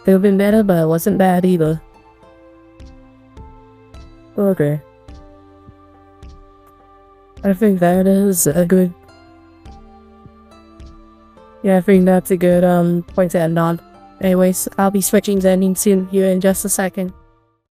Could have been better, but it wasn't bad either. Okay. I think that is a good... Yeah, I think that's a good point to end on. Anyways, I'll be switching to ending soon here in just a second.